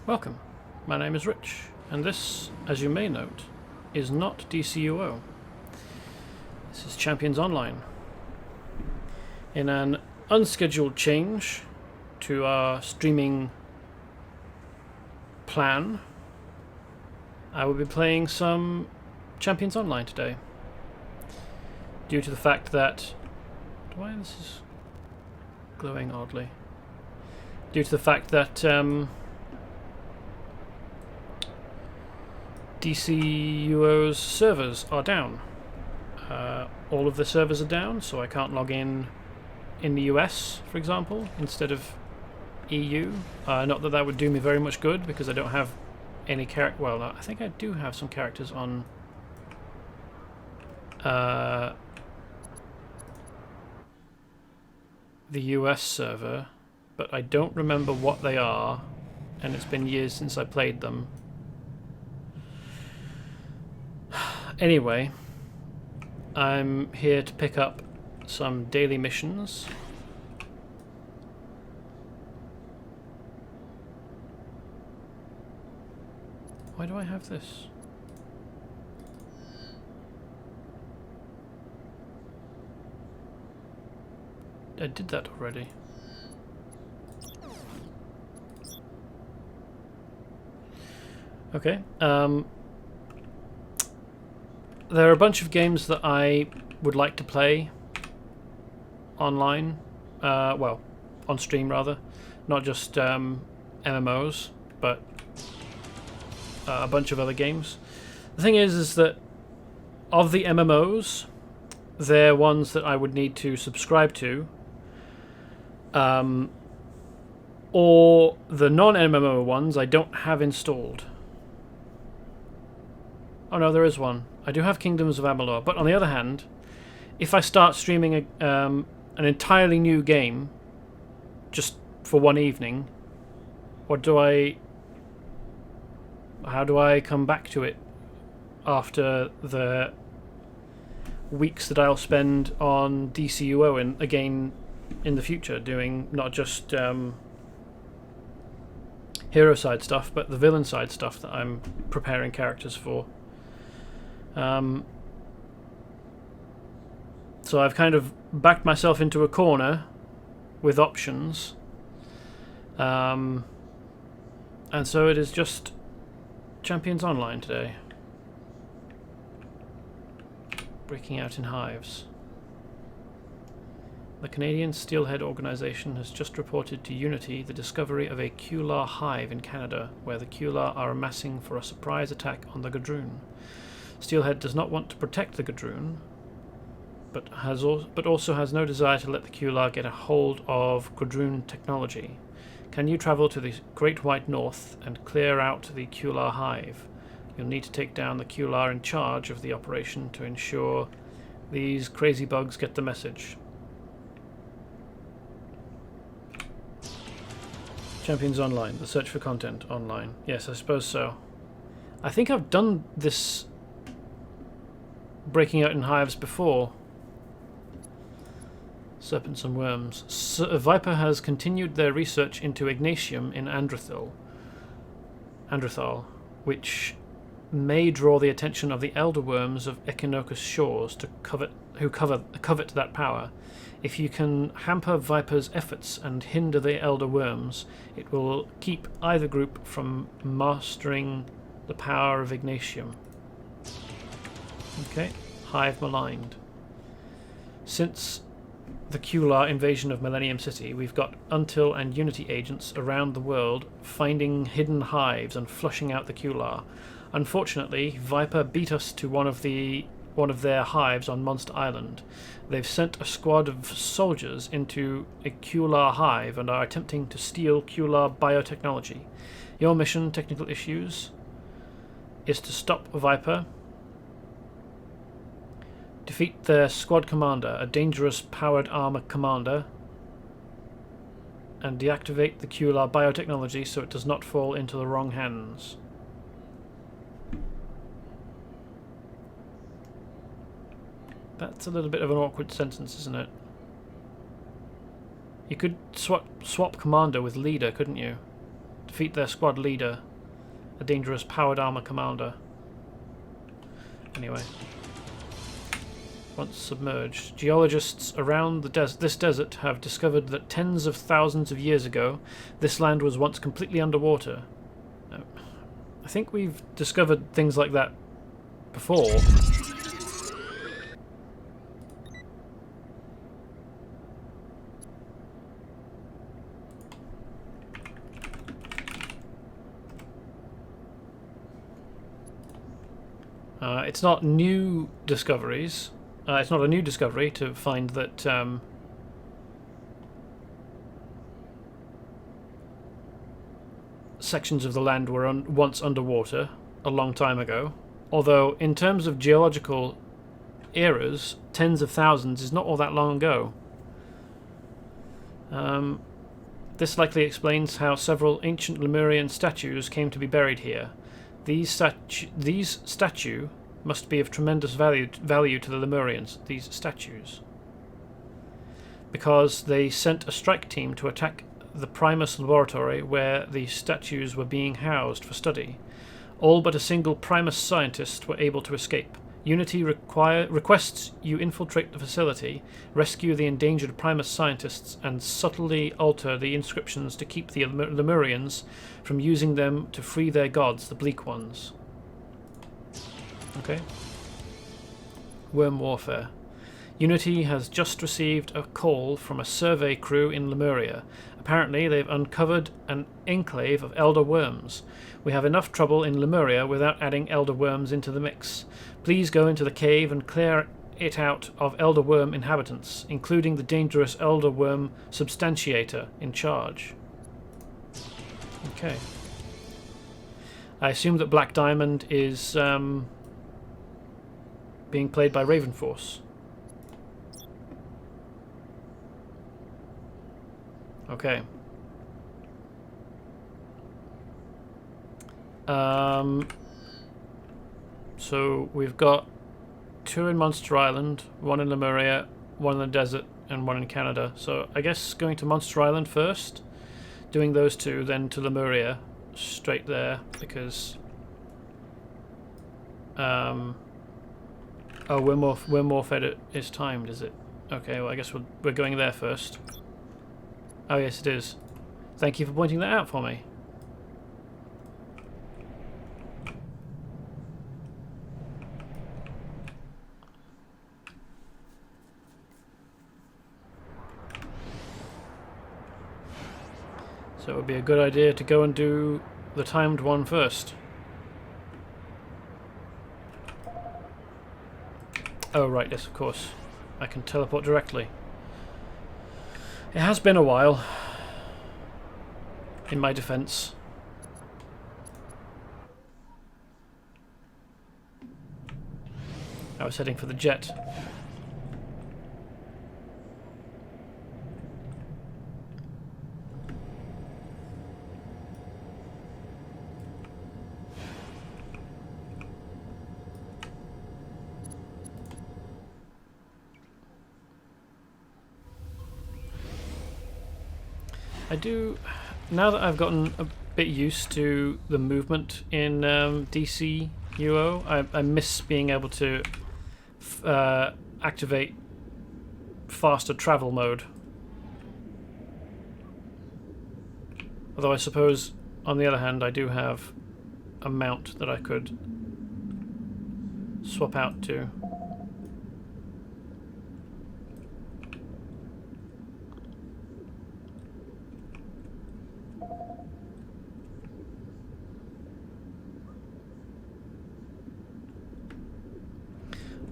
Welcome, my name is Rich, and this, as you may note, is not DCUO. This is Champions Online. In an unscheduled change to our streaming plan, I will be playing some Champions Online today. Due to the fact that... Why this is glowing oddly? Due to the fact that DCUO's servers are down. All of the servers are down, so I can't log in the US, for example, instead of EU. Not that that would do me very much good, because I don't have any character. Well, I think I do have some characters on the US server, but I don't remember what they are, and it's been years since I played them. Anyway, I'm here to pick up some daily missions. Why do I have this? I did that already. Okay. There are a bunch of games that I would like to play online, well, on stream rather, not just MMOs, but a bunch of other games. The thing is that of the MMOs, they're ones that I would need to subscribe to, or the non-MMO ones I don't have installed. Oh no, there is one. I do have Kingdoms of Amalur, but on the other hand, if I start streaming an entirely new game just for one evening, how do I come back to it after the weeks that I'll spend on DCUO again in the future, doing not just hero side stuff, but the villain side stuff that I'm preparing characters for. So I've kind of backed myself into a corner with options, and so it is just Champions Online today. Breaking out in hives. The Canadian Steelhead Organization has just reported to Unity the discovery of a Qlar hive in Canada, where the Qlar are amassing for a surprise attack on the Gadroon. Steelhead does not want to protect the Gadroon, but also has no desire to let the Qlar get a hold of Gadroon technology. Can you travel to the Great White North and clear out the Qlar hive? You'll need to take down the Qlar in charge of the operation to ensure these crazy bugs get the message. Champions Online, the search for content online. Yes, I suppose so. I think I've done this breaking out in hives before. Serpents and worms. Viper has continued their research into Ignatium in Andrathal, which may draw the attention of the elder worms of Echinocus shores who covet that power. If you can hamper Viper's efforts and hinder the elder worms, it will keep either group from mastering the power of Ignatium. Okay, hive maligned. Since the Qlar invasion of Millennium City, we've got Until and Unity agents around the world finding hidden hives and flushing out the Qlar. Unfortunately, Viper beat us to one of their hives on Monster Island. They've sent a squad of soldiers into a Qlar hive and are attempting to steal Qlar biotechnology. Your mission, technical issues, is to stop Viper, defeat their squad commander, a dangerous powered armor commander, and deactivate the Qlar biotechnology so it does not fall into the wrong hands. That's a little bit of an awkward sentence, isn't it? You could swap Commando with Leader, couldn't you? Defeat their squad leader, a dangerous powered armor commander. Anyway. Once submerged, geologists around this desert have discovered that tens of thousands of years ago, this land was once completely underwater. I think we've discovered things like that before. It's not new discoveries. It's not a new discovery to find that sections of the land were once underwater a long time ago. Although, in terms of geological eras, tens of thousands is not all that long ago. This likely explains how several ancient Lemurian statues came to be buried here. These statues must be of tremendous value to the Lemurians, these statues, because they sent a strike team to attack the Primus laboratory where the statues were being housed for study. All but a single Primus scientist were able to escape. Unity requests you infiltrate the facility, rescue the endangered Primus scientists, and subtly alter the inscriptions to keep the Lemurians from using them to free their gods, the Bleak Ones. Okay. Worm warfare. Unity has just received a call from a survey crew in Lemuria. Apparently they've uncovered an enclave of elder worms. We have enough trouble in Lemuria without adding elder worms into the mix. Please go into the cave and clear it out of elder worm inhabitants, including the dangerous elder worm substantiator in charge. Okay. I assume that Black Diamond is being played by Raven Force. Okay. So we've got 2 in Monster Island, 1 in Lemuria, 1 in the desert, and 1 in Canada. So I guess going to Monster Island first, doing those 2, then to Lemuria, straight there, because oh, we're more fed. It's timed, is it? Okay, well I guess we're going there first. Oh yes, it is. Thank you for pointing that out for me. So it would be a good idea to go and do the timed one first. Oh right, yes, of course. I can teleport directly. It has been a while, in my defense. I was heading for the jet. I do, now that I've gotten a bit used to the movement in DCUO, I miss being able to activate faster travel mode. Although I suppose, on the other hand, I do have a mount that I could swap out to.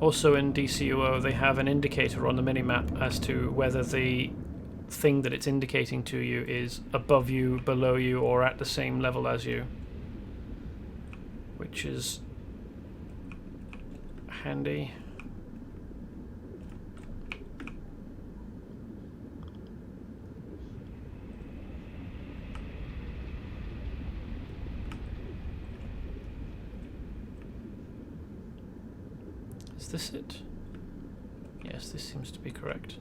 Also in DCUO they have an indicator on the minimap as to whether the thing that it's indicating to you is above you, below you, or at the same level as you. Which is handy. Is this it? Yes, this seems to be correct.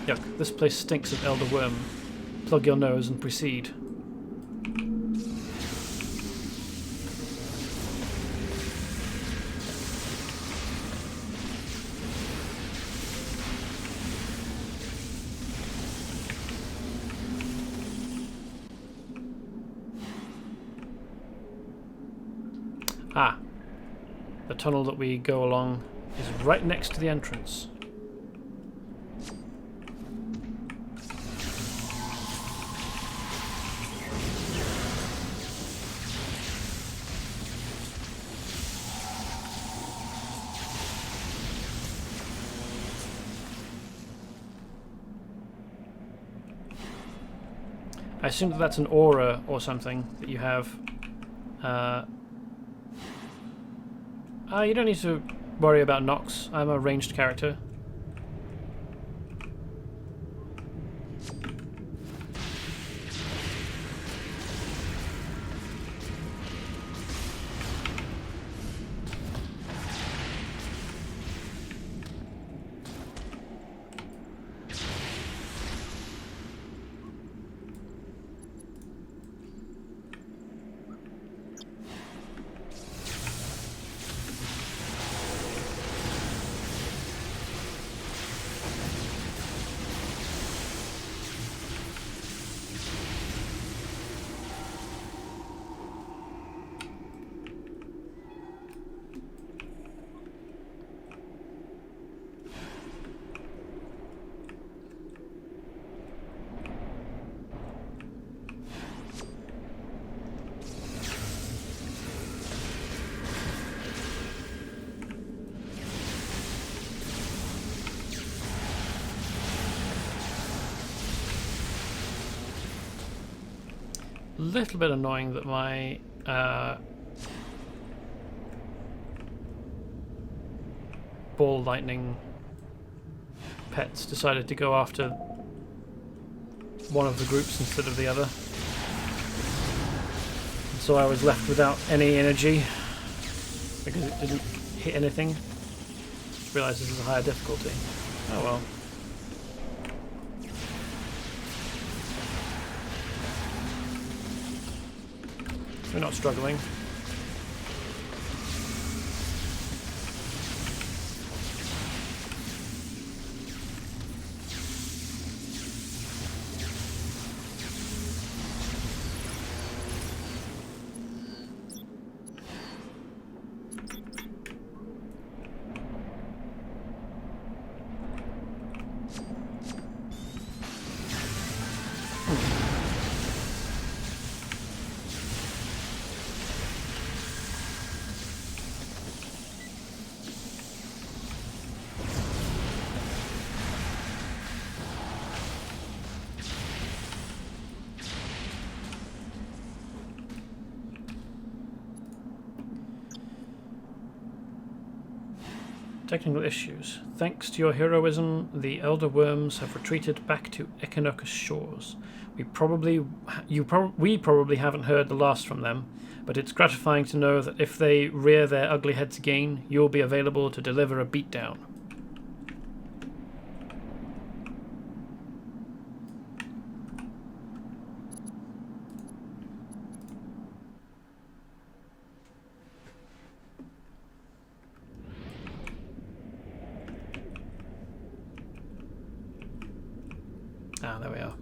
Yuck, this place stinks of elder worm. Plug your nose and proceed. Ah, the tunnel that we go along is right next to the entrance. I assume that that's an aura or something that you have. You don't need to worry about Nox. I'm a ranged character. Little bit annoying that my ball lightning pets decided to go after one of the groups instead of the other. And so I was left without any energy because it didn't hit anything. Just realised this is a higher difficulty. Oh well. We're not struggling. Technical issues. Thanks to your heroism, the Elder Worms have retreated back to Echinocus shores. We probably haven't heard the last from them, but it's gratifying to know that if they rear their ugly heads again, you'll be available to deliver a beatdown. Ah, there we are.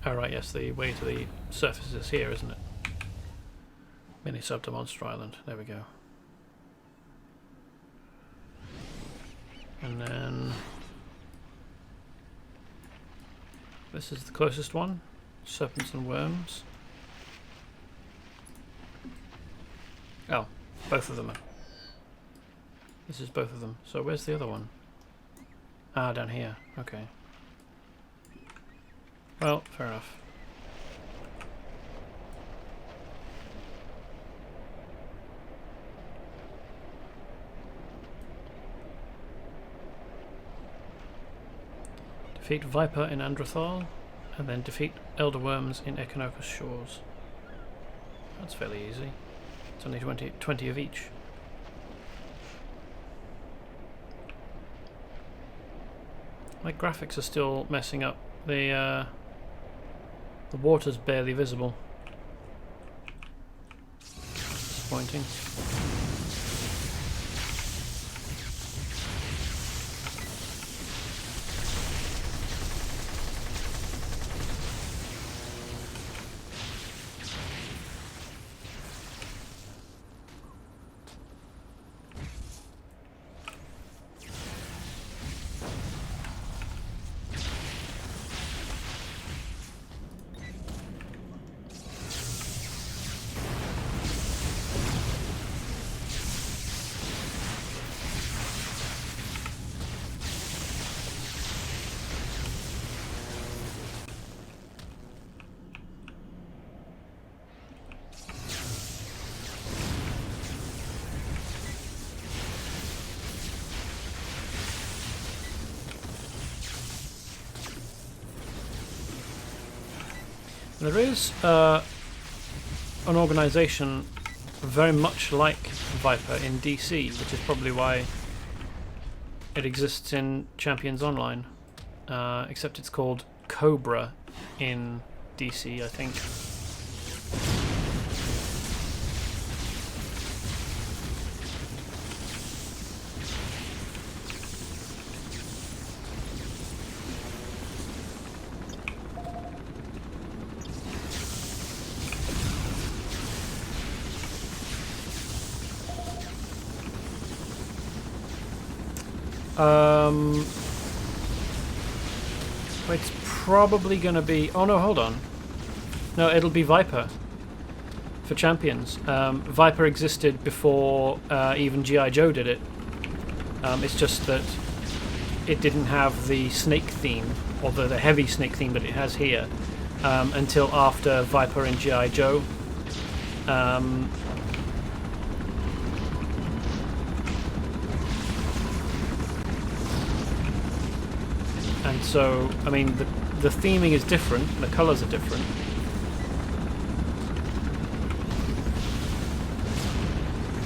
Oh right, yes, the way to the surface is here, isn't it? Mini sub to Monster Island. There we go. And then this is the closest one. Serpents and Worms. Oh, both of them. This is both of them. So where's the other one? Ah, down here. Okay. Well, fair enough. Defeat Viper in Andrathal, and then defeat Elder Worms in Echinocus Shores. That's fairly easy. It's only 20 of each. My graphics are still messing up. The water's barely visible. Disappointing. There is an organisation very much like Viper in DC, which is probably why it exists in Champions Online, except it's called Cobra in DC, I think. It's probably going to be... Oh no, hold on. No, it'll be Viper for Champions. Viper existed before even G.I. Joe did it. It's just that it didn't have the snake theme, or the heavy snake theme that it has here, until after Viper and G.I. Joe. And so, I mean, the theming is different, the colours are different.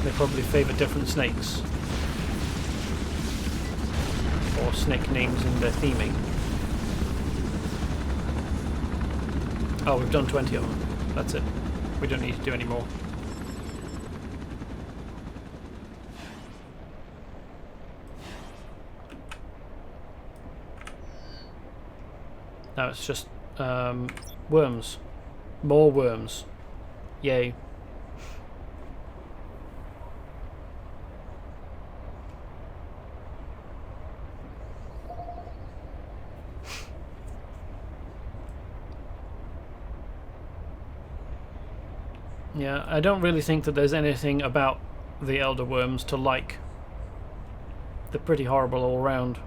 They probably favour different snakes. Or snake names in their theming. Oh, we've done 20 of them. That's it. We don't need to do any more. Now it's just worms. More worms. Yay. Yeah, I don't really think that there's anything about the Elder Worms to like. They're pretty horrible all round.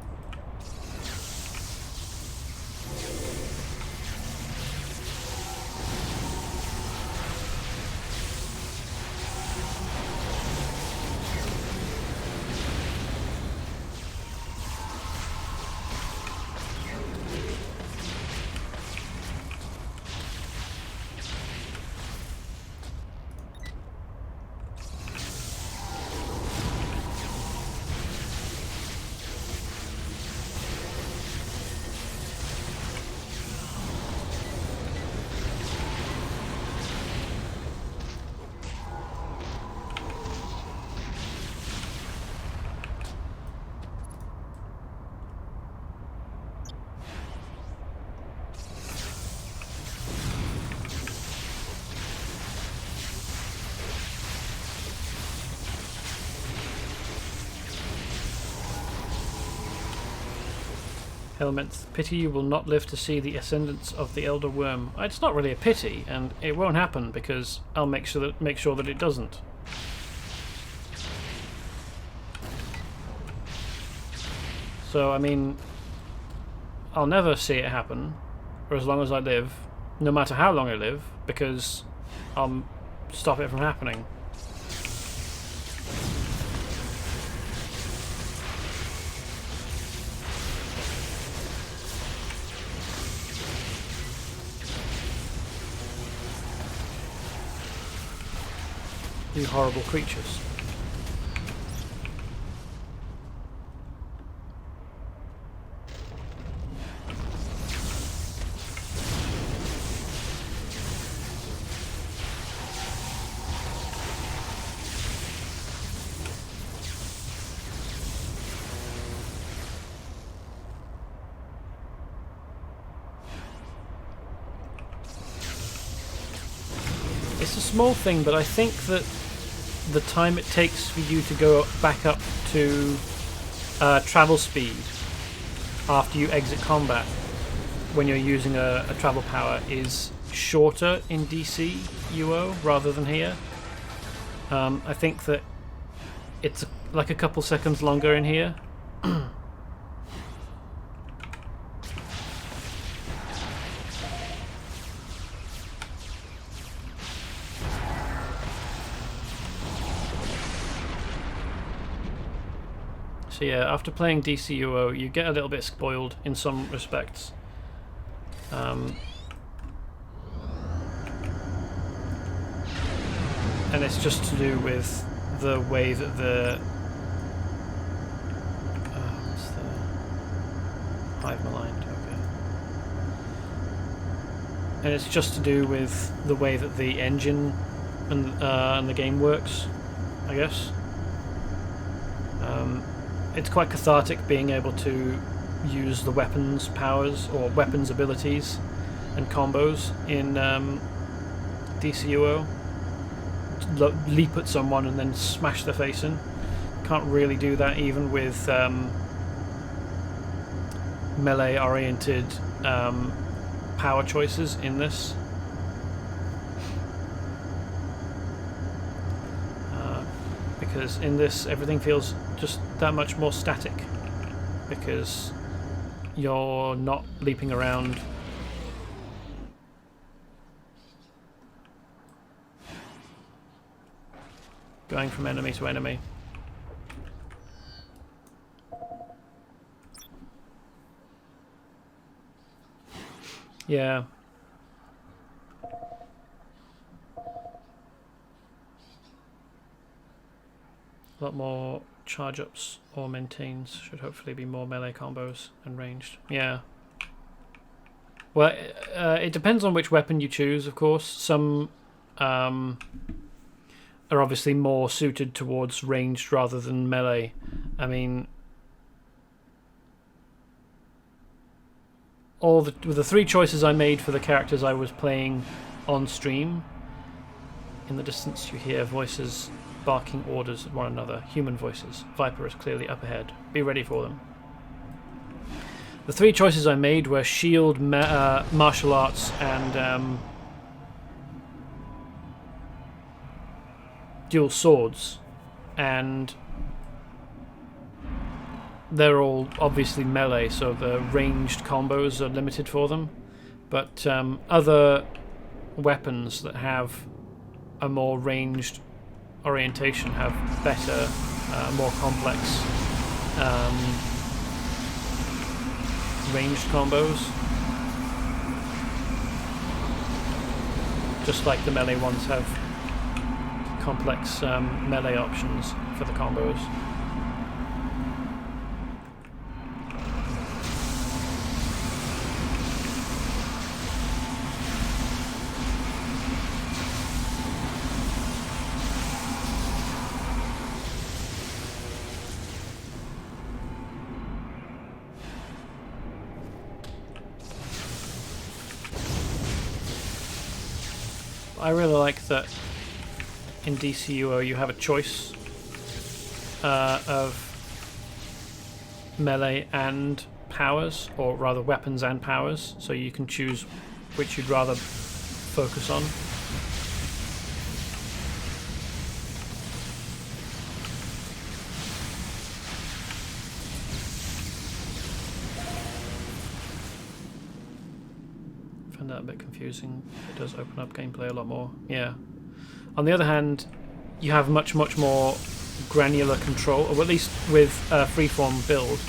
Helminth, pity you will not live to see the ascendance of the Elder Worm. It's not really a pity, and it won't happen because I'll make sure that it doesn't. So I mean, I'll never see it happen for as long as I live, no matter how long I live, because I'll stop it from happening. You horrible creatures. It's a small thing, but I think that the time it takes for you to go back up to travel speed after you exit combat when you're using a travel power is shorter in DC UO rather than here. I think that it's like a couple seconds longer in here. So yeah, after playing DCUO, you get a little bit spoiled in some respects. And it's just to do with the way that the what's the hive maligned, okay. And it's just to do with the way that the engine and the game works, I guess. It's quite cathartic being able to use the weapons powers or weapons abilities and combos in DCUO. Leap at someone and then smash their face in. Can't really do that even with melee oriented power choices in this. Because in this everything feels just that much more static because you're not leaping around. Going from enemy to enemy. Yeah. A lot more charge ups or maintains. Should hopefully be more melee combos and ranged. Yeah. Well, it depends on which weapon you choose, of course. Some are obviously more suited towards ranged rather than melee. I mean, all the three choices I made for the characters I was playing on stream. In the distance you hear voices barking orders at one another. Human voices. Viper is clearly up ahead. Be ready for them. The three choices I made were shield, martial arts, and dual swords. And they're all obviously melee, so the ranged combos are limited for them. But other weapons that have a more ranged orientation have better, more complex ranged combos. Just like the melee ones have complex melee options for the combos. I really like that in DCUO you have a choice of melee and powers, or rather weapons and powers, so you can choose which you'd rather focus on. That a bit confusing. It does open up gameplay a lot more. Yeah. On the other hand, you have much more granular control, or at least with a freeform build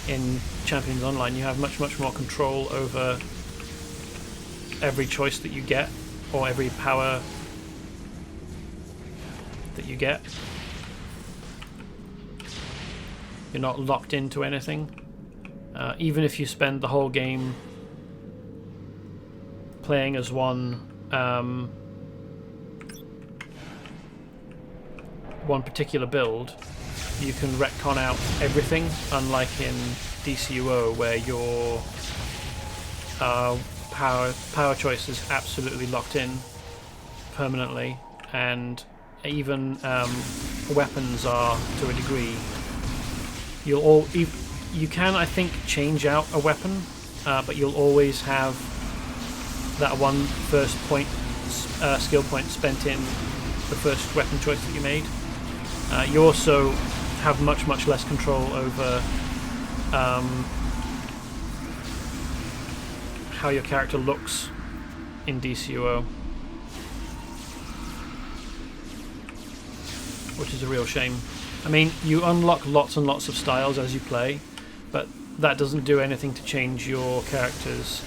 in Champions Online, you have much more control over every choice that you get, or every power that you get. You're not locked into anything. Even if you spend the whole game playing as one particular build, you can retcon out everything, unlike in DCUO where your power choice is absolutely locked in permanently, and even weapons are to a degree. You can, I think, change out a weapon, but you'll always have that one first point skill point spent in the first weapon choice that you made. You also have much less control over how your character looks in DCUO, which is a real shame. I mean, you unlock lots and lots of styles as you play, but that doesn't do anything to change your character's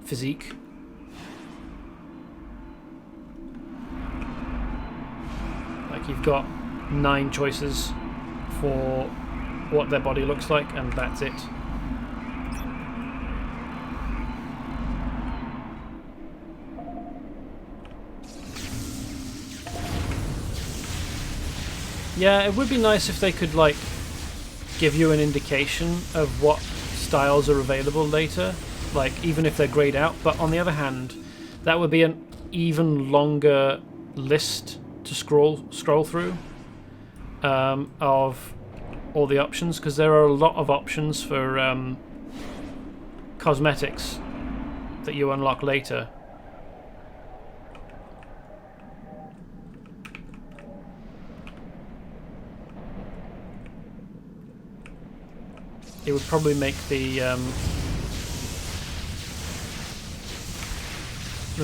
physique. Like, you've got 9 choices for what their body looks like, and that's it. Yeah, it would be nice if they could, like, give you an indication of what styles are available later, like, even if they're grayed out. But on the other hand, that would be an even longer list to scroll through of all the options, because there are a lot of options for cosmetics that you unlock later. It would probably make the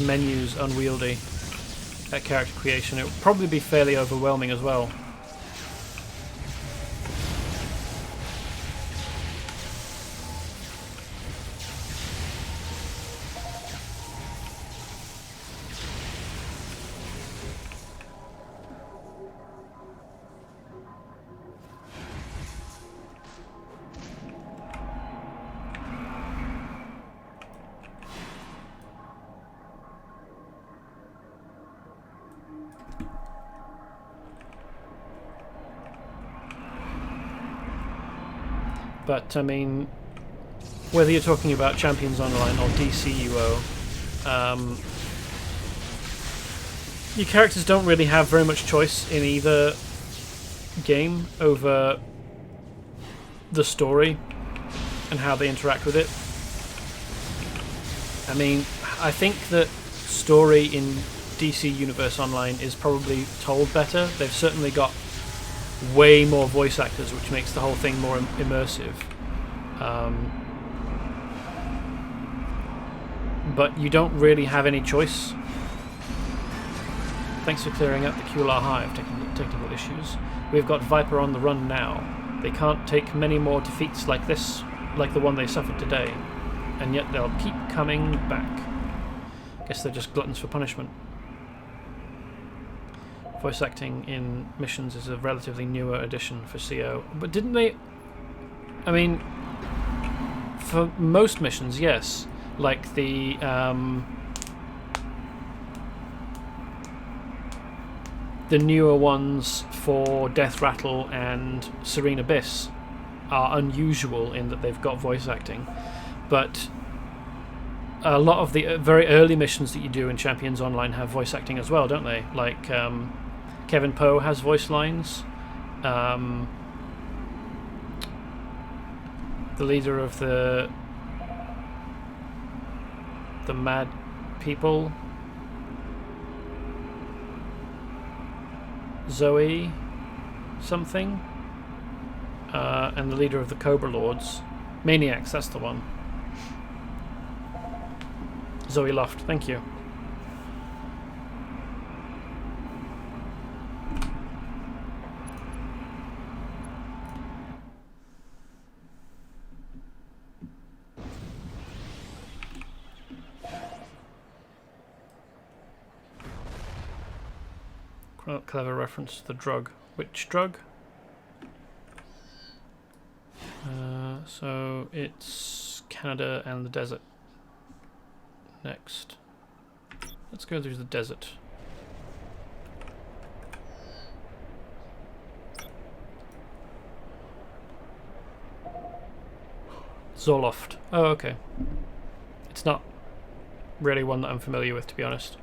menus unwieldy at character creation. It would probably be fairly overwhelming as well. But, I mean, whether you're talking about Champions Online or DCUO, your characters don't really have very much choice in either game over the story and how they interact with it. I mean, I think that story in DC Universe Online is probably told better. They've certainly got way more voice actors, which makes the whole thing more immersive. But you don't really have any choice. Thanks for clearing up the Qliphothic Hive technical issues. We've got Viper on the run now. They can't take many more defeats like this, like the one they suffered today, and yet they'll keep coming back. Guess they're just gluttons for punishment. Voice acting in missions is a relatively newer addition for CO. But didn't they... I mean, for most missions, yes. Like the... the newer ones for Death Rattle and Serene Abyss are unusual in that they've got voice acting. But a lot of the very early missions that you do in Champions Online have voice acting as well, don't they? Like... Kevin Poe has voice lines. The leader of the Mad People, Zoe something, and the leader of the Cobra Lords, Maniacs, that's the one. Zoe Loft, thank you. Oh, clever reference to the drug. Which drug? So it's Canada and the desert. Next. Let's go through the desert. Zoloft. Oh, okay. It's not really one that I'm familiar with, to be honest.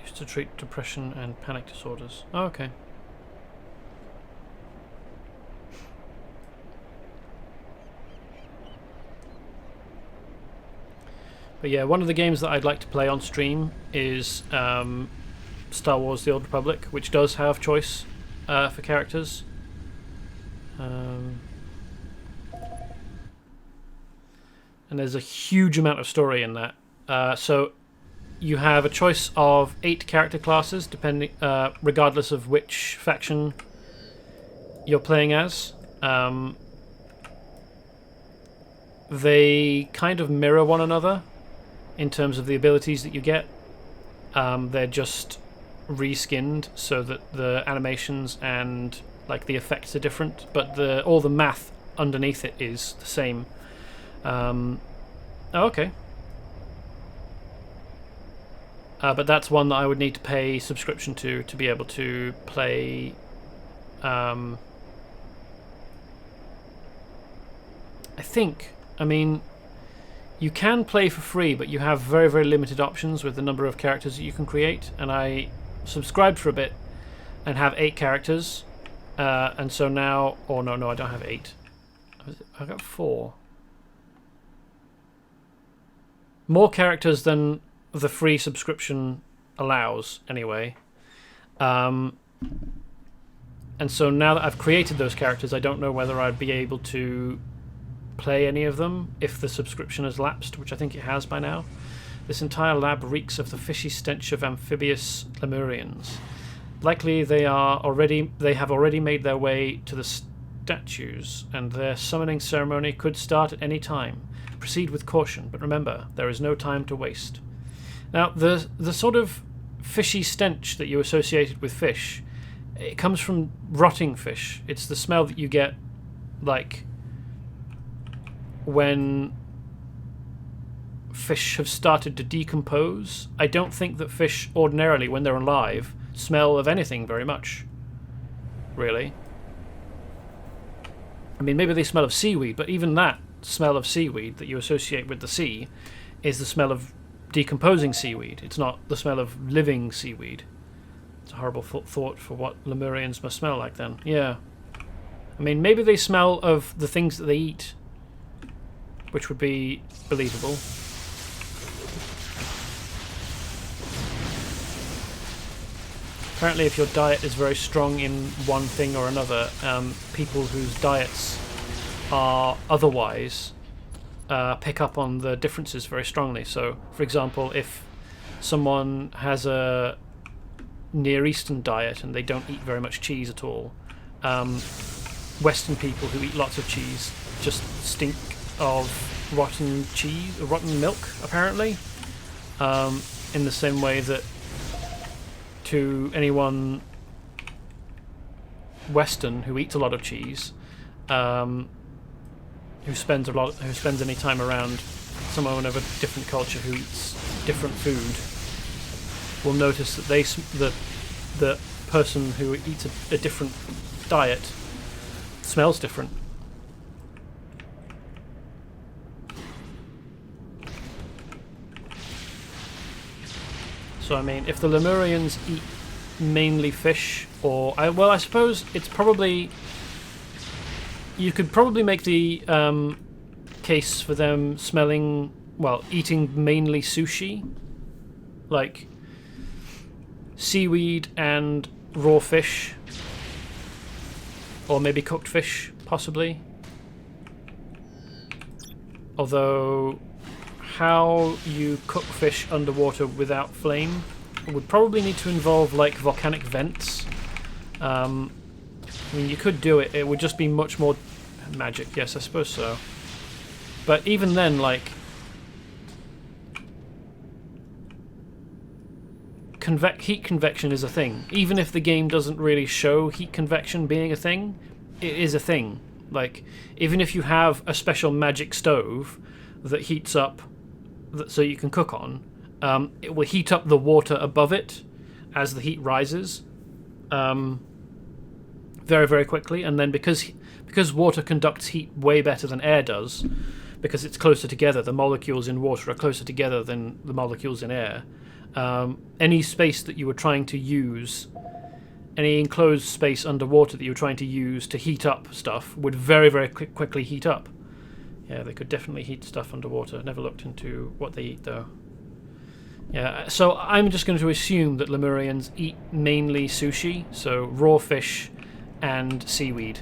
Used to treat depression and panic disorders. Oh, okay. But yeah, one of the games that I'd like to play on stream is Star Wars: The Old Republic, which does have choice for characters. And there's a huge amount of story in that. So you have a choice of 8 character classes, depending, regardless of which faction you're playing as. They kind of mirror one another in terms of the abilities that you get. They're just reskinned so that the animations and like the effects are different, but all the math underneath it is the same. Oh, okay. But that's one that I would need to pay subscription to be able to play. I think. I mean, you can play for free, but you have very, very limited options with the number of characters that you can create. And I subscribed for a bit and have 8 characters. And so now... Oh, no, I don't have 8. I got 4. More characters than the free subscription allows, anyway. And so now that I've created those characters, I don't know whether I'd be able to play any of them if the subscription has lapsed, which I think it has by now. This entire lab reeks of the fishy stench of amphibious Lemurians. Likely they have already made their way to the statues, and their summoning ceremony could start at any time. Proceed with caution, but remember, there is no time to waste. Now, the sort of fishy stench that you associated with fish, it comes from rotting fish. It's the smell that you get, like, when fish have started to decompose. I don't think that fish ordinarily, when they're alive, smell of anything very much, really. I mean, maybe they smell of seaweed, but even that smell of seaweed that you associate with the sea is the smell of decomposing seaweed. It's not the smell of living seaweed. It's a horrible thought for what Lemurians must smell like then. Yeah. I mean, maybe they smell of the things that they eat, which would be believable. Apparently, if your diet is very strong in one thing or another, people whose diets are otherwise pick up on the differences very strongly. So, for example, if someone has a Near Eastern diet and they don't eat very much cheese at all, Western people who eat lots of cheese just stink of rotten cheese, rotten milk, apparently. In the same way that to anyone Western who eats a lot of cheese, who spends any time around someone of a different culture who eats different food, will notice that the person who eats a different diet smells different. So I mean, if the Lemurians eat mainly fish, or I suppose it's probably, you could probably make the case for them eating mainly sushi, like seaweed and raw fish, or maybe cooked fish, possibly. Although, how you cook fish underwater without flame would probably need to involve like volcanic vents. I mean, you could do it. It would just be much more magic. Yes, I suppose so. But even then, like, heat convection is a thing. Even if the game doesn't really show heat convection being a thing, it is a thing. Like, even if you have a special magic stove that heats up so you can cook on, it will heat up the water above it as the heat rises very, very quickly. And then because water conducts heat way better than air does, because it's closer together, the molecules in water are closer together than the molecules in air, any space that you were trying to use, any enclosed space underwater that you were trying to use to heat up stuff would very, very quickly heat up. Yeah, they could definitely heat stuff underwater. Never looked into what they eat, though. Yeah, so I'm just going to assume that Lemurians eat mainly sushi, so raw fish and seaweed.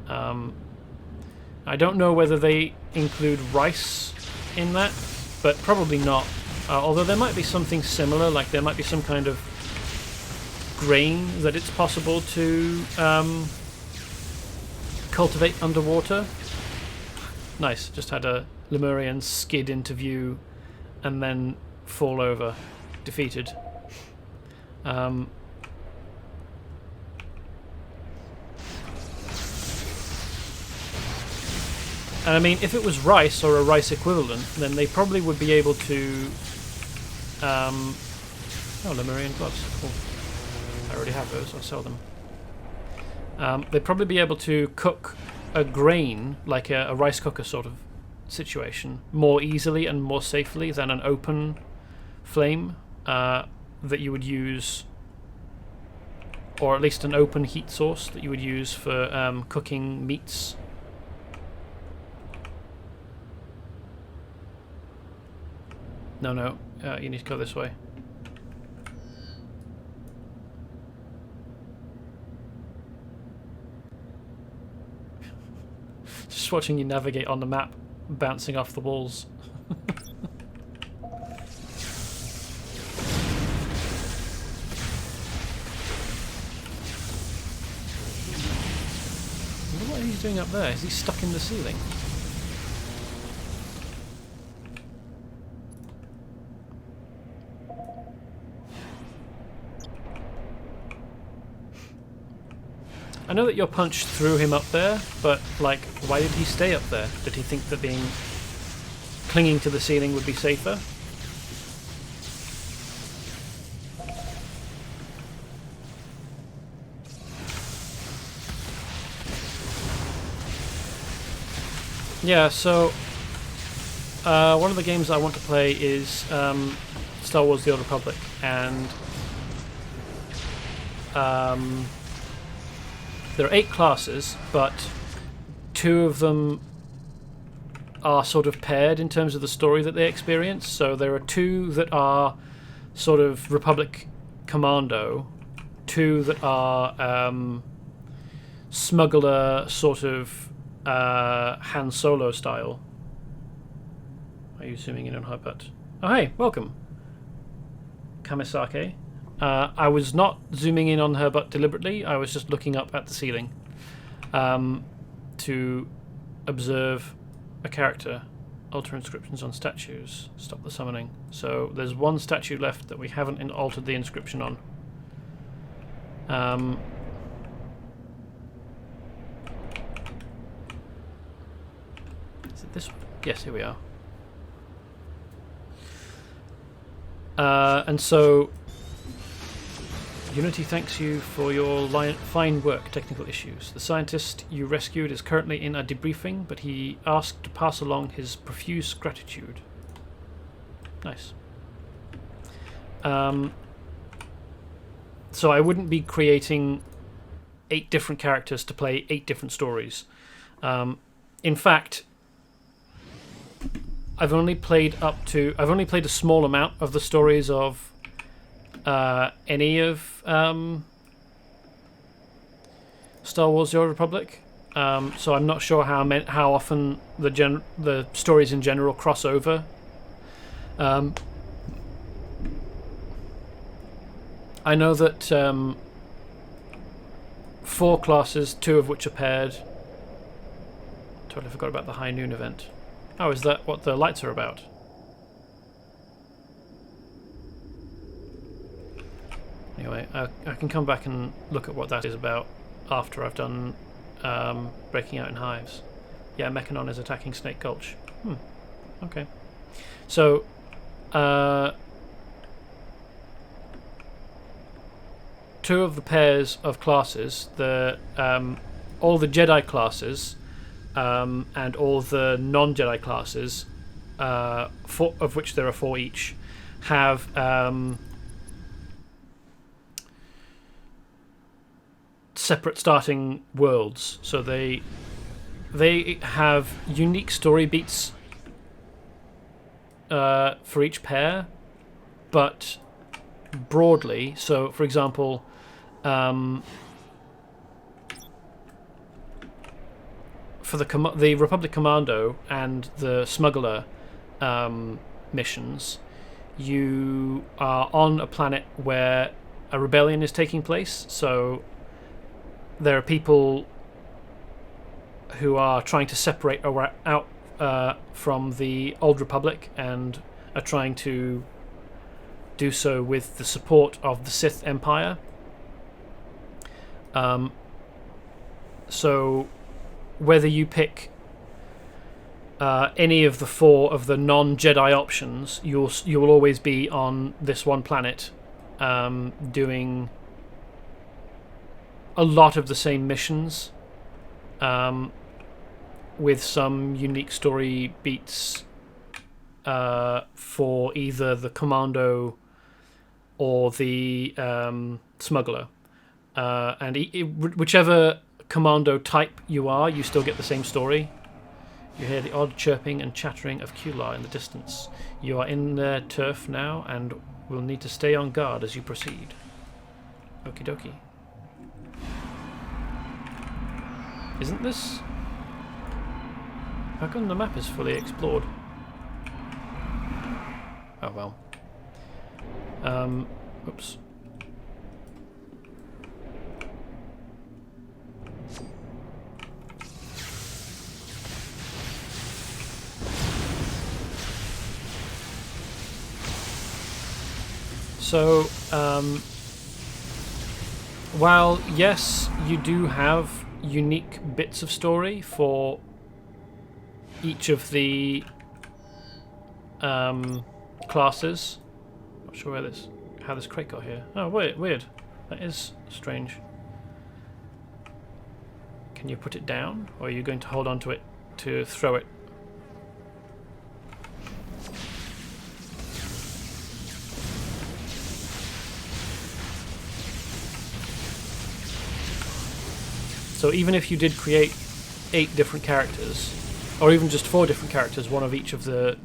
I don't know whether they include rice in that, but probably not. Although there might be something similar, like there might be some kind of grain that it's possible to cultivate underwater. Nice, just had a Lemurian skid into view and then fall over, defeated. And I mean, if it was rice or a rice equivalent, then they probably would be able to... oh, Lemurian gloves. Cool. I already have those. I'll sell them. They'd probably be able to cook a grain, like a rice cooker sort of situation, more easily and more safely than an open flame that you would use, or at least an open heat source that you would use for cooking meats. No, you need to go this way. Just watching you navigate on the map, bouncing off the walls. I wonder what he's doing up there. Is he stuck in the ceiling? I know that your punch threw him up there, but, like, why did he stay up there? Did he think that clinging to the ceiling would be safer? Yeah, so one of the games I want to play is Star Wars The Old Republic, and there are 8 classes, but 2 of them are sort of paired in terms of the story that they experience. So there are 2 that are sort of Republic Commando, 2 that are smuggler sort of Han Solo style. Are you zooming in on her butt? Oh, hey, welcome, Kamisake. I was not zooming in on her butt deliberately. I was just looking up at the ceiling to observe a character. Alter inscriptions on statues. Stop the summoning. So there's 1 statue left that we haven't altered the inscription on. Is it this one? Yes, here we are. And so Unity thanks you for your fine work. Technical issues. The scientist you rescued is currently in a debriefing, but he asked to pass along his profuse gratitude. Nice. So I wouldn't be creating 8 different characters to play 8 different stories. In fact, I've only played a small amount of the stories of any of Star Wars: The Old Republic, so I'm not sure how often the stories in general cross over. I know that 4 classes, 2 of which are paired. Totally forgot about the High Noon event. Oh, is that what the lights are about? Anyway, I can come back and look at what that is about after I've done breaking out in hives. Yeah, Mechanon is attacking Snake Gulch. Okay. So, 2 of the pairs of classes, all the Jedi classes and all the non-Jedi classes, 4 of which there are 4 each, have separate starting worlds. So they have unique story beats for each pair, but broadly. So, for example, for the Republic Commando and the Smuggler missions, you are on a planet where a rebellion is taking place. So there are people who are trying to separate out from the Old Republic and are trying to do so with the support of the Sith Empire. So whether you pick any of the 4 of the non-Jedi options, you will always be on this one planet doing a lot of the same missions, with some unique story beats for either the Commando or the Smuggler. And whichever Commando type you are, you still get the same story. You hear the odd chirping and chattering of Qlar in the distance. You are in their turf now and will need to stay on guard as you proceed. Okie dokie. Isn't this... How come the map is fully explored? Oh well. Oops. So, while yes, you do have unique bits of story for each of the classes. Not sure how this crate got here. Oh, weird. That is strange. Can you put it down, or are you going to hold on to it to throw it? So even if you did create 8 different characters, or even just 4 different characters, one of each of the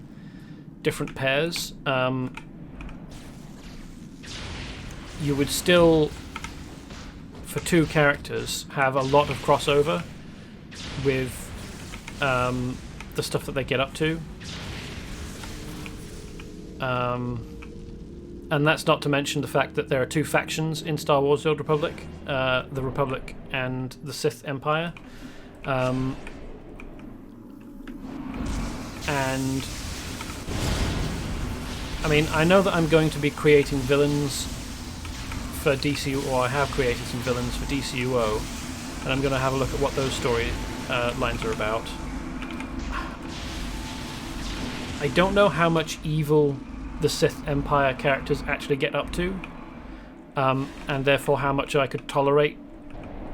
different pairs, you would still, for 2 characters, have a lot of crossover with the stuff that they get up to. And that's not to mention the fact that there are 2 factions in Star Wars: The Old Republic, the Republic and the Sith Empire. And I mean, I know that I'm going to be creating villains for DCU, or I have created some villains for DCUO, and I'm going to have a look at what those story lines are about. I don't know how much evil the Sith Empire characters actually get up to, and therefore how much I could tolerate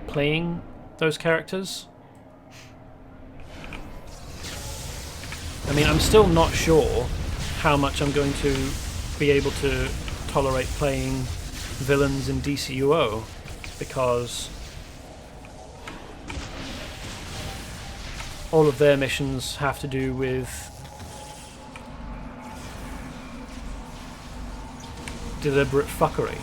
playing those characters. I mean, I'm still not sure how much I'm going to be able to tolerate playing villains in DCUO, because all of their missions have to do with deliberate fuckery.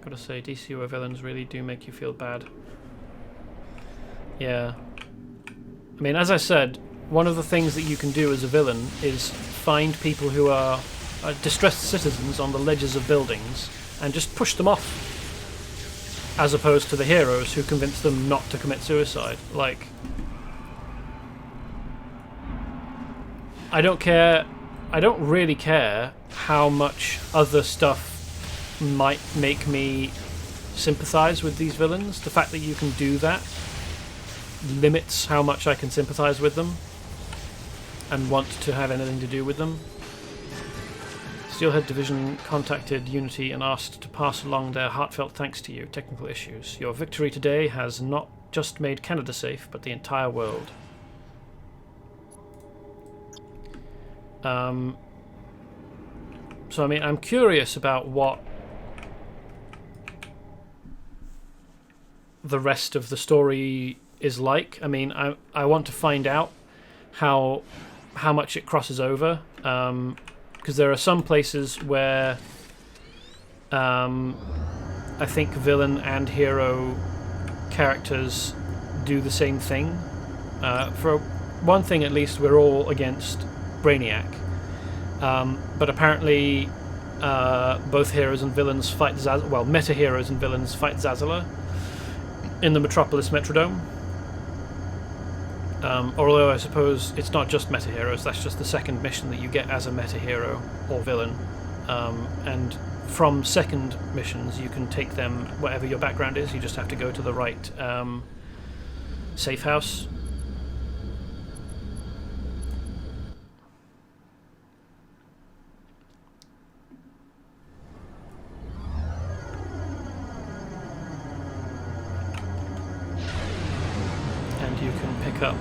Gotta say, DCO villains really do make you feel bad. Yeah. I mean, as I said, one of the things that you can do as a villain is find people who are distressed citizens on the ledges of buildings and just push them off, as opposed to the heroes who convince them not to commit suicide. Like, I don't really care how much other stuff might make me sympathize with these villains. The fact that you can do that limits how much I can sympathize with them and want to have anything to do with them. Steelhead Division contacted Unity and asked to pass along their heartfelt thanks to you. Technical issues. Your victory today has not just made Canada safe, but the entire world. So I mean, I'm curious about what the rest of the story is like. I mean, I want to find out how much it crosses over, because there are some places where I think villain and hero characters do the same thing. For one thing, at least, we're all against Brainiac, but apparently both heroes and villains fight meta heroes and villains fight Zazzala in the Metropolis Metrodome. Although I suppose it's not just meta heroes, that's just the second mission that you get as a meta hero or villain, and from second missions you can take them whatever your background is. You just have to go to the right safe house. And you can pick up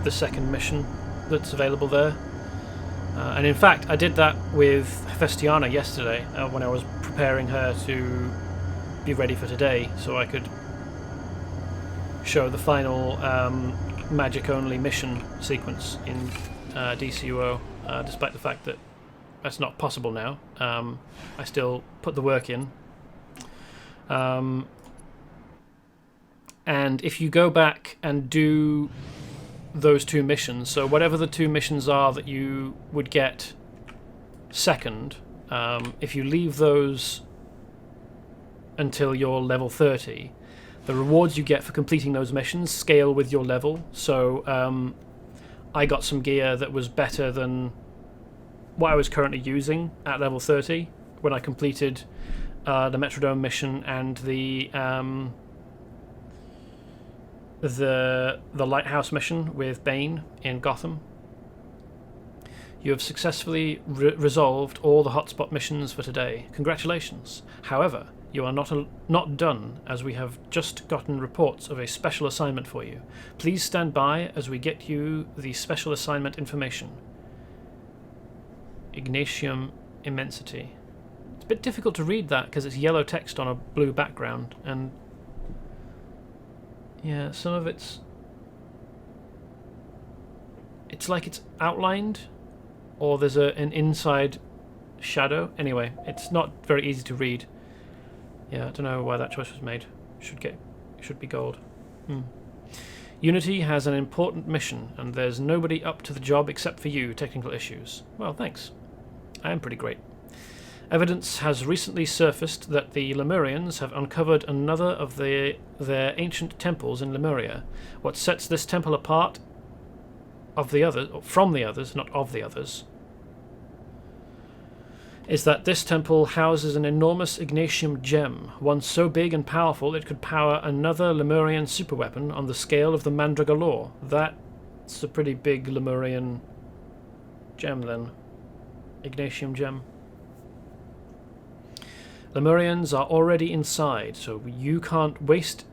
the second mission that's available there. And in fact, I did that with Hephaestiana yesterday when I was preparing her to be ready for today, so I could show the final magic-only mission sequence in DCUO, despite the fact that that's not possible now. I still put the work in. And if you go back and do those two missions, so whatever the two missions are that you would get second, if you leave those until you're level 30, the rewards you get for completing those missions scale with your level. So I got some gear that was better than what I was currently using at level 30 when I completed the Metrodome mission and the Lighthouse mission with Bane in Gotham. You have successfully resolved all the hotspot missions for today. Congratulations. However, you are not done, as we have just gotten reports of a special assignment for you. Please stand by as we get you the special assignment information. Ignatium Immensity. It's a bit difficult to read that because it's yellow text on a blue background, and yeah, some of it's like it's outlined, or there's an inside shadow. Anyway, it's not very easy to read. Yeah, I don't know why that choice was made. It should be gold. Unity has an important mission, and there's nobody up to the job except for you. Technical issues. Well, thanks. I am pretty great. Evidence has recently surfaced that the Lemurians have uncovered another of their ancient temples in Lemuria. What sets this temple apart from the others, not of the others, is that this temple houses an enormous Ignatium gem, one so big and powerful it could power another Lemurian superweapon on the scale of the Mandragora. That's a pretty big Lemurian gem then. Ignatium gem. Lemurians are already inside, so you can't waste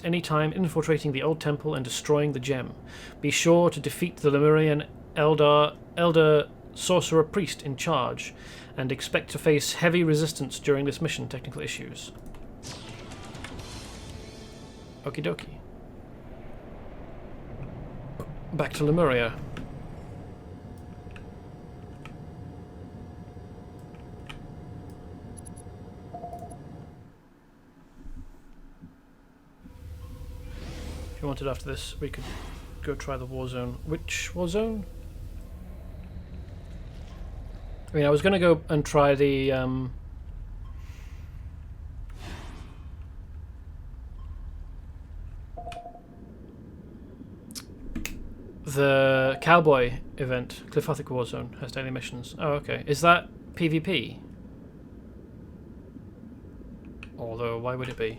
any time infiltrating the old temple and destroying the gem. Be sure to defeat the Lemurian elder sorcerer priest in charge, and expect to face heavy resistance during this mission. Technical issues. Okie dokie. Back to Lemuria. you wanted after this, we could go try the Warzone. Which Warzone? I mean, I was going to go and try the Cowboy event. Qliphothic Warzone has daily missions. Oh, okay. Is that PvP? Although, why would it be?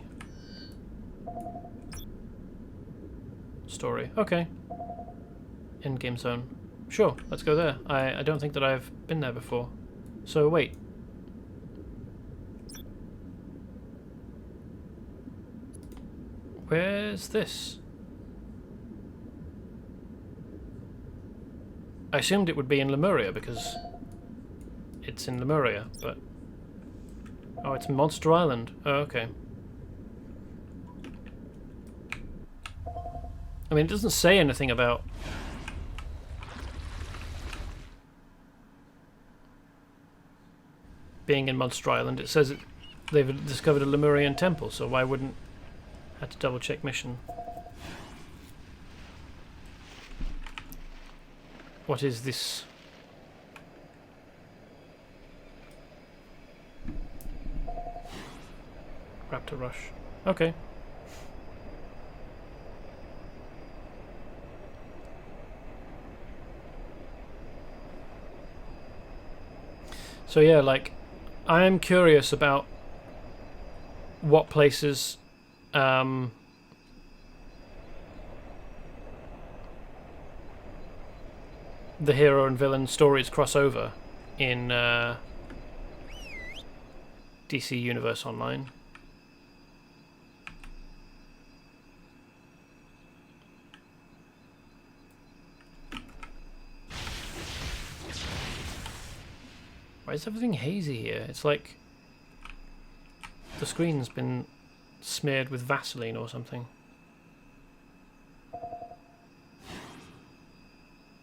Story. Okay. In-game zone. Sure, let's go there. I don't think that I've been there before. So, wait. Where's this? I assumed it would be in Lemuria because it's in Lemuria, but... Oh, it's Monster Island. Oh, okay. I mean, it doesn't say anything about... being in Monster Island. It says they've discovered a Lemurian temple, so why wouldn't... I had to double check mission. What is this? Raptor Rush. Okay. So yeah, like, I am curious about what places the hero and villain stories cross over in DC Universe Online. Why is everything hazy here? It's like the screen's been smeared with Vaseline or something.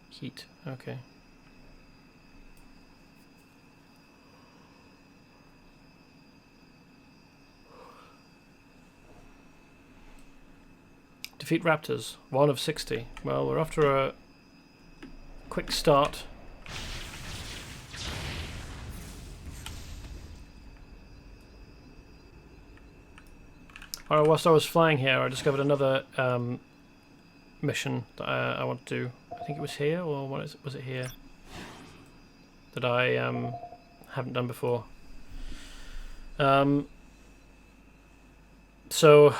Heat, okay. Defeat Raptors, 1 of 60. Well, we're off to a quick start. Alright, whilst I was flying here, I discovered another mission that I want to do. I think it was here, or was it here? That I haven't done before. So,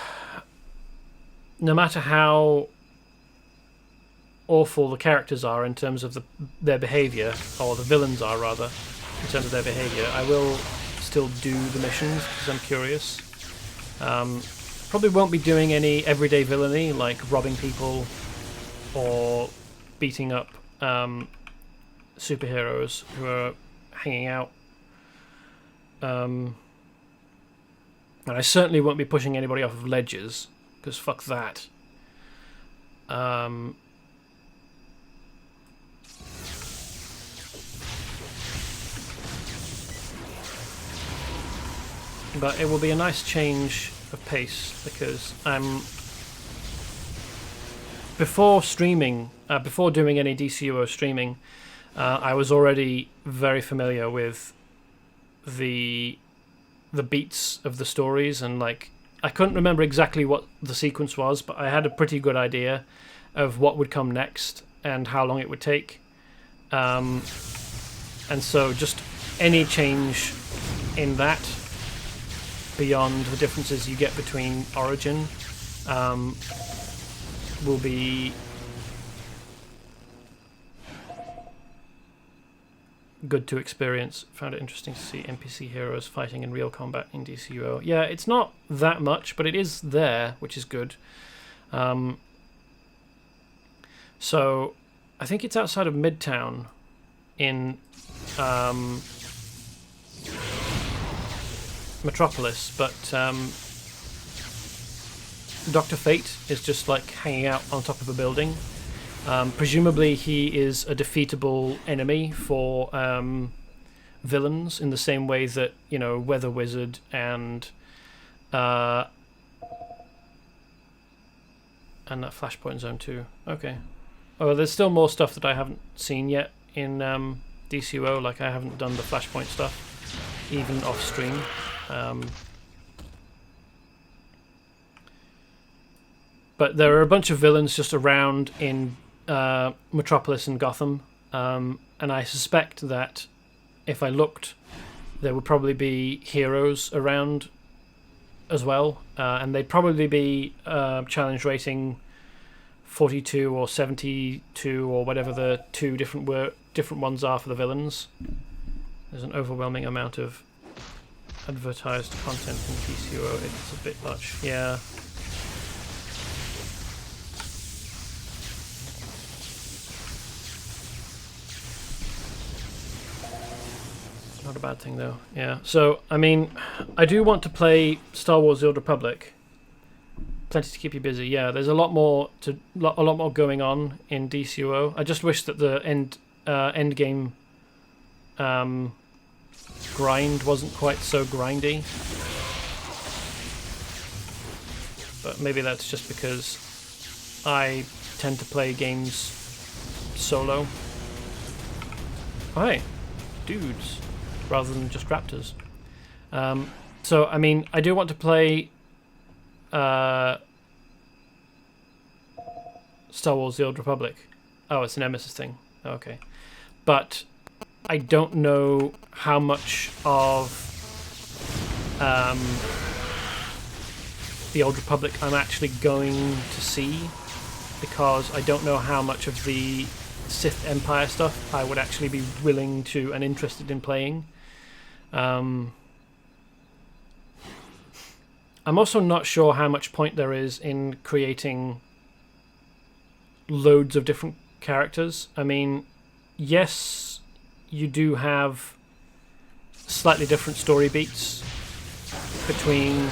no matter how awful the characters are in terms of their behaviour, or the villains are rather, in terms of their behaviour, I will still do the missions because I'm curious. Probably won't be doing any everyday villainy like robbing people or beating up superheroes who are hanging out. And I certainly won't be pushing anybody off of ledges, because fuck that. But it will be a nice change of pace, because before streaming, before doing any DCUO streaming, I was already very familiar with the beats of the stories, and like I couldn't remember exactly what the sequence was, but I had a pretty good idea of what would come next and how long it would take. And so just any change in that, beyond the differences you get between Origin, will be good to experience. Found it interesting to see NPC heroes fighting in real combat in DCUO. Yeah, it's not that much, but it is there, which is good. So I think it's outside of Midtown in Metropolis, but Dr. Fate is just like hanging out on top of a building. Presumably he is a defeatable enemy for villains in the same way that, you know, Weather Wizard and And that Flashpoint Zone too. Okay. Oh, there's still more stuff that I haven't seen yet in DCUO. Like, I haven't done the Flashpoint stuff, even off stream. But there are a bunch of villains just around in Metropolis and Gotham, and I suspect that if I looked, there would probably be heroes around as well, and they'd probably be challenge rating 42 or 72 or whatever the two different ones are for the villains. There's an overwhelming amount of advertised content in DCUO. It's a bit much, yeah. Not a bad thing though, yeah. So, I mean, I do want to play Star Wars: The Old Republic. Plenty to keep you busy. Yeah, there's a lot more going on in DCUO. I just wish that the end game grind wasn't quite so grindy. But maybe that's just because I tend to play games solo. Oh, hey, dudes, rather than just raptors. So, I mean, I do want to play Star Wars: The Old Republic. Oh, it's an Nemesis thing. Okay. But I don't know how much of The Old Republic I'm actually going to see, because I don't know how much of the Sith Empire stuff I would actually be willing to and interested in playing. I'm also not sure how much point there is in creating loads of different characters. I mean, yes, you do have slightly different story beats between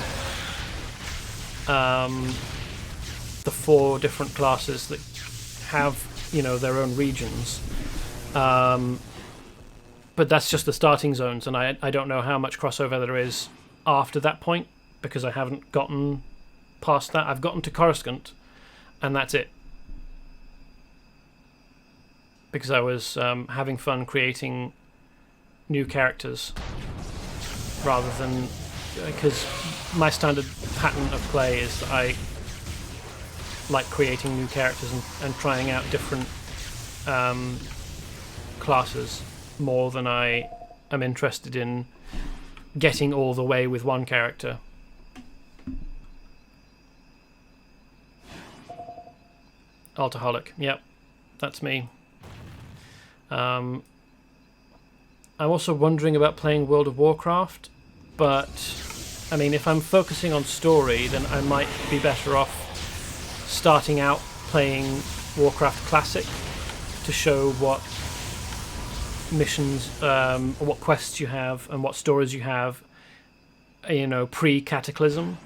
the four different classes that have, you know, their own regions. But that's just the starting zones, and I don't know how much crossover there is after that point, because I haven't gotten past that. I've gotten to Coruscant, and that's it. Because I was having fun creating new characters, rather than... Because my standard pattern of play is that I like creating new characters and trying out different classes more than I am interested in getting all the way with one character. Altaholic, yep, that's me. I'm also wondering about playing World of Warcraft, but I mean, if I'm focusing on story, then I might be better off starting out playing Warcraft Classic to show what missions, what quests you have and what stories you have, you know, pre-Cataclysm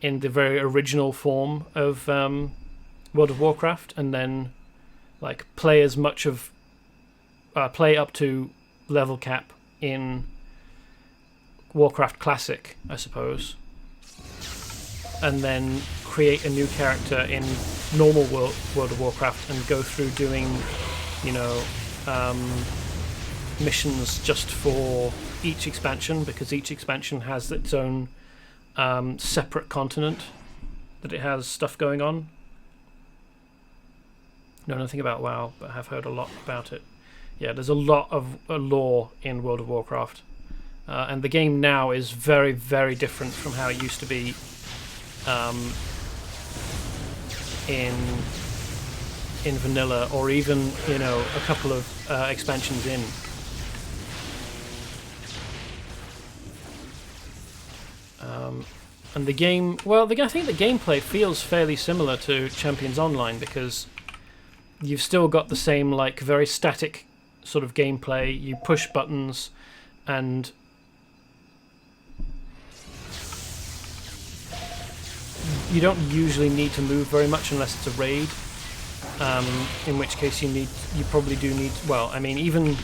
in the very original form of World of Warcraft, and then like play as much of play up to level cap in Warcraft Classic, I suppose, and then create a new character in normal World of Warcraft and go through doing, you know, missions just for each expansion, because each expansion has its own separate continent that it has stuff going on. Know nothing about WoW, but have heard a lot about it. Yeah, there's a lot of lore in World of Warcraft. And the game now is very, very different from how it used to be in vanilla, or even, you know, a couple of expansions in. And the game, well, I think the gameplay feels fairly similar to Champions Online, because you've still got the same, like, very static sort of gameplay. You push buttons, and you don't usually need to move very much unless it's a raid. In which case you probably do need. Well, I mean, even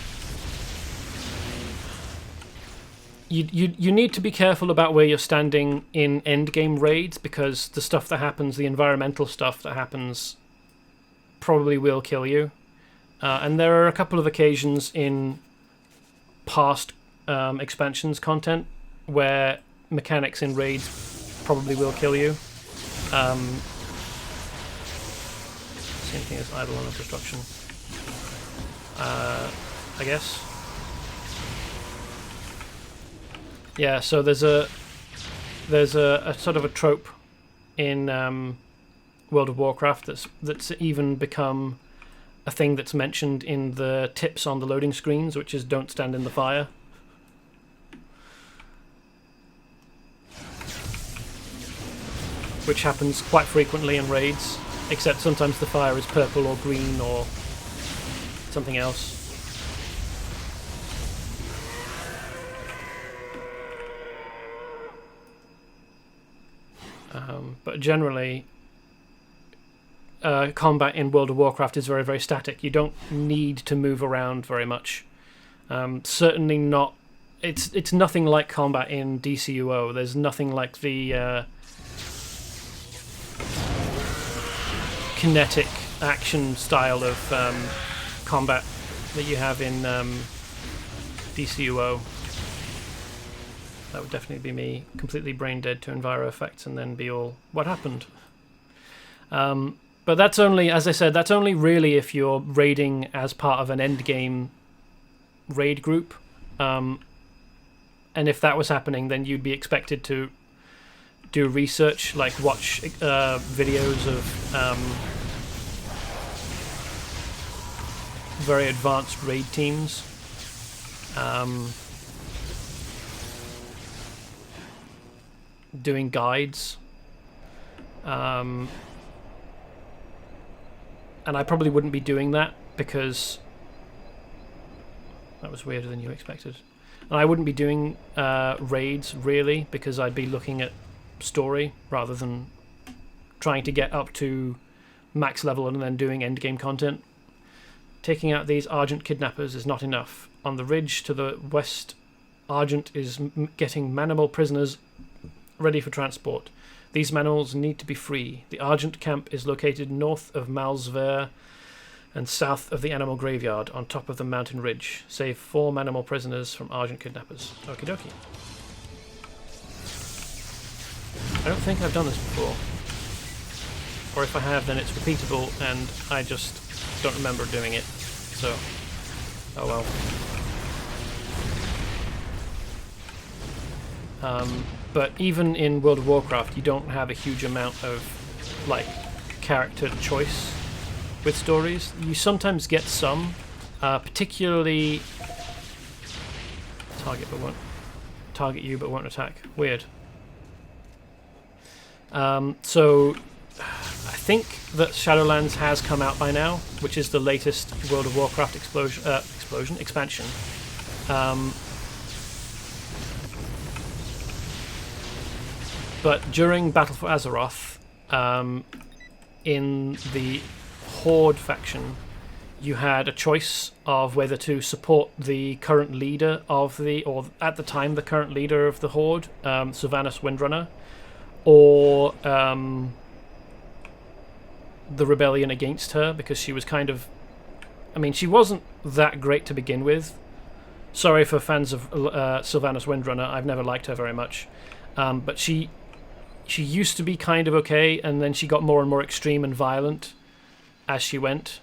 you need to be careful about where you're standing in endgame raids, because the stuff that happens, the environmental stuff that happens, probably will kill you. And there are a couple of occasions in past expansions content where mechanics in raids probably will kill you. Same thing as idle and destruction. I guess. Yeah, so there's a sort of a trope in World of Warcraft that's even become a thing that's mentioned in the tips on the loading screens, which is don't stand in the fire. Which happens quite frequently in raids, except sometimes the fire is purple or green or something else. But generally, combat in World of Warcraft is very, very static. You don't need to move around very much. Certainly not. It's nothing like combat in DCUO. There's nothing like the kinetic action style of combat that you have in DCUO. That would definitely be me completely brain dead to enviro effects and then be all, what happened? But that's only, as I said, that's only really if you're raiding as part of an endgame raid group. And if that was happening, then you'd be expected to do research, like watch videos of very advanced raid teams. Doing guides. And I probably wouldn't be doing that because that was weirder than you expected. And I wouldn't be doing raids really because I'd be looking at story rather than trying to get up to max level and then doing endgame content. Taking out these Argent kidnappers is not enough. On the ridge to the west, Argent is getting Manimal prisoners ready for transport. These Manimals need to be free. The Argent camp is located north of Malsver and south of the animal graveyard on top of the mountain ridge. Save 4 Manimal prisoners from Argent kidnappers. Okie dokie. I don't think I've done this before. Or if I have, then it's repeatable and I just don't remember doing it. So, oh well. But even in World of Warcraft, you don't have a huge amount of like character choice with stories. You sometimes get some, particularly target you but won't attack. Weird. So I think that Shadowlands has come out by now, which is the latest World of Warcraft expansion. But during Battle for Azeroth, in the Horde faction, you had a choice of whether to support the current leader of the, or at the time the current leader of the Horde, Sylvanas Windrunner, or the rebellion against her, because she was kind of, I mean, she wasn't that great to begin with. Sorry for fans of Sylvanas Windrunner, I've never liked her very much. But she used to be kind of okay, and then she got more and more extreme and violent as she went.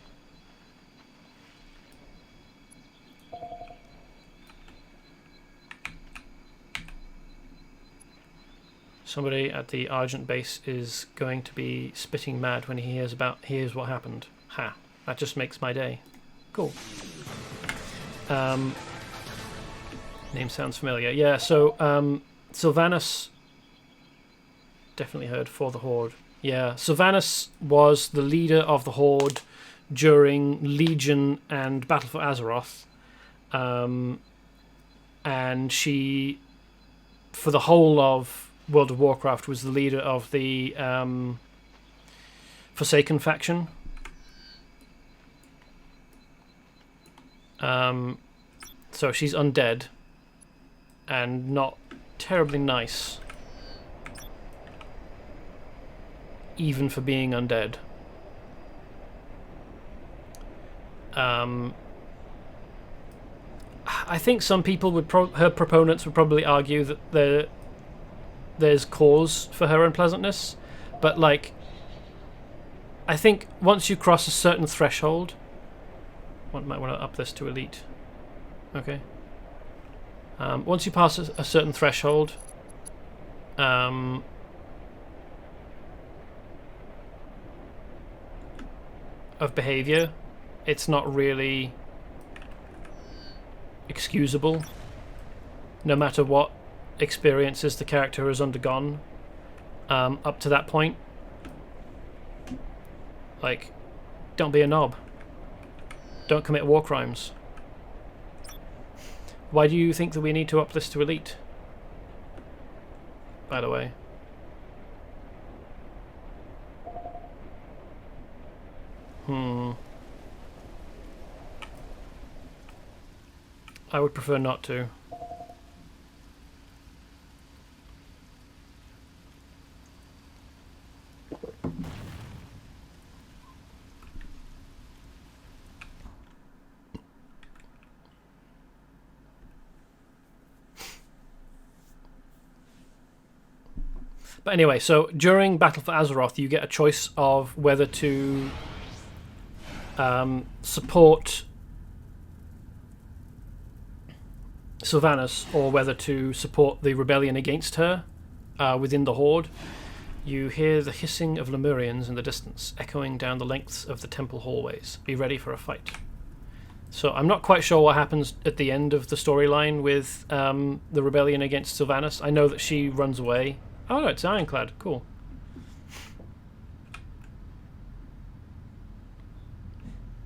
Somebody at the Argent base is going to be spitting mad when he hears what happened. Ha! That just makes my day. Cool. Name sounds familiar. Yeah. So Sylvanas. Definitely heard for the Horde. Yeah, Sylvanas was the leader of the Horde during Legion and Battle for Azeroth. And she, for the whole of World of Warcraft, was the leader of the Forsaken faction. So she's undead. and not terribly nice, even for being undead. I think some people would her proponents would probably argue that there's cause for her unpleasantness, but like, I think once you cross a certain threshold, one might want to up this to elite. Okay. Once you pass a certain threshold, of behavior, it's not really excusable, no matter what experiences the character has undergone up to that point. Like, don't be a knob. Don't commit war crimes. Why do you think that we need to up this to elite? By the way. I would prefer not to. But anyway, so during Battle for Azeroth, you get a choice of whether to support Sylvanas or whether to support the rebellion against her within the Horde. You hear the hissing of Lemurians in the distance, echoing down the lengths of the temple hallways. Be ready for a fight. So I'm not quite sure what happens at the end of the storyline with the rebellion against Sylvanas. I know that she runs away. Oh no, it's Ironclad. Cool.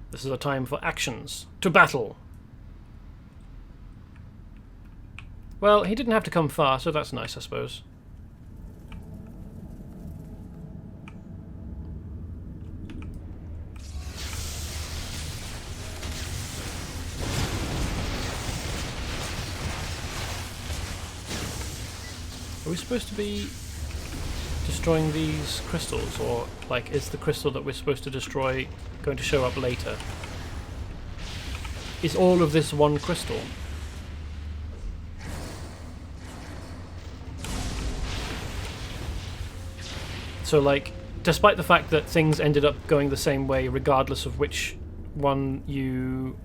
This is a time for actions. To battle! Well, he didn't have to come far, so that's nice, I suppose. Are we supposed to be destroying these crystals, or like is the crystal that we're supposed to destroy going to show up later? Is all of this one crystal? So like, despite the fact that things ended up going the same way regardless of which one you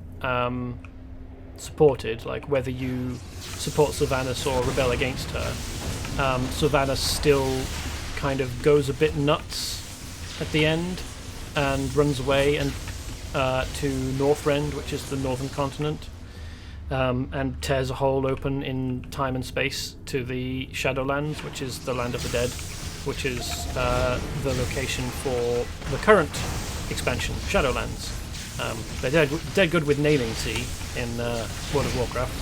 supported, like whether you support Sylvanas or rebel against her, Sylvanas still kind of goes a bit nuts at the end and runs away and to Northrend, which is the northern continent, and tears a hole open in time and space to the Shadowlands, which is the land of the dead, which is the location for the current expansion, Shadowlands. They're dead good with naming, see, in World of Warcraft.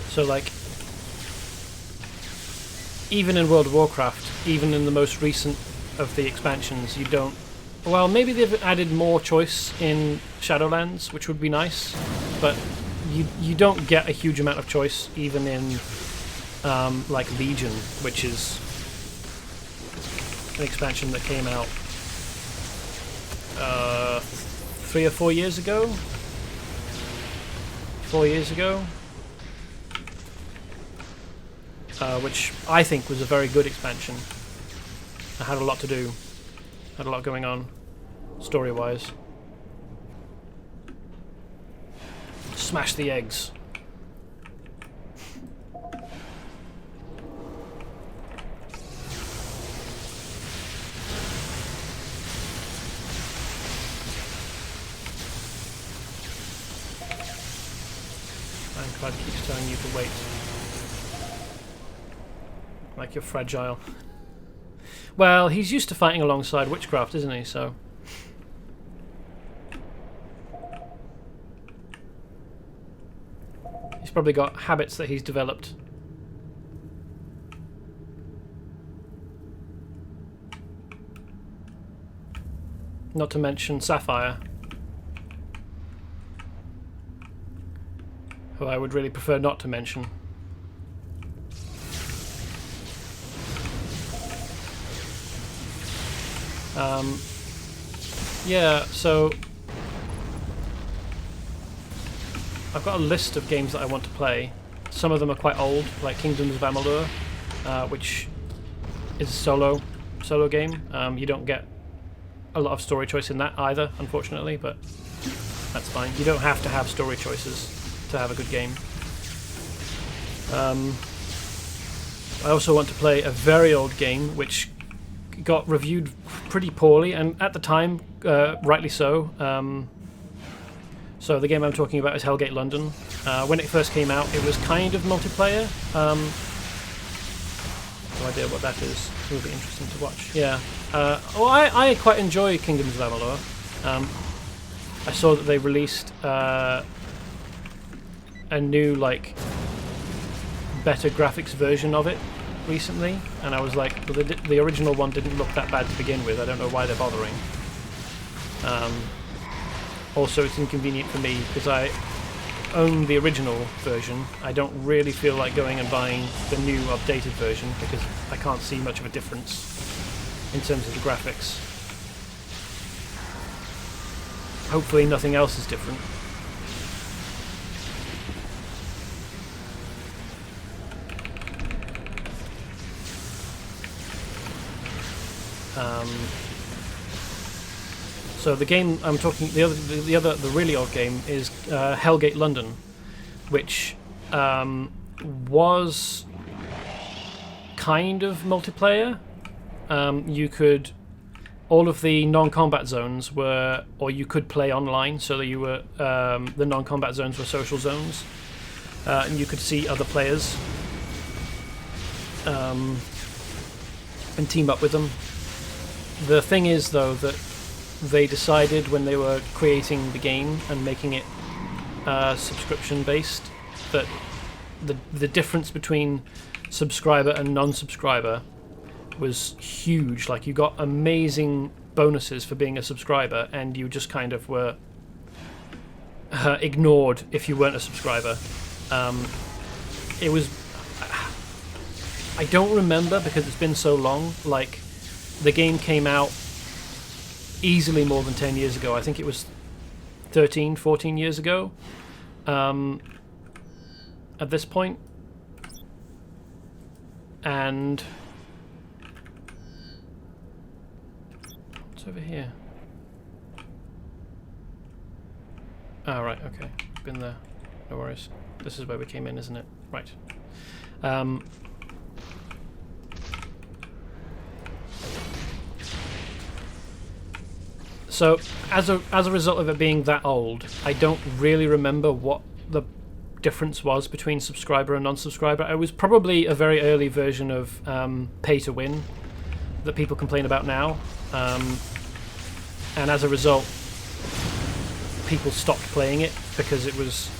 So, like, even in World of Warcraft, even in the most recent of the expansions, you don't... Well, maybe they've added more choice in Shadowlands, which would be nice, but you don't get a huge amount of choice even in, like, Legion, which is an expansion that came out 3 or 4 years ago? 4 years ago? Which I think was a very good expansion. I had a lot to do. Had a lot going on, story-wise. Smash the eggs. Ironclad keeps telling you to wait. Like you're fragile. Well, he's used to fighting alongside witchcraft, isn't he? So he's probably got habits that he's developed Not to mention Sapphire, who I would really prefer not to mention. Yeah, so I've got a list of games that I want to play. Some of them are quite old, like Kingdoms of Amalur, which is a solo game. You don't get a lot of story choice in that either, unfortunately, but that's fine. You don't have to have story choices to have a good game. I also want to play a very old game which got reviewed pretty poorly, and at the time, rightly so. So the game I'm talking about is Hellgate London. When it first came out, it was kind of multiplayer. No idea what that is. It will be interesting to watch. Yeah. Well, I quite enjoy Kingdoms of Amalur. I saw that they released a new, like, better graphics version of it recently, and I was like, well, the original one didn't look that bad to begin with. I don't know why they're bothering. Also, it's inconvenient for me because I own the original version. I don't really feel like going and buying the new updated version because I can't see much of a difference in terms of the graphics. Hopefully nothing else is different. So the game I'm talking, the really old game is Hellgate London, which was kind of multiplayer. You could, all of the non-combat zones were, or you could play online, so that you were, the non-combat zones were social zones, and you could see other players and team up with them. The thing is, though, that they decided when they were creating the game and making it subscription-based that the difference between subscriber and non-subscriber was huge. Like, you got amazing bonuses for being a subscriber, and you just kind of were ignored if you weren't a subscriber. It was... I don't remember because it's been so long. Like, the game came out easily more than 10 years ago. I think it was 13, 14 years ago at this point. And what's over here? Oh, right, okay. Been there. No worries. This is where we came in, isn't it? Right. So, as a result of it being that old, I don't really remember what the difference was between subscriber and non-subscriber. It was probably a very early version of pay-to-win that people complain about now. And as a result, people stopped playing it because it was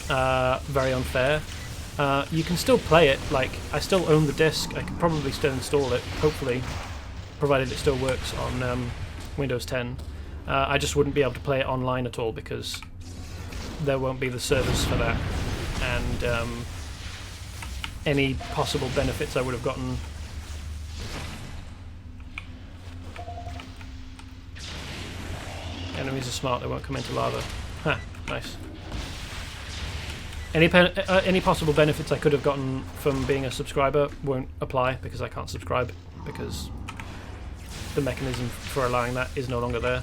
very unfair. You can still play it. Like, I still own the disc. I could probably still install it, hopefully, provided it still works on Windows 10. I just wouldn't be able to play it online at all because there won't be the servers for that, and any possible benefits I would have gotten. Enemies are smart, they won't come into lava. Ha, nice. Any possible benefits I could have gotten from being a subscriber won't apply because I can't subscribe, because the mechanism for allowing that is no longer there.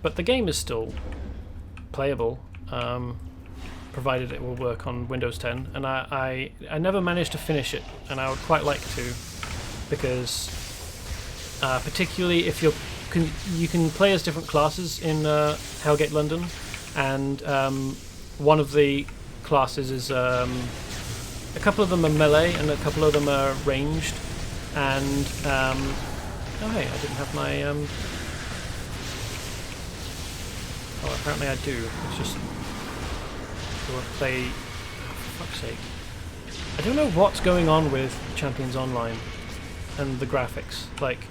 But the game is still playable, provided it will work on Windows 10, and I never managed to finish it, and I would quite like to, because particularly if you can play as different classes in Hellgate London, and one of the classes is a couple of them are melee and a couple of them are ranged, and oh hey, I didn't have my oh, apparently I do. It's just who play... Oh, for fuck's sake. I don't know what's going on with Champions Online and the graphics. Like,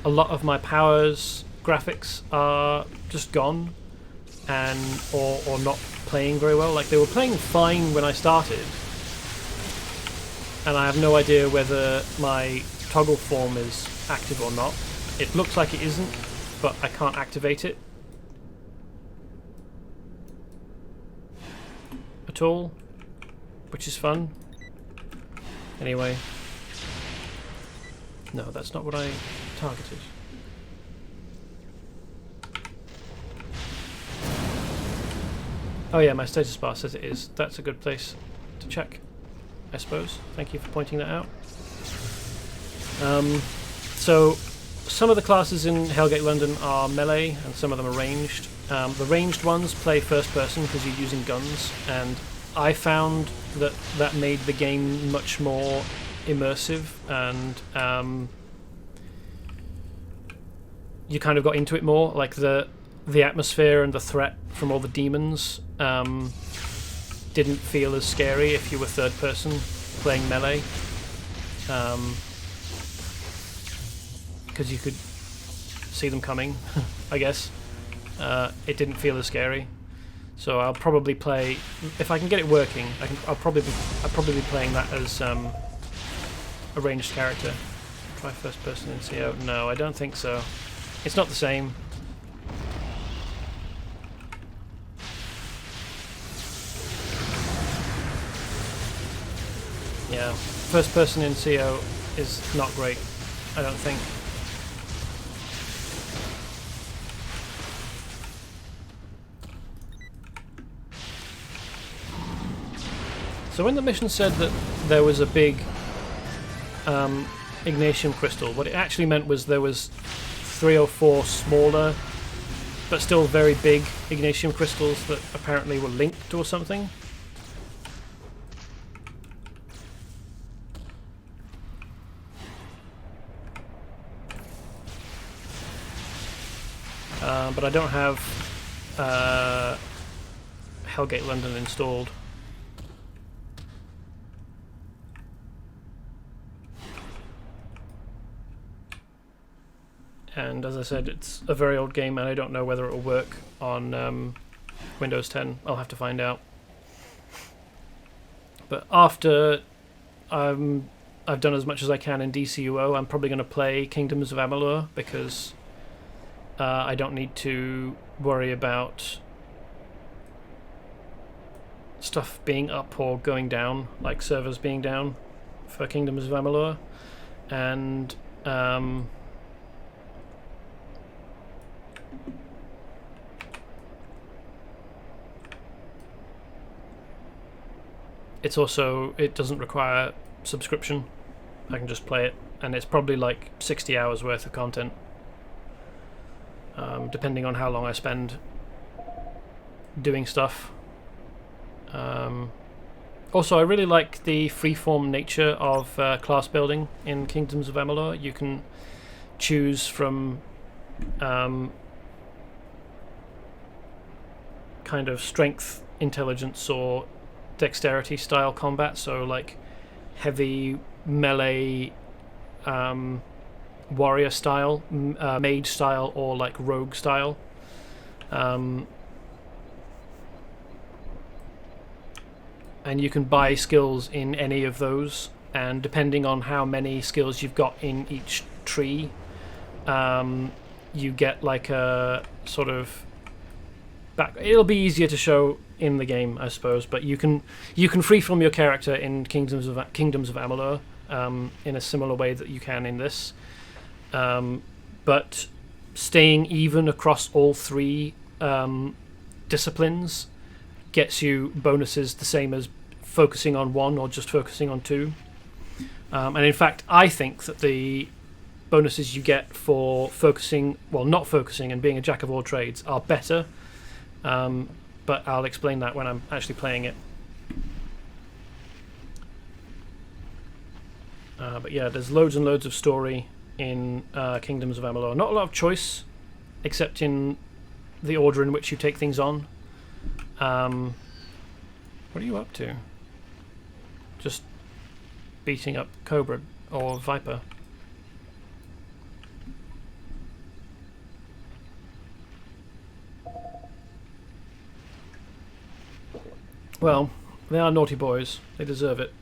a lot of my powers graphics are just gone, and or not playing very well. Like, they were playing fine when I started, and I have no idea whether my toggle form is active or not. It looks like it isn't, but I can't activate it at all, which is fun. Anyway, no, that's not what I targeted. Oh yeah, my status bar says it is. That's a good place to check, I suppose. Thank you for pointing that out. So, some of the classes in Hellgate London are melee, and some of them are ranged. The ranged ones play first person because you're using guns, and I found that that made the game much more immersive, and you kind of got into it more. Like the atmosphere and the threat from all the demons didn't feel as scary if you were third person playing melee, because you could see them coming. I guess it didn't feel as scary. So I'll probably play, if I can get it working. I'll probably be playing that as a ranged character. Try first person in CO. No, I don't think so. It's not the same. Yeah, first person in CO is not great, I don't think. So when the mission said that there was a big Ignatium crystal, what it actually meant was there was 3 or 4 smaller but still very big Ignatium crystals that apparently were linked or something. But I don't have Hellgate London installed. And as I said, it's a very old game, and I don't know whether it will work on Windows 10. I'll have to find out. But after I've done as much as I can in DCUO, I'm probably going to play Kingdoms of Amalur, because I don't need to worry about stuff being up or going down, like servers being down for Kingdoms of Amalur. And it's also, it doesn't require subscription. I can just play it, and it's probably like 60 hours worth of content, depending on how long I spend doing stuff. Also, I really like the freeform nature of class building in Kingdoms of Amalur. You can choose from kind of strength, intelligence, or dexterity style combat, so like heavy melee, warrior style, mage style, or like rogue style. And you can buy skills in any of those, and depending on how many skills you've got in each tree, you get like a sort of back. It'll be easier to show in the game, I suppose, but you can freeform your character in Kingdoms of Amalur in a similar way that you can in this, but staying even across all 3 disciplines gets you bonuses the same as focusing on 1 or just focusing on 2. And in fact, I think that the bonuses you get for focusing, well, not focusing and being a jack of all trades are better. But I'll explain that when I'm actually playing it. But yeah, there's loads and loads of story in Kingdoms of Amalur. Not a lot of choice, except in the order in which you take things on. What are you up to? Just beating up Cobra or Viper? Well, they are naughty boys. They deserve it.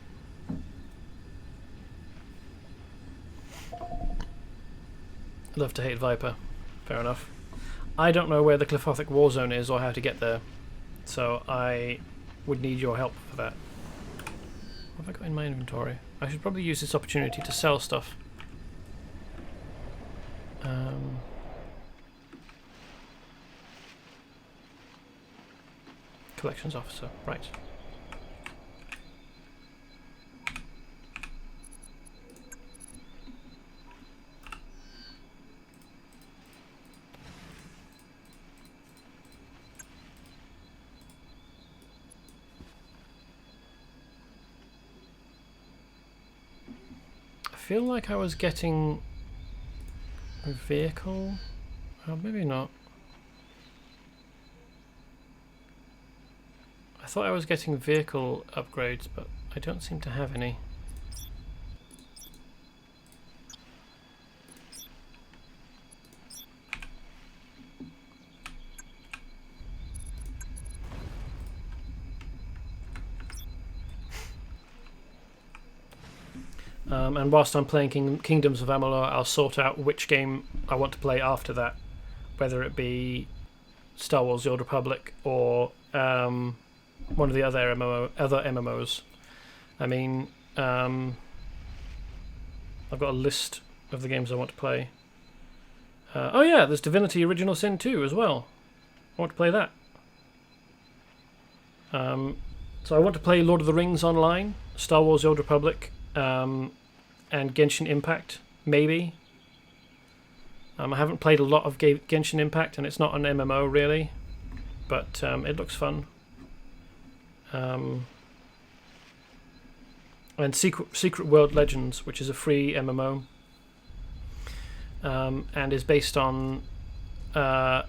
Love to hate Viper. Fair enough. I don't know where the Qliphothic Warzone is or how to get there, so I would need your help for that. What have I got in my inventory? I should probably use this opportunity to sell stuff. Collections officer, right. I feel like I was getting a vehicle. Oh, maybe not. I thought I was getting vehicle upgrades, but I don't seem to have any. And whilst I'm playing Kingdoms of Amalur, I'll sort out which game I want to play after that, whether it be Star Wars: The Old Republic or one of the other MMOs. I mean, I've got a list of the games I want to play. Oh yeah, there's Divinity Original Sin 2 as well. I want to play that. So I want to play Lord of the Rings Online, Star Wars: The Old Republic, and Genshin Impact, maybe. I haven't played a lot of Genshin Impact, and it's not an MMO really, but it looks fun. And Secret World Legends, which is a free MMO, and is based on all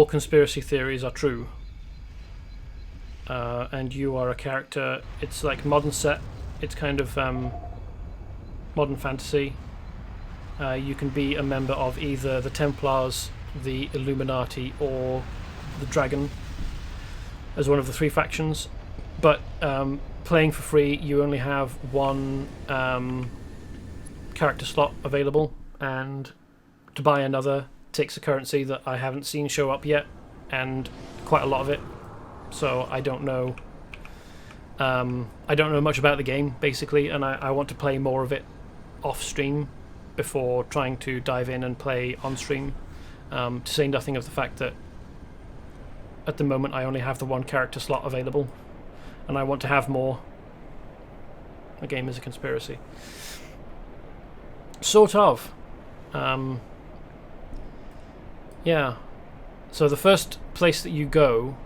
conspiracy theories are true. And you are a character. It's like modern set. It's kind of modern fantasy. You can be a member of either the Templars, the Illuminati, or the Dragon as one of the three factions. But playing for free, you only have one character slot available, and to buy another takes a currency that I haven't seen show up yet, and quite a lot of it. So I don't know. I don't know much about the game, basically, and I want to play more of it off stream before trying to dive in and play on stream. To say nothing of the fact that at the moment I only have the one character slot available, and I want to have more. The game is a conspiracy. Sort of. Yeah. So the first place that you go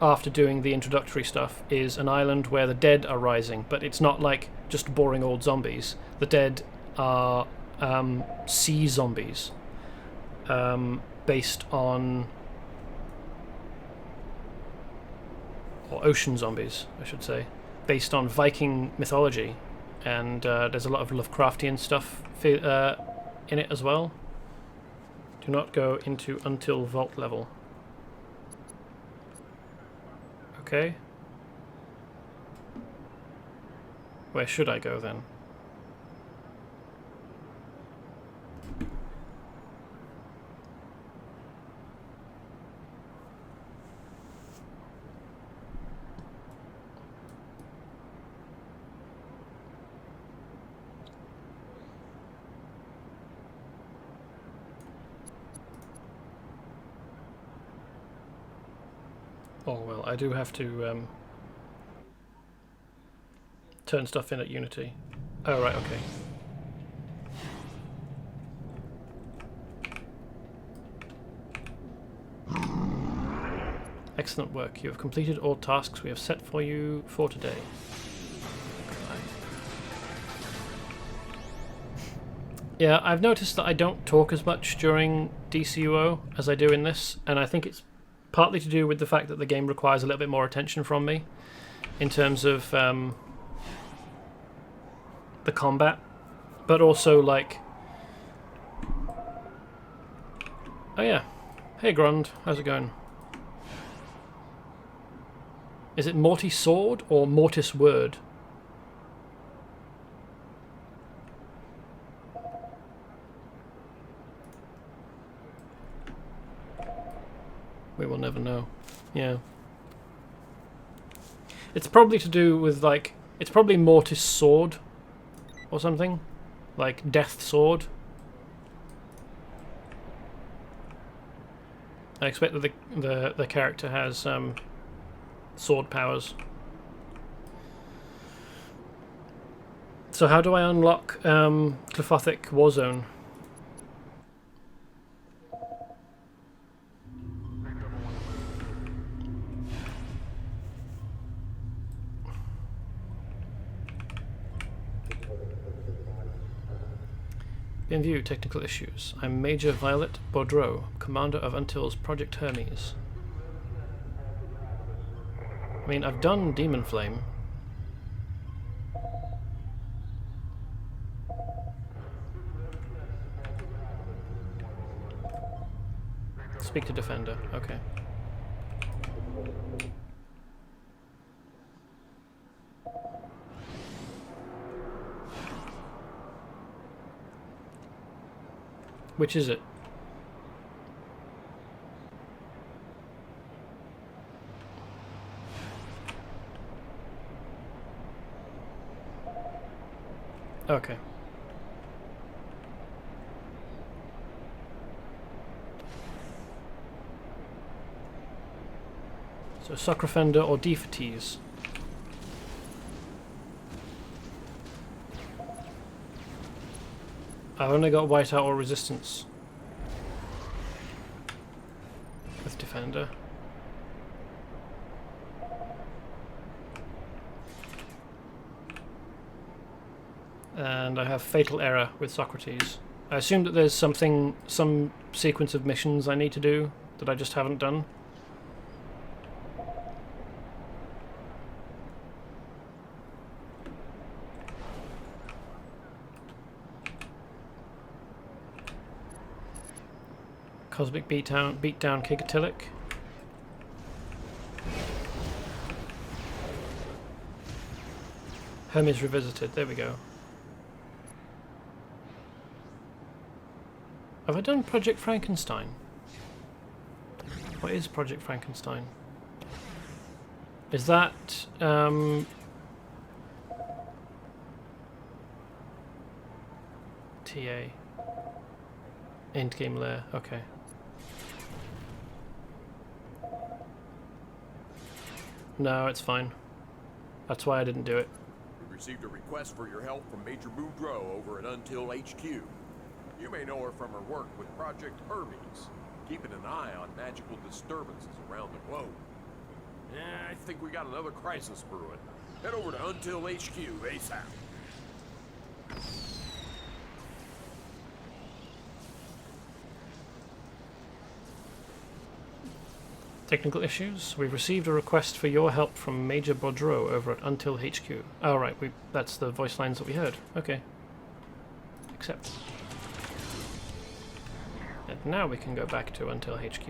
after doing the introductory stuff is an island where the dead are rising, but it's not like just boring old zombies. The dead are sea zombies, based on, or ocean zombies, I should say, based on Viking mythology, and there's a lot of Lovecraftian stuff in it as well. Do not go into until vault level. Okay. Where should I go then? Oh well, I do have to turn stuff in at Unity. Oh right, okay. Excellent work. You have completed all tasks we have set for you for today. Yeah, I've noticed that I don't talk as much during DCUO as I do in this, and I think it's partly to do with the fact that the game requires a little bit more attention from me in terms of the combat, but also like, oh yeah, hey Grund, how's it going? Is it Morty Sword or Mortis Word? We will never know. Yeah. It's probably to do with, like, it's probably Mortis Sword or something. Like Death Sword. I expect that the character has sword powers. So how do I unlock Qliphothic Warzone? In view, technical issues. I'm Major Violet Baudreau, commander of Until's Project Hermes. I mean, I've done Demon Flame. Speak to Defender, okay. Which is it? Okay. So Sacrofender or Defatees. I've only got Whiteout or Resistance with Defender. And I have Fatal Error with Socrates. I assume that there's some sequence of missions I need to do that I just haven't done. Cosmic Beatdown Kigatilic. Hermes Revisited, there we go. Have I done Project Frankenstein? What is Project Frankenstein? Is that TA? Endgame lair, okay. No, it's fine. That's why I didn't do it. We received a request for your help from Major Boudreau over at Until HQ. You may know her from her work with Project Hermes, keeping an eye on magical disturbances around the globe. Yeah, I think we got another crisis brewing. Head over to Until HQ ASAP. Technical issues. We've received a request for your help from Major Baudreau over at Until HQ. Oh, right, that's the voice lines that we heard. Okay. Accept. And now we can go back to Until HQ.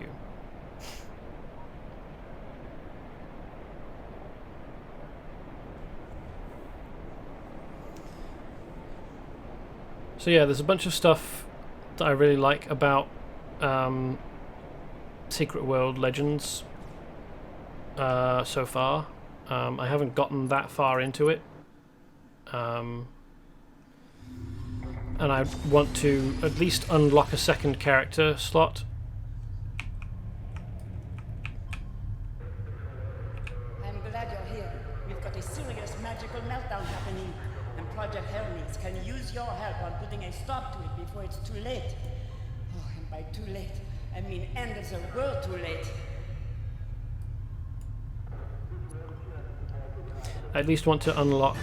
So yeah, there's a bunch of stuff that I really like about Secret World Legends so far. I haven't gotten that far into it, and I want to at least unlock a second character slot. I'm glad you're here. We've got a serious magical meltdown happening, and Project Hermes can use your help on putting a stop to it before it's too late. Oh, and by too late, I mean end of the world too late. I at least want to unlock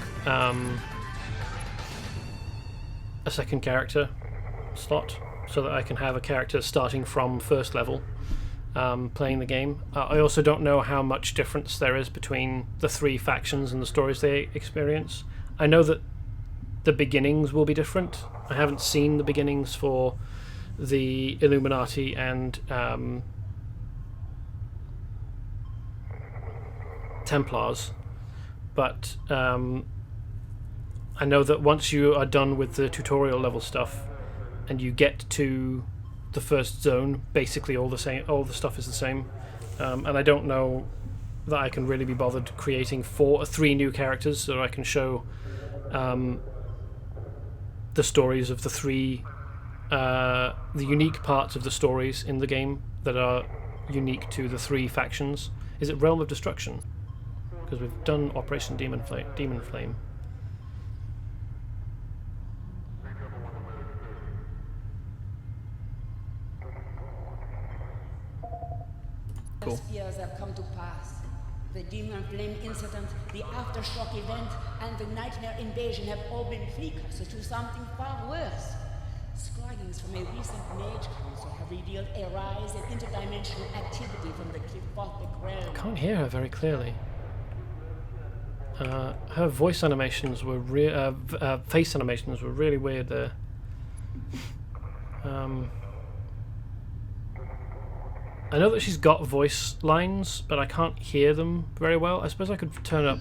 a second character slot so that I can have a character starting from first level playing the game. I also don't know how much difference there is between the three factions and the stories they experience. I know that the beginnings will be different. I haven't seen the beginnings for the Illuminati and Templars, but I know that once you are done with the tutorial level stuff and you get to the first zone, basically all the stuff is the same, and I don't know that I can really be bothered creating 3 new characters so I can show the stories of the 3 the unique parts of the stories in the game that are unique to the 3 factions. Is it Realm of Destruction? Because we've done Operation Demon Flame. The spears have come to pass. The Demon Flame incident, the Aftershock event, and the Nightmare invasion have all been precursors to something far worse. Scroggings from a recent Mage Council have revealed a rise in interdimensional activity from the Qliphothic realm. I can't hear her very clearly. Her voice animations were face animations were really weird there. I know that she's got voice lines, but I can't hear them very well. I suppose I could turn up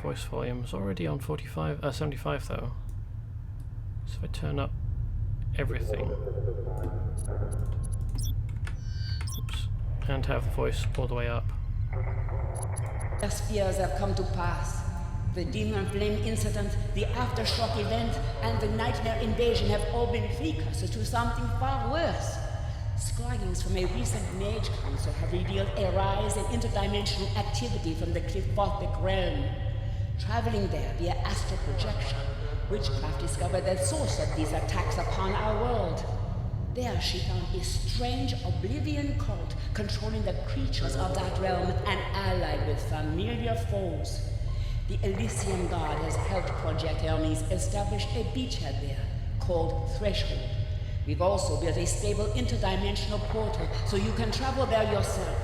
voice volume's already on 75 though. So if I turn up everything, oops, and have the voice all the way up. The spears have come to pass. The Demon Flame incident, the Aftershock event, and the Nightmare invasion have all been precursors to something far worse. Scroggings from a recent Mage Council have revealed a rise in interdimensional activity from the Qliphothic realm. Traveling there via astral projection, Witchcraft discovered the source of these attacks upon our world. There she found a strange Oblivion cult controlling the creatures of that realm and allied with familiar foes. The Elysium God has helped Project Hermes establish a beachhead there, called Threshold. We've also built a stable interdimensional portal so you can travel there yourself.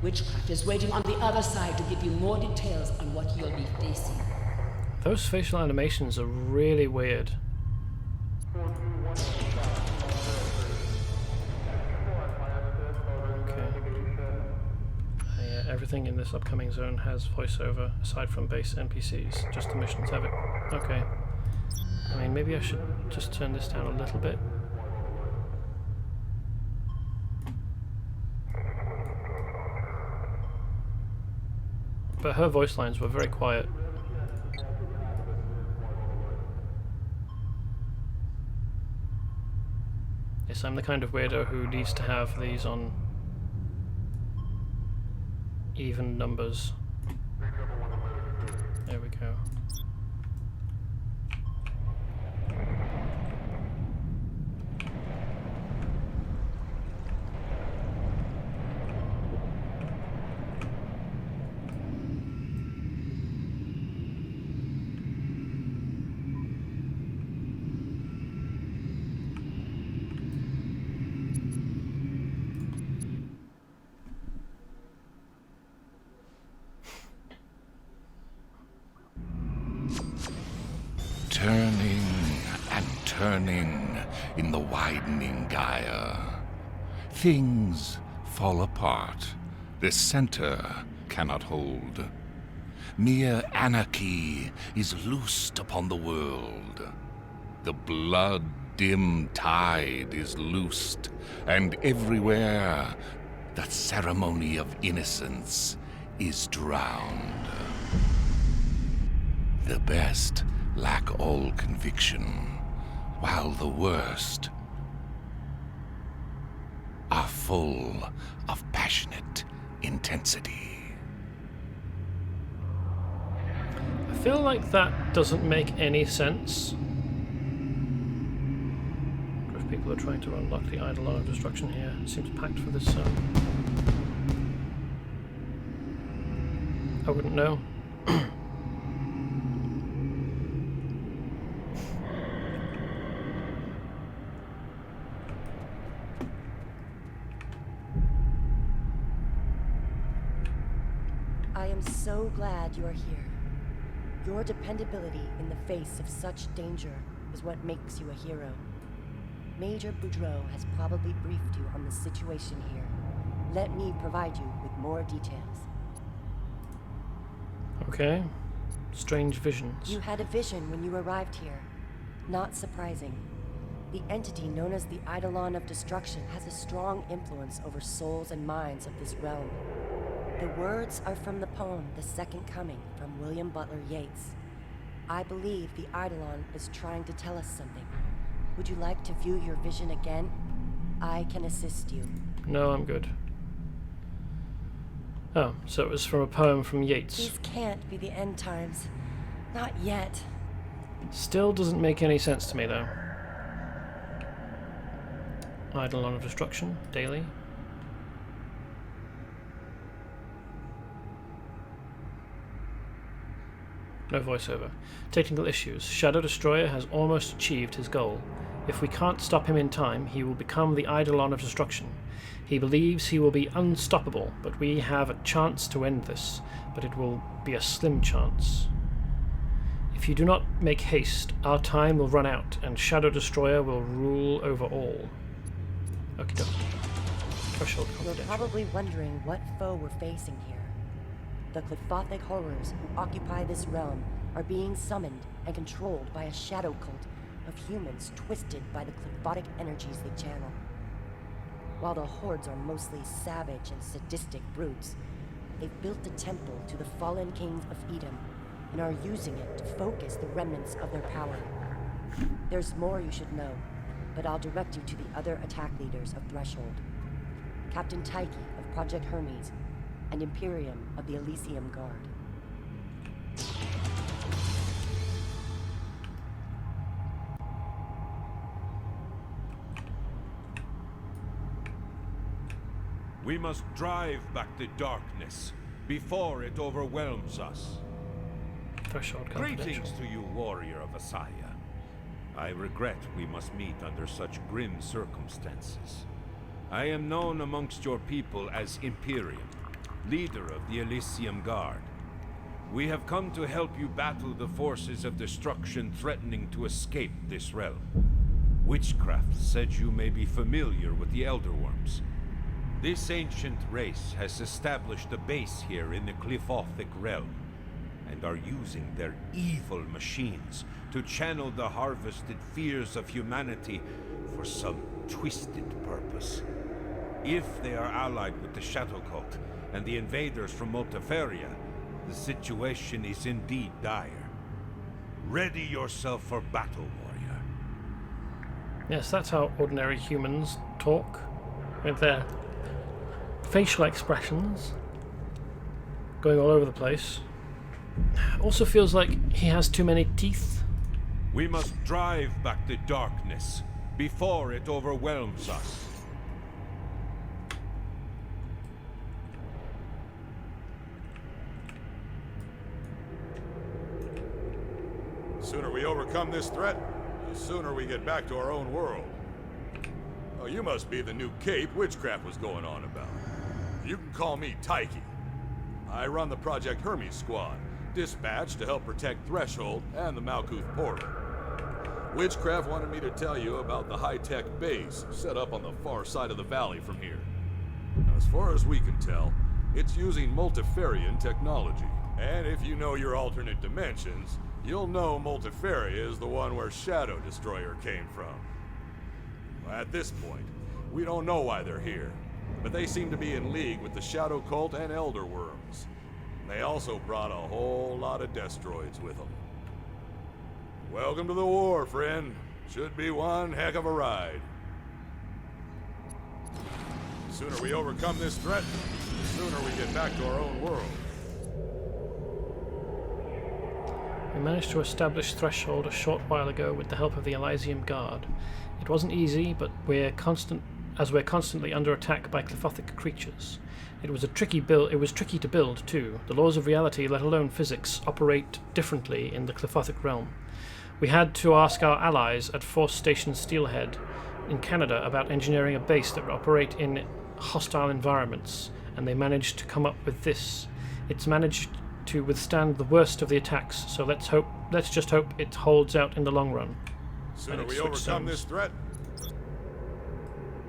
Witchcraft is waiting on the other side to give you more details on what you'll be facing. Those facial animations are really weird. Everything in this upcoming zone has voiceover, aside from base NPCs. Just the missions have it. Okay. I mean, maybe I should just turn this down a little bit. But her voice lines were very quiet. Yes, I'm the kind of weirdo who needs to have these on even numbers. There we go. Turning and turning in the widening gyre. Things fall apart. The center cannot hold. Mere anarchy is loosed upon the world. The blood-dim tide is loosed, and everywhere the ceremony of innocence is drowned. The best lack all conviction, while the worst are full of passionate intensity. I feel like that doesn't make any sense. If people are trying to unlock the Eidolon of Destruction here, it seems packed for this I wouldn't know. am so glad you are here. Your dependability in the face of such danger is what makes you a hero. Major Boudreaux has probably briefed you on the situation here. Let me provide you with more details. Okay. Strange visions. You had a vision when you arrived here. Not surprising. The entity known as the Eidolon of Destruction has a strong influence over souls and minds of this realm. The words are from the poem The Second Coming from William Butler Yeats. I believe the Eidolon is trying to tell us something. Would you like to view your vision again? I can assist you. No, I'm good. Oh, so it was from a poem from Yeats. These can't be the end times. Not yet. Still doesn't make any sense to me, though. Eidolon of Destruction, daily. No voiceover. Technical issues. Shadow Destroyer has almost achieved his goal. If we can't stop him in time, he will become the Eidolon of Destruction. He believes he will be unstoppable, but we have a chance to end this, but it will be a slim chance. If you do not make haste, our time will run out, and Shadow Destroyer will rule over all. Okie dokie. Threshold You're confidential. probably wondering what foe we're facing here. The Qliphothic horrors who occupy this realm are being summoned and controlled by a shadow cult of humans twisted by the Qliphothic energies they channel. While the hordes are mostly savage and sadistic brutes, they've built a temple to the fallen kings of Edom and are using it to focus the remnants of their power. There's more you should know, but I'll direct you to the other attack leaders of Threshold. Captain Tyche of Project Hermes, and Imperium of the Elysium Guard. We must drive back the darkness before it overwhelms us. Threshold confidential. Greetings to you, warrior of Asaya. I regret we must meet under such grim circumstances. I am known amongst your people as Imperium, leader of the Elysium Guard. We have come to help you battle the forces of destruction threatening to escape this realm. Witchcraft said you may be familiar with the Elder Worms. This ancient race has established a base here in the Qliphothic realm, and are using their evil machines to channel the harvested fears of humanity for some twisted purpose. If they are allied with the Shadow Cult and the invaders from Multifaria, the situation is indeed dire. Ready yourself for battle, warrior. Yes, that's how ordinary humans talk, with their facial expressions going all over the place. Also feels like he has too many teeth. We must drive back the darkness before it overwhelms us. The sooner we overcome this threat, the sooner we get back to our own world. Oh, you must be the new cape Witchcraft was going on about. You can call me Tyche. I run the Project Hermes squad, dispatched to help protect Threshold and the Malkuth portal. Witchcraft wanted me to tell you about the high-tech base set up on the far side of the valley from here. Now, as far as we can tell, it's using Multifarian technology. And if you know your alternate dimensions, you'll know Multifaria is the one where Shadow Destroyer came from. At this point, we don't know why they're here, but they seem to be in league with the Shadow Cult and Elder Worms. They also brought a whole lot of Destroids with them. Welcome to the war, friend. Should be one heck of a ride. The sooner we overcome this threat, the sooner we get back to our own world. We managed to establish Threshold a short while ago with the help of the Elysium Guard. It wasn't easy, but we're constantly under attack by Qliphothic creatures. It was tricky to build too. The laws of reality, let alone physics, operate differently in the Qliphothic realm. We had to ask our allies at Force Station Steelhead in Canada about engineering a base that would operate in hostile environments, and they managed to come up with this. It's managed to withstand the worst of the attacks, so let's just hope it holds out in the long run. Sooner we switch overcome zones. this threat.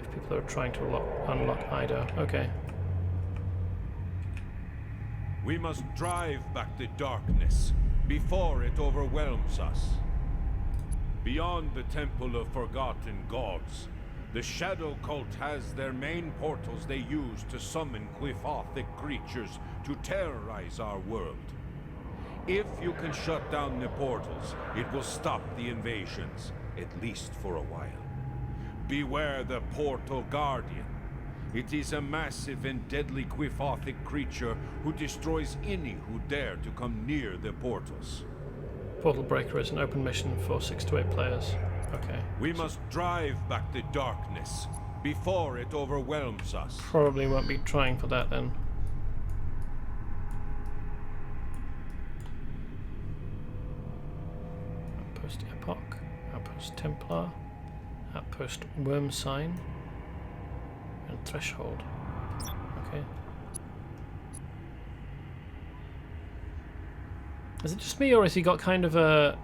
If people are trying to unlock Ida. Okay. We must drive back the darkness before it overwhelms us. Beyond the Temple of Forgotten Gods, the Shadow Cult has their main portals they use to summon Qliphothic creatures to terrorize our world. If you can shut down the portals, it will stop the invasions, at least for a while. Beware the Portal Guardian. It is a massive and deadly Qliphothic creature who destroys any who dare to come near the portals. Portal Breaker is an open mission for 6 to 8 players. Okay. We must drive back the darkness before it overwhelms us. Probably won't be trying for that then. Outpost Epoch, Outpost Templar, Outpost Worm Sign, and Threshold. Okay. Is it just me, or has he got kind of a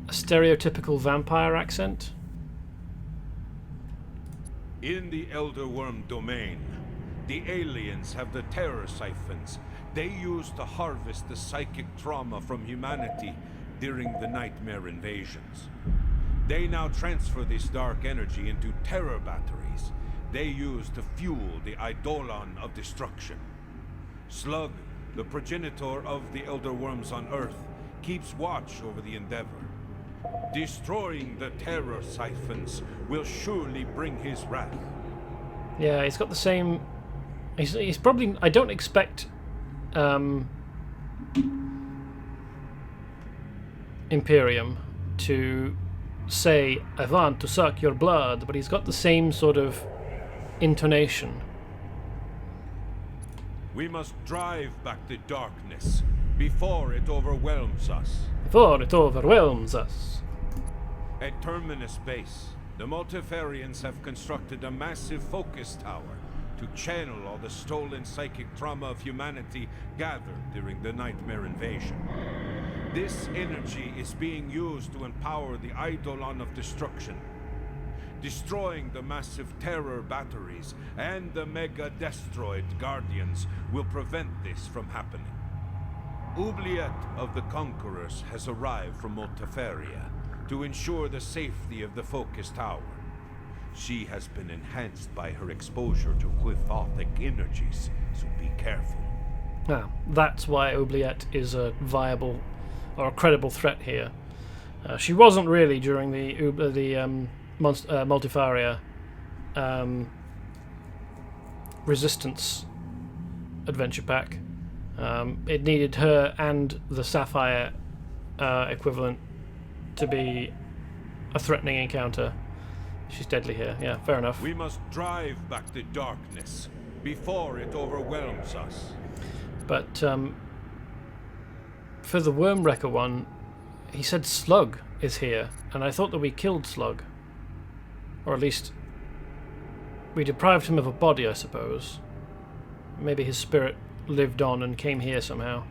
stereotypical vampire accent? In the Elder Worm domain, the aliens have the terror siphons they use to harvest the psychic trauma from humanity during the nightmare invasions. They now transfer this dark energy into terror batteries they use to fuel the Eidolon of Destruction. Slug, the progenitor of the Elder Worms on Earth, keeps watch over the Endeavor. Destroying the terror siphons will surely bring his wrath. Yeah, he's got the same... He's probably... I don't expect... Imperium to say, I want to suck your blood, but he's got the same sort of intonation. We must drive back the darkness before it overwhelms us. Before it overwhelms us. At Terminus Base, the Multifarians have constructed a massive focus tower to channel all the stolen psychic trauma of humanity gathered during the Nightmare invasion. This energy is being used to empower the Eidolon of Destruction. Destroying the massive terror batteries and the Mega Destroid Guardians will prevent this from happening. Oubliette of the Conquerors has arrived from Multifaria to ensure the safety of the focus tower. She has been enhanced by her exposure to Qliphothic energies, so be careful. Now, that's why Oubliette is a viable or a credible threat here. She wasn't really during the Multifaria Resistance adventure pack. It needed her and the Sapphire equivalent to be a threatening encounter. She's deadly here. Yeah, fair enough. We must drive back the darkness before it overwhelms us. But for the Wormwrecker one, he said Slug is here, and I thought that we killed Slug. Or at least we deprived him of a body, I suppose. Maybe his spirit lived on and came here somehow.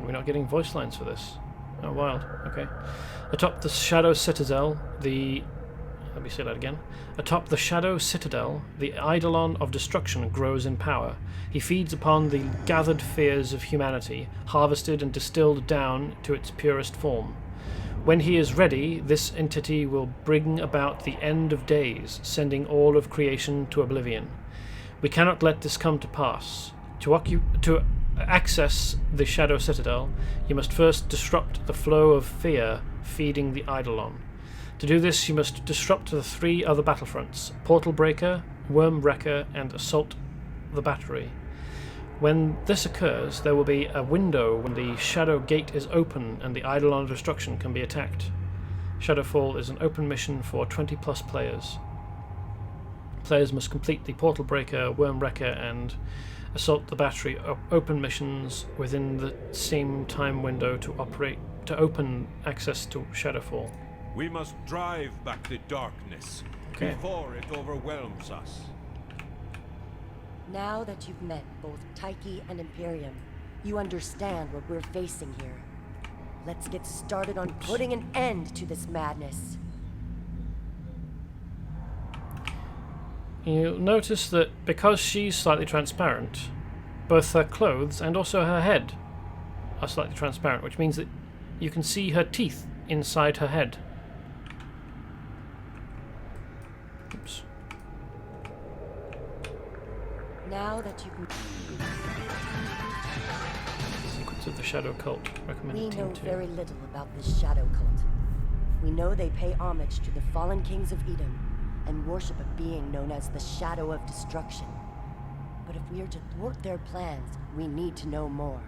We're not getting voice lines for this. Oh, wild. Okay. Atop the Shadow Citadel, let me say that again. Atop the Shadow Citadel, the Eidolon of Destruction grows in power. He feeds upon the gathered fears of humanity, harvested and distilled down to its purest form. When he is ready, this entity will bring about the end of days, sending all of creation to oblivion. We cannot let this come to pass. To access the Shadow Citadel, you must first disrupt the flow of fear feeding the Eidolon. To do this, you must disrupt the 3 other battlefronts: Portal Breaker, Wormwrecker, and Assault the Battery. When this occurs, there will be a window when the Shadow Gate is open and the Eidolon of Destruction can be attacked. Shadowfall is an open mission for 20+ players. Players must complete the Portal Breaker, Wormwrecker, and Assault the Battery open missions within the same time window to open access to Shadowfall. We must drive back the darkness before it overwhelms us. Now that you've met both Tyche and Imperium, you understand what we're facing here. Let's get started on putting an end to this madness. You'll notice that because she's slightly transparent, both her clothes and also her head are slightly transparent, which means that you can see her teeth inside her head. Oops. Now that you can... Secrets of the Shadow Cult. Recommended We know Team 2. very little about this Shadow Cult. We know they pay homage to the fallen kings of Edom and worship a being known as the Shadow of Destruction. But if we are to thwart their plans, we need to know more.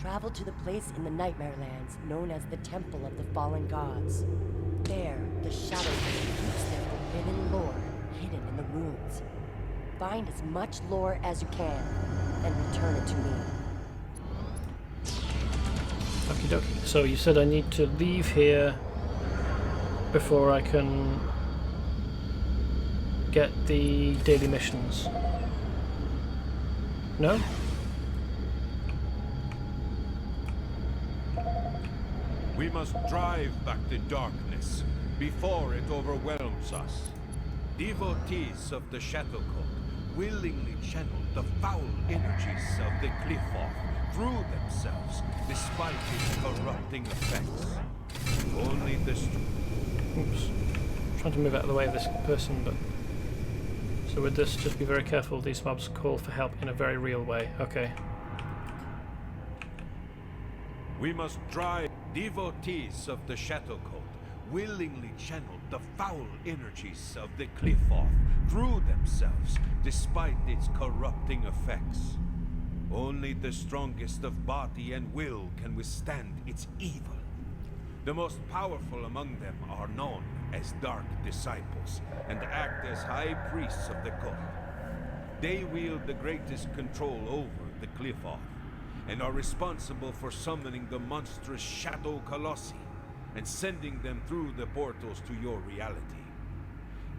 Travel to the place in the Nightmare Lands known as the Temple of the Fallen Gods. There, the Shadow Cult keeps their forbidden lore hidden in the ruins. Find as much lore as you can, and return it to me. Okie dokie. So you said I need to leave here before I can get the daily missions. No? We must drive back the darkness before it overwhelms us. Devotees of the Shadow Cult willingly channel the foul energies of the Qliphothic through themselves, despite its corrupting effects. Only the Oops. Trying to move out of the way of this person, but... So with this, just be very careful. These mobs call for help in a very real way. Okay. We must drive. Devotees of the Shadow Cult willingly channel the foul energies of the Qliphothic through themselves, despite its corrupting effects. Only the strongest of body and will can withstand its evil. The most powerful among them are known as Dark Disciples and act as high priests of the cult. They wield the greatest control over the Qliphothic and are responsible for summoning the monstrous Shadow Colossi and sending them through the portals to your reality.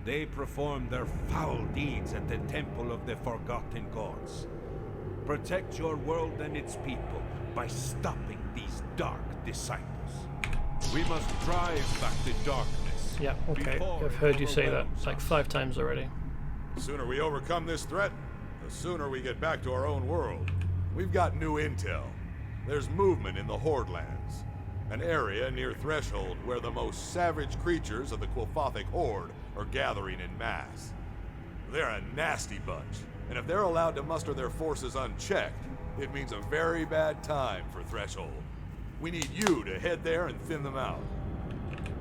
They perform their foul deeds at the Temple of the Forgotten Gods. Protect your world and its people by stopping these Dark Disciples. We must drive back the darkness. Yeah, okay. I've heard you say that like 5 times already. The sooner we overcome this threat, the sooner we get back to our own world. We've got new intel. There's movement in the Horde Lands, an area near Threshold where the most savage creatures of the Qliphothic Horde are gathering in mass. They're a nasty bunch, and if they're allowed to muster their forces unchecked, it means a very bad time for Threshold. We need you to head there and thin them out.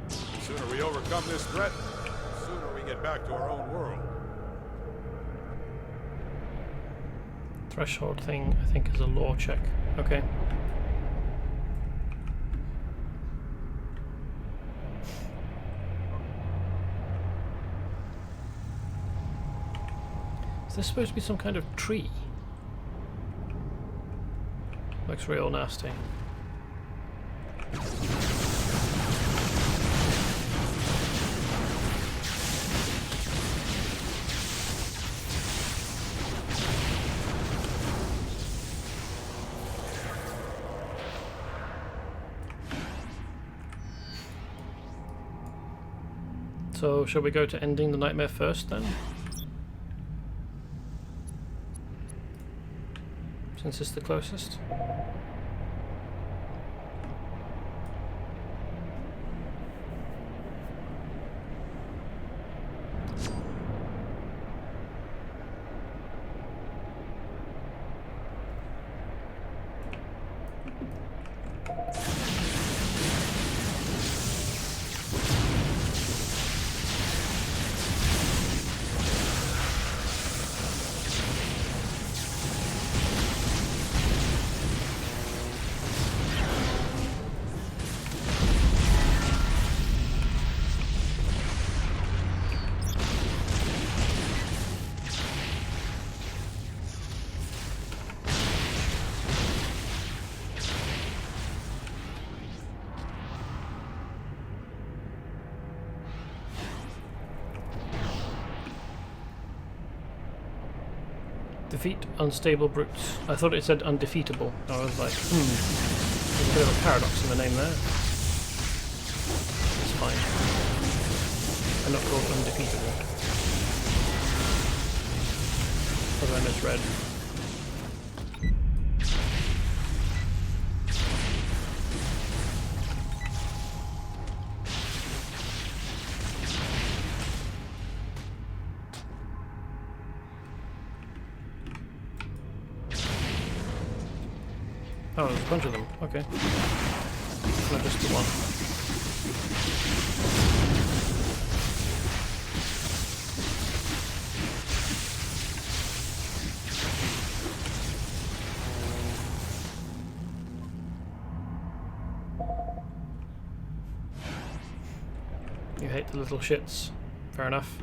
The sooner we overcome this threat, the sooner we get back to our own world. Threshold thing, I think, is a lore check. Okay. Is this supposed to be some kind of tree? Looks real nasty. So, shall we go to ending the nightmare first then? Since it's the closest. Defeat unstable brutes. I thought it said undefeatable. I was like, there's a bit of a paradox in the name there. It's fine. I'm not called undefeatable. What have I misread? Oh, there's a bunch of them. Okay. Not just the one. You hate the little shits. Fair enough.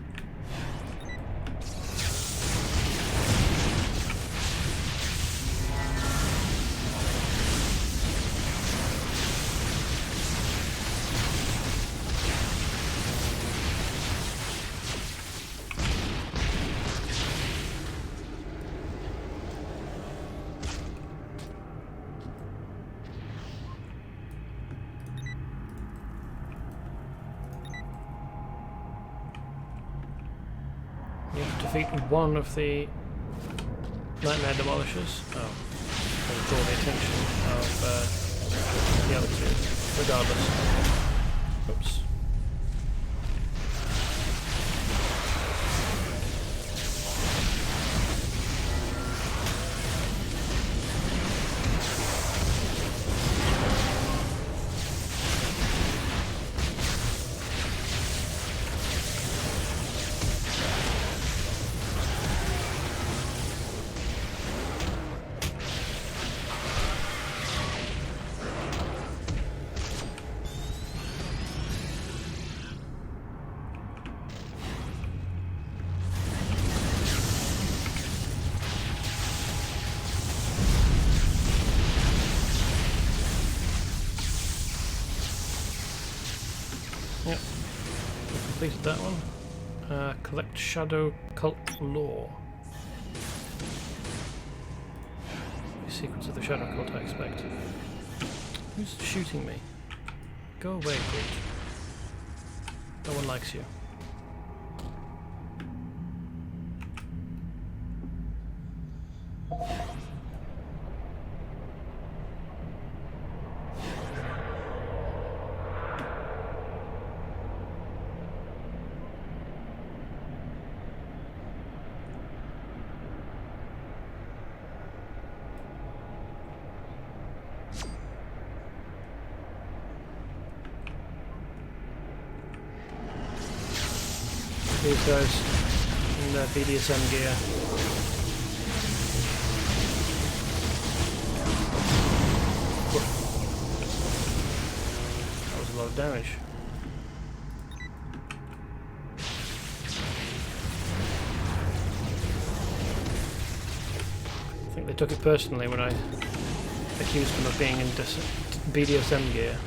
You have to defeat one of the Nightmare Demolishers. Oh. And draw the attention of the other two, regardless. Oops. Yep, we completed that one. Collect Shadow Cult Lore. The secrets of the Shadow Cult, I expect. Who's shooting me? Go away, Groot. No one likes you. These guys in their BDSM gear. That was a lot of damage. I think they took it personally when I accused them of being in BDSM gear.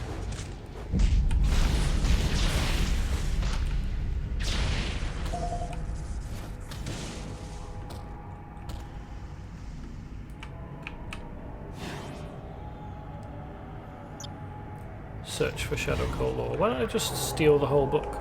Search for Shadow Cult Lore. Why don't I just steal the whole book?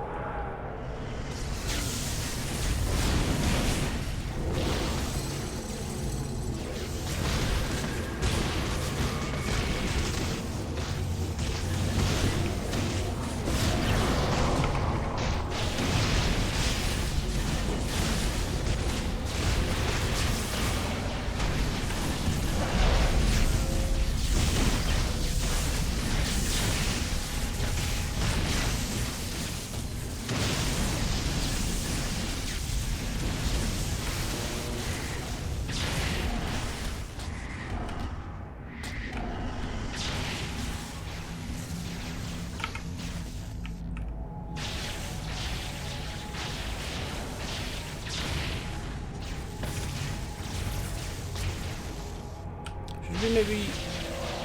Should we maybe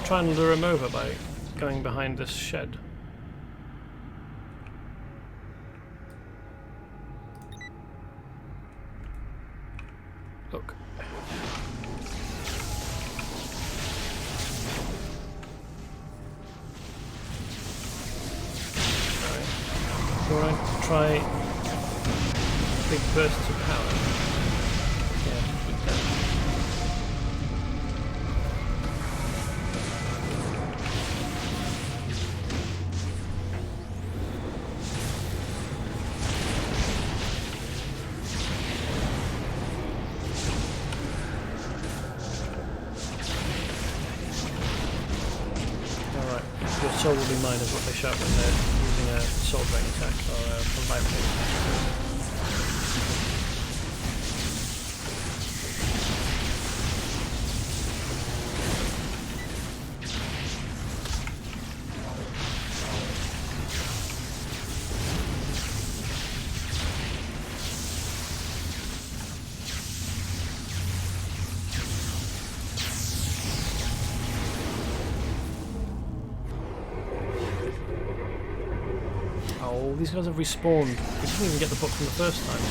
try and lure him over by going behind this shed? Look. Do I try big bursts of power? Yeah, keep that. Alright, your soul will be mine is what they shout when they're using a soul drain attack or a life drain attack. Oh, these guys have respawned. We didn't even get the book from the first time.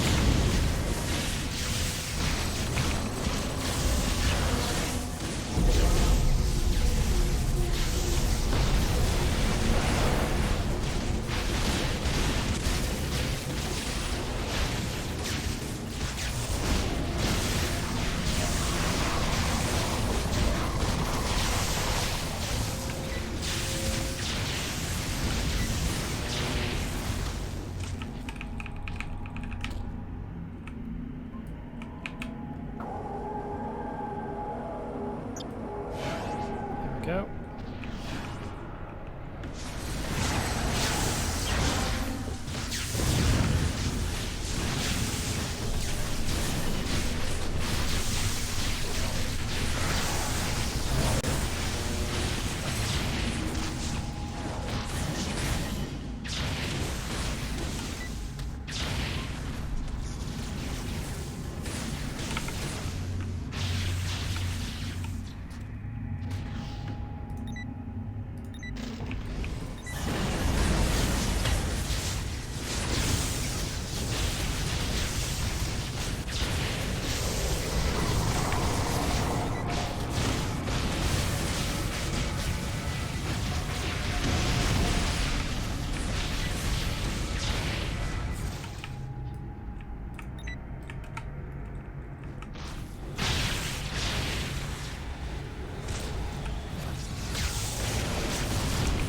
Go.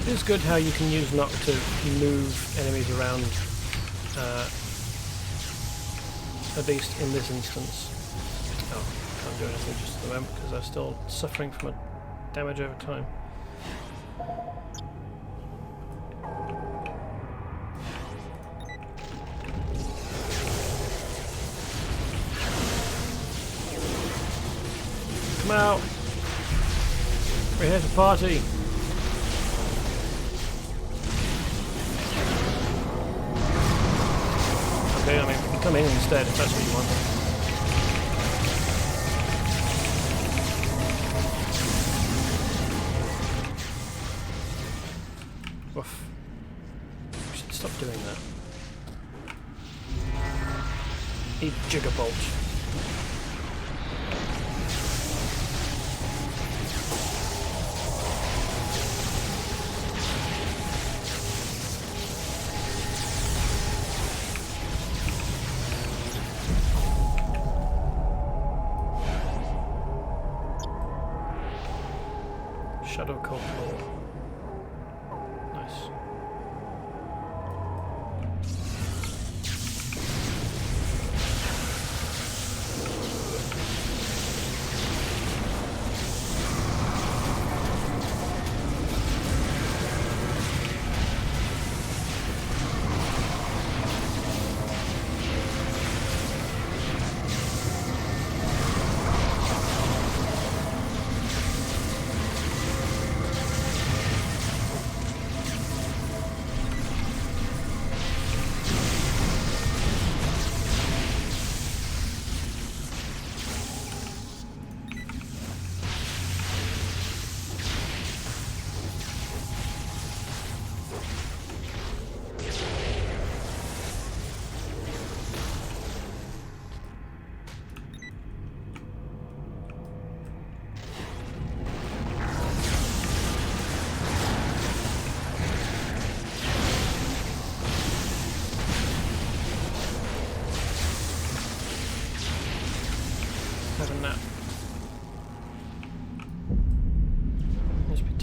It's good how you can use Knock to move enemies around, at least in this instance. Oh, can't do anything just at the moment because I'm still suffering from a damage over time. Come out! We're here to party! Okay, I mean, we can come in instead if that's what you want. Woof. We should stop doing that. Eat Gigabolt. Shadow Cult Lore. Nice.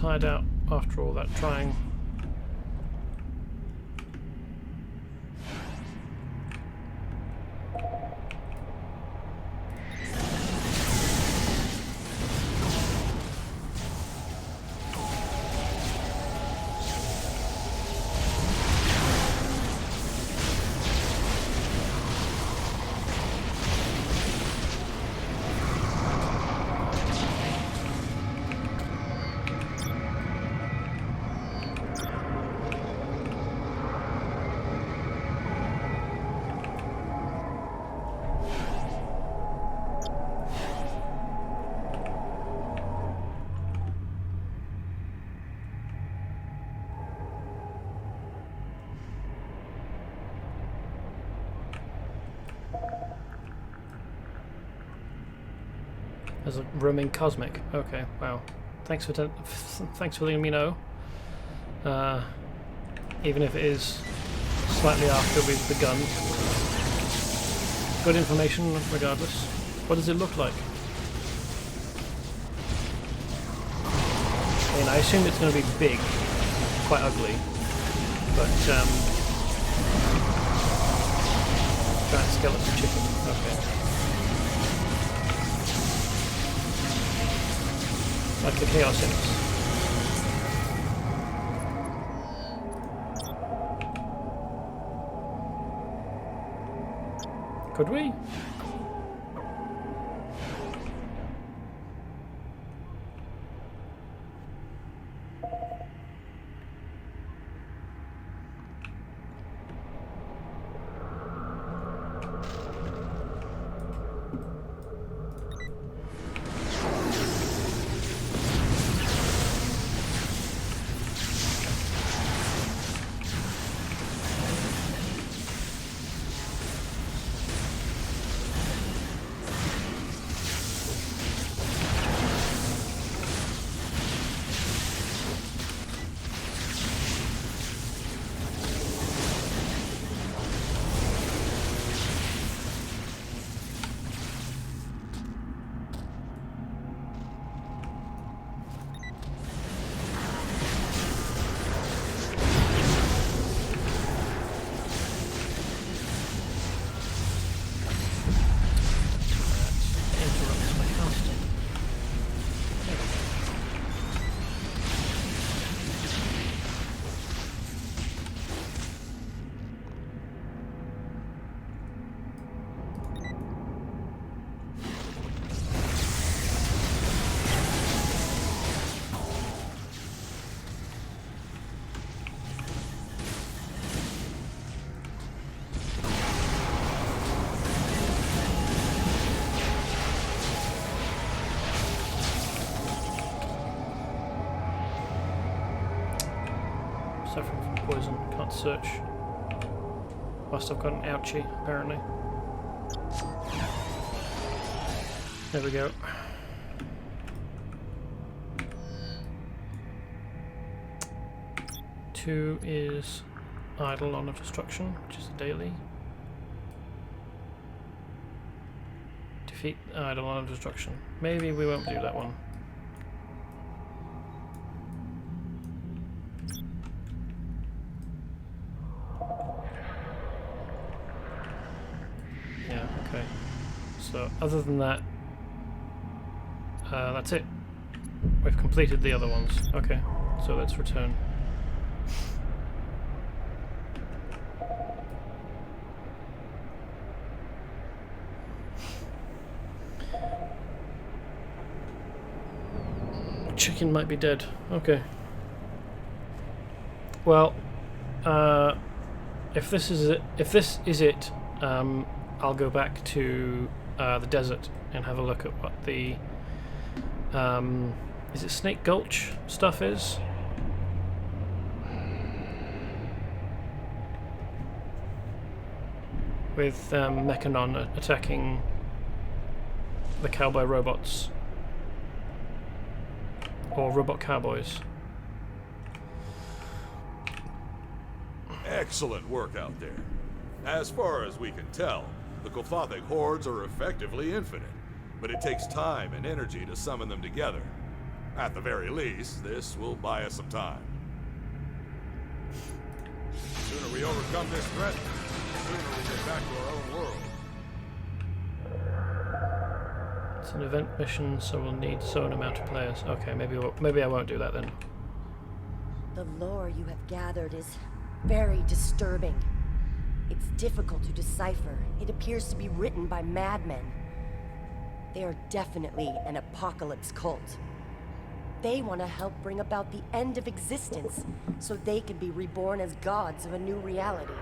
tired out after all that trying. As a roaming cosmic. Okay, wow. Thanks for thanks for letting me know. Even if it is slightly after we've begun. Good information regardless. What does it look like? I mean, I assume it's going to be big, quite ugly, but giant skeleton chicken. Okay. Like the Chaos Imps. Could we? Suffering from poison, can't search. Must have got an ouchie, apparently. There we go. Two is Idle Honor Destruction, which is a daily. Defeat Idle Honor Destruction. Maybe we won't do that one. Yeah, okay. So other than that, that's it. We've completed the other ones. Okay, so let's return. Chicken might be dead. Okay. Well, if this is it, I'll go back to the desert and have a look at what the is it Snake Gulch stuff is. With Mechanon attacking the cowboy robots. Or robot cowboys. Excellent work out there. As far as we can tell, the Qliphothic hordes are effectively infinite, but it takes time and energy to summon them together. At the very least, this will buy us some time. The sooner we overcome this threat, the sooner we get back to our own world. It's an event mission, so we'll need so amount of players. Okay, maybe I won't do that then. The lore you have gathered is very disturbing. It's difficult to decipher. It appears to be written by madmen. They are definitely an apocalypse cult. They want to help bring about the end of existence, so they can be reborn as gods of a new reality.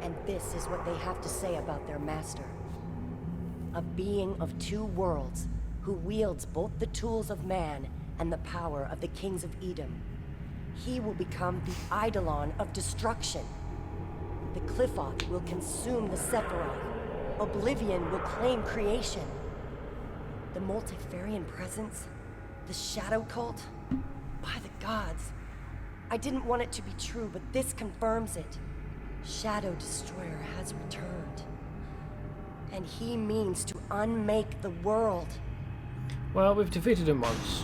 And this is what they have to say about their master. A being of two worlds, who wields both the tools of man and the power of the kings of Edom. He will become the Eidolon of destruction. The Qliphoth will consume the Sephiroth. Oblivion will claim creation. The Multifarian presence, the Shadow Cult? By the gods. I didn't want it to be true, but this confirms it. Shadow Destroyer has returned. And he means to unmake the world. Well, we've defeated him once.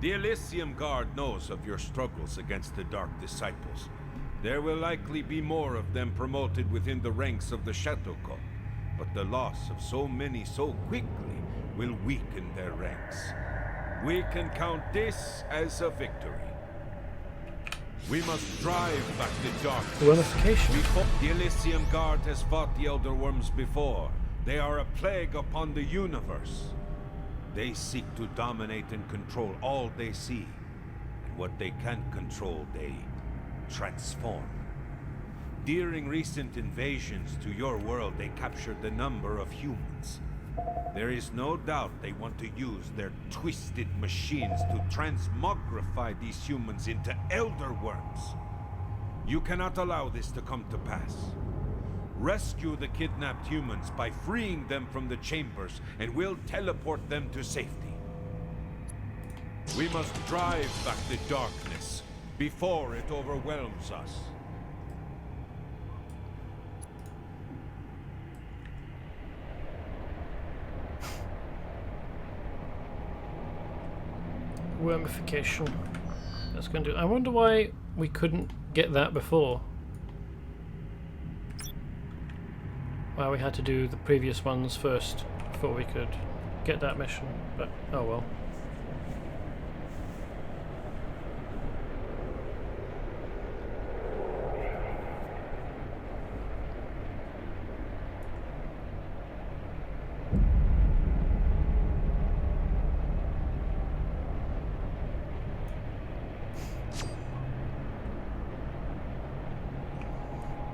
The Elysium Guard knows of your struggles against the Dark Disciples. There will likely be more of them promoted within the ranks of the Shadow Cult, but the loss of so many so quickly will weaken their ranks. We can count this as a victory. We must drive back the darkness. Unification. The Elysium Guard has fought the Elder Worms before. They are a plague upon the universe. They seek to dominate and control all they see. And what they can't control, they transform. During recent invasions to your world, they captured a number of humans. There is no doubt they want to use their twisted machines to transmogrify these humans into Elder Worms. You cannot allow this to come to pass. Rescue the kidnapped humans by freeing them from the chambers, and we'll teleport them to safety. We must drive back the darkness before it overwhelms us. Wormification. That's going to do. I wonder why we couldn't get that before. Why we had to do the previous ones first before we could get that mission. But oh well.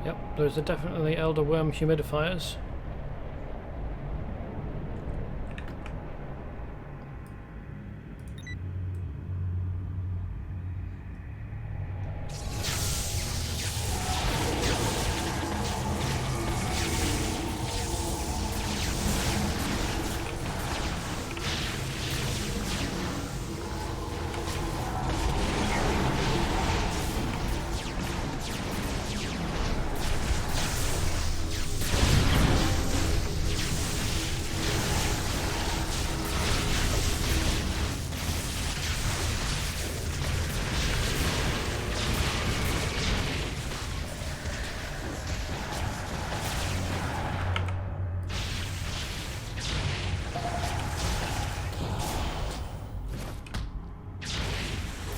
Yep, those are definitely Elder Worm humidifiers.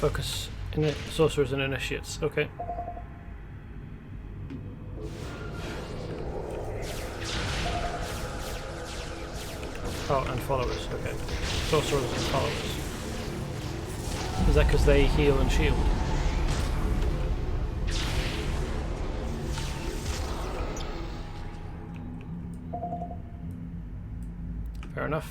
Focus in sorcerers and initiates. Okay. Oh, and followers. Okay. Sorcerers and followers. Is that because they heal and shield? Fair enough.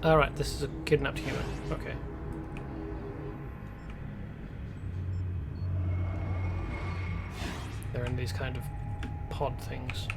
Alright, this is a kidnapped human. Okay. They're in these kind of pod things.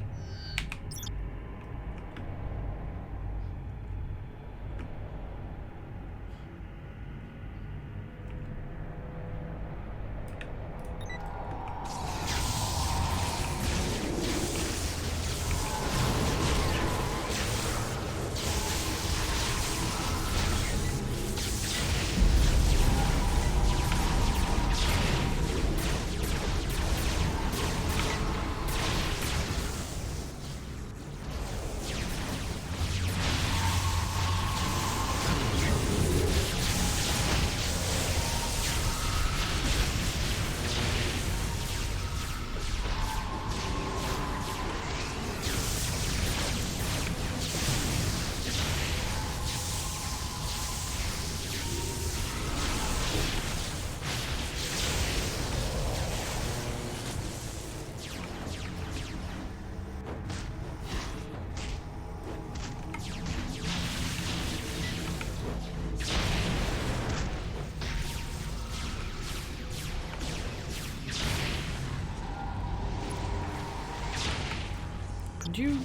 Could you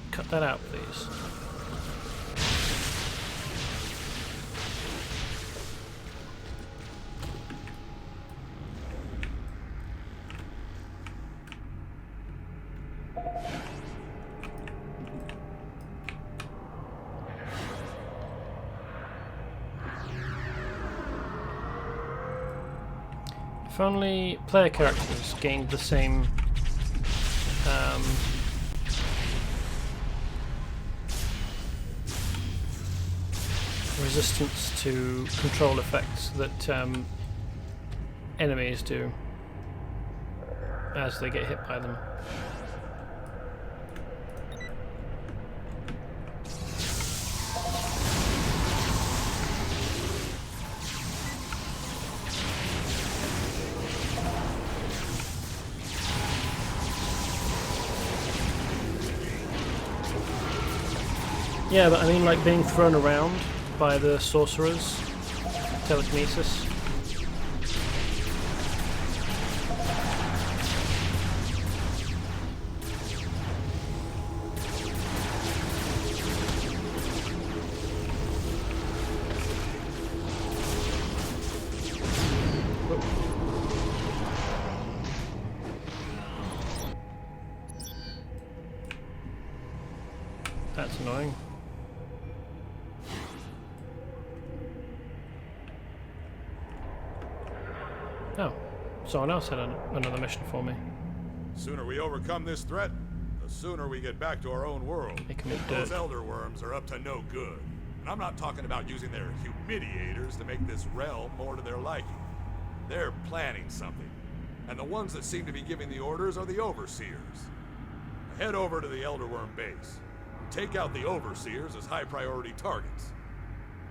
cut that out, please? If only player characters gained the same resistance to control effects that enemies do as they get hit by them. Yeah, but I mean, like being thrown around by the sorcerers, telekinesis. That's annoying. Oh, someone else had another mission for me. The sooner we overcome this threat, the sooner we get back to our own world. They commit Those dirt. elder worms are up to no good. And I'm not talking about using their humiliators to make this realm more to their liking. They're planning something. And the ones that seem to be giving the orders are the overseers. Head over to the elder worm base. Take out the overseers as high priority targets.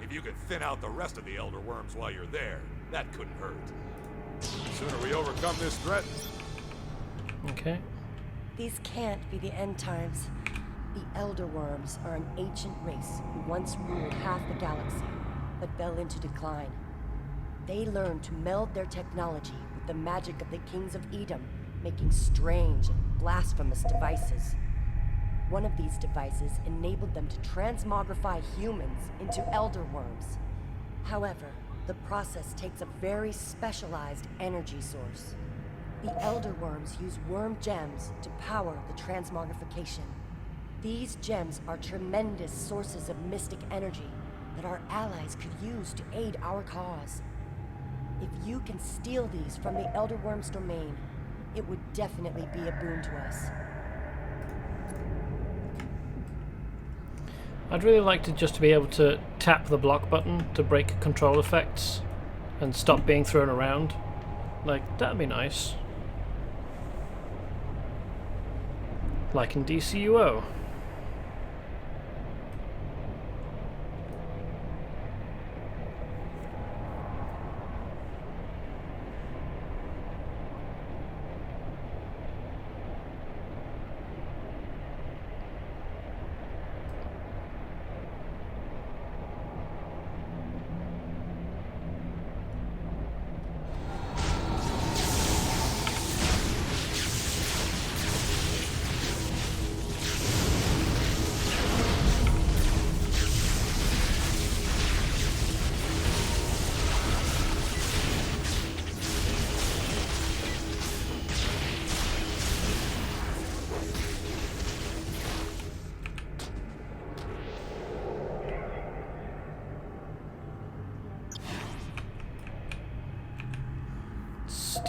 If you can thin out the rest of the elder worms while you're there, that couldn't hurt. The sooner we overcome this threat. Okay. These can't be the end times. The Elder Worms are an ancient race who once ruled half the galaxy, but fell into decline. They learned to meld their technology with the magic of the kings of Edom, making strange and blasphemous devices. One of these devices enabled them to transmogrify humans into Elder Worms. However, the process takes a very specialized energy source. The Elder Worms use worm gems to power the transmogrification. These gems are tremendous sources of mystic energy that our allies could use to aid our cause. If you can steal these from the Elder Worm's domain, it would definitely be a boon to us. I'd really like to just be able to tap the block button to break control effects and stop being thrown around. Like, that'd be nice. Like in DCUO.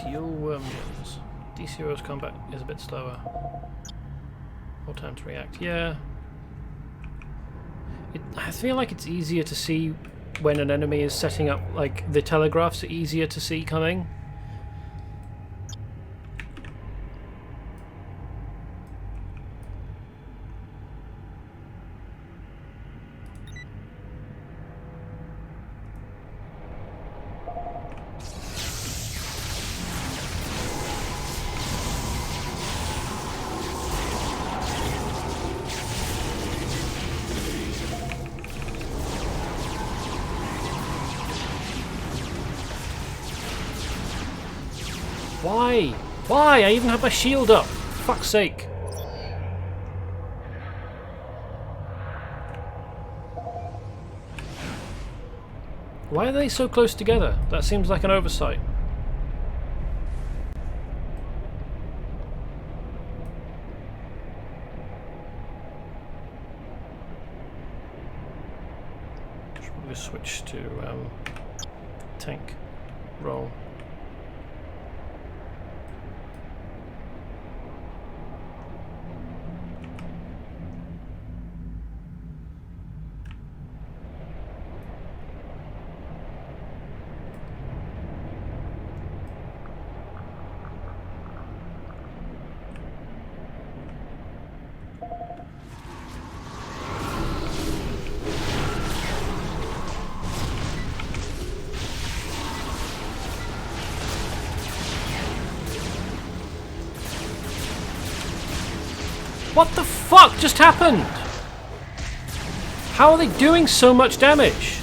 Steel Wormgens. D0's combat is a bit slower. More time to react. Yeah. I feel like it's easier to see when an enemy is setting up, like the telegraphs are easier to see coming. Why? Why? I even have my shield up. For fuck's sake. Why are they so close together? That seems like an oversight. Should probably switch to tank role. What the fuck just happened? How are they doing so much damage?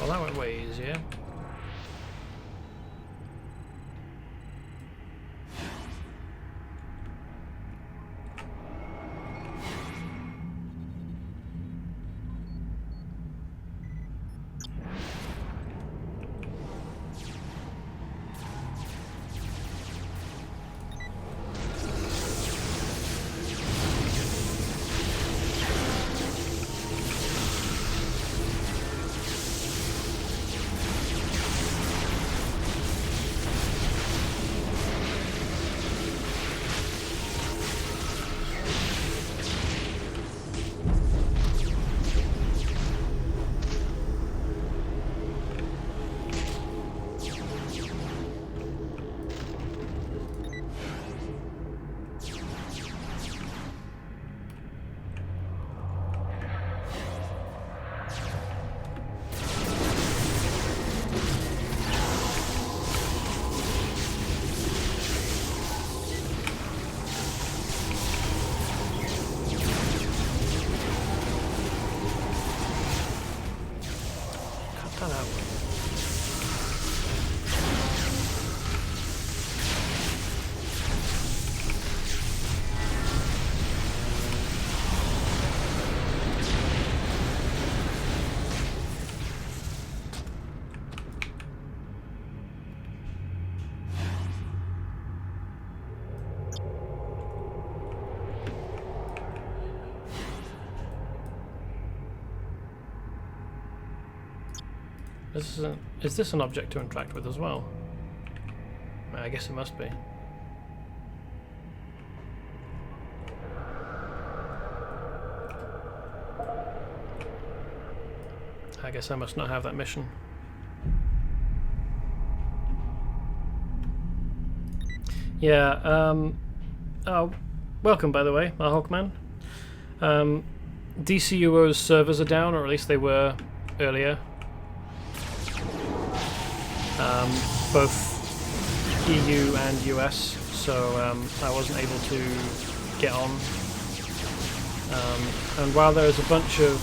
Well, that went way easier. Is this an object to interact with as well? I guess it must be. I guess I must not have that mission. Yeah, oh, welcome by the way, Hawkman. DCUO's servers are down, or at least they were earlier. Both EU and US, so I wasn't able to get on. And while there is a bunch of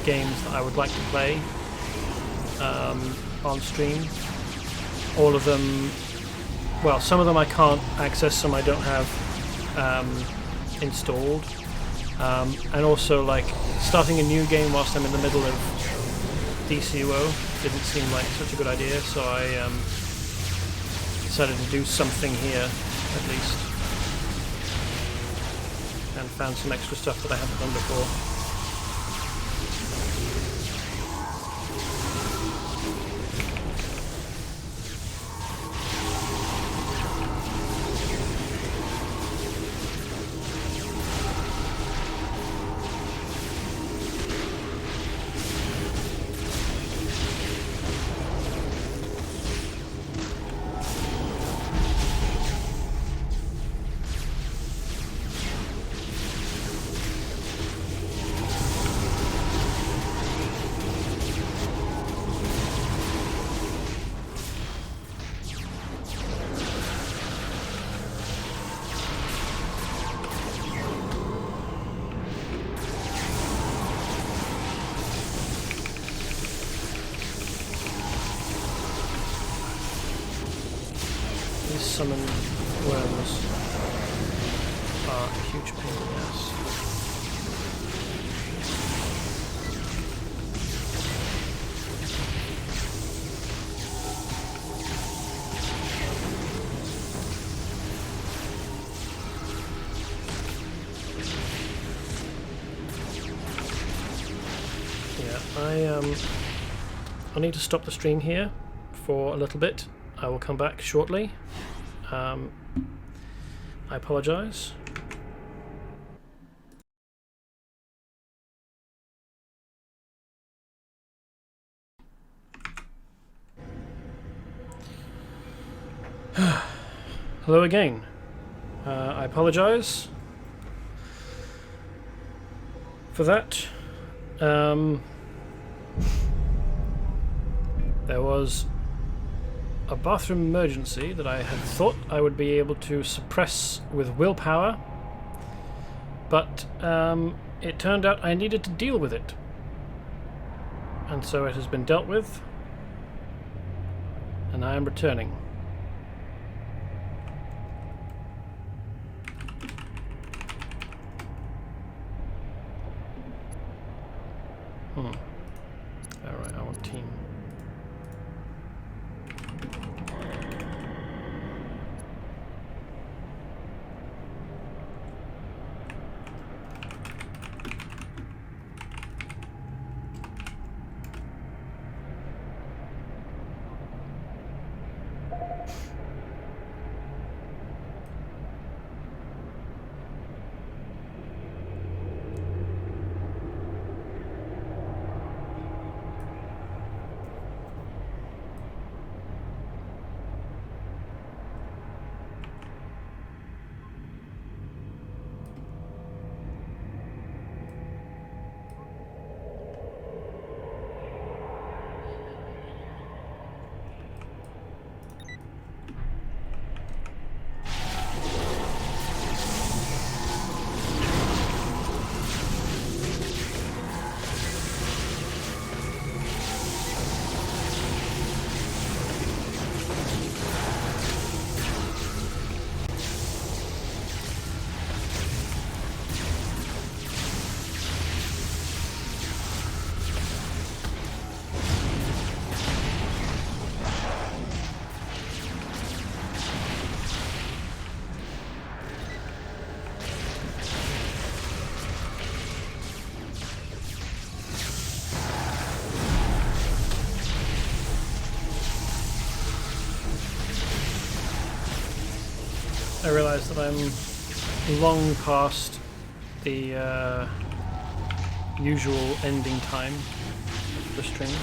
games that I would like to play on stream, all of them, well, some of them I can't access, some I don't have installed. And also, like, starting a new game whilst I'm in the middle of DCUO didn't seem like such a good idea, so I decided to do something here, at least. And found some extra stuff that I haven't done before. Summon worms are a huge pain in the ass. Yeah, I need to stop the stream here for a little bit. I will come back shortly. I apologize. Hello again. I apologize for that. There was a bathroom emergency that I had thought I would be able to suppress with willpower, but it turned out I needed to deal with it. And so it has been dealt with, and I am returning. Alright, I want team. realise that I'm long past the usual ending time of the stream.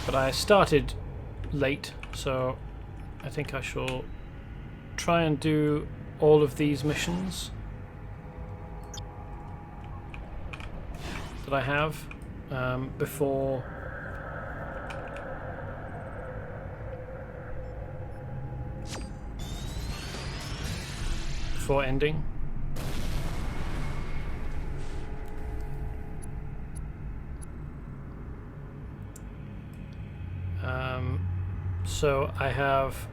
But I started late, so I think I shall try and do all of these missions that I have before ending. So I have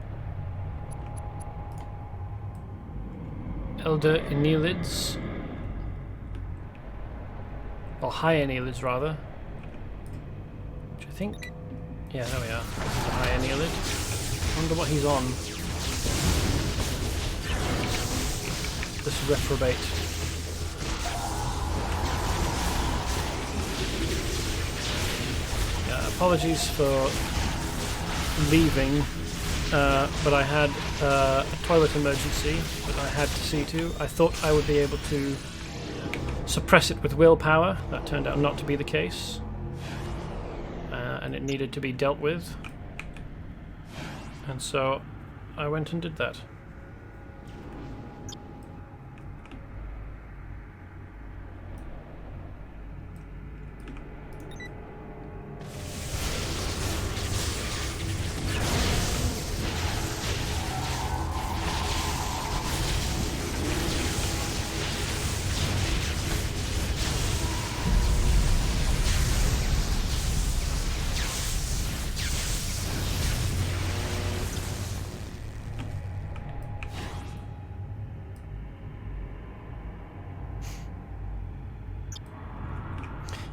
Elder Enelids, or High Enelids rather, which I think, yeah, there we are. This is a High Enelid. I wonder what he's on. This reprobate. Apologies for leaving, but I had a toilet emergency that I had to see to. I thought I would be able to suppress it with willpower. That turned out not to be the case, and it needed to be dealt with. And so I went and did that.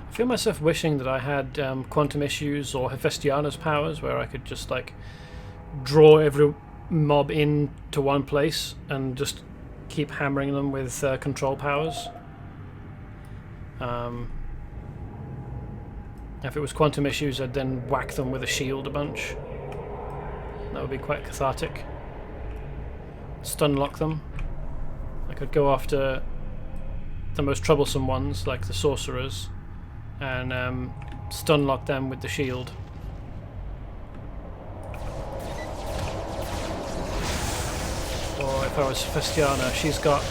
I feel myself wishing that I had quantum issues or Hephaestiona's powers, where I could just like draw every mob into one place and just keep hammering them with control powers. If it was quantum issues, I'd then whack them with a shield a bunch. That would be quite cathartic. Stun lock them. I could go after the most troublesome ones, like the sorcerers, and stun lock them with the shield. Or if I was Festiana, she's got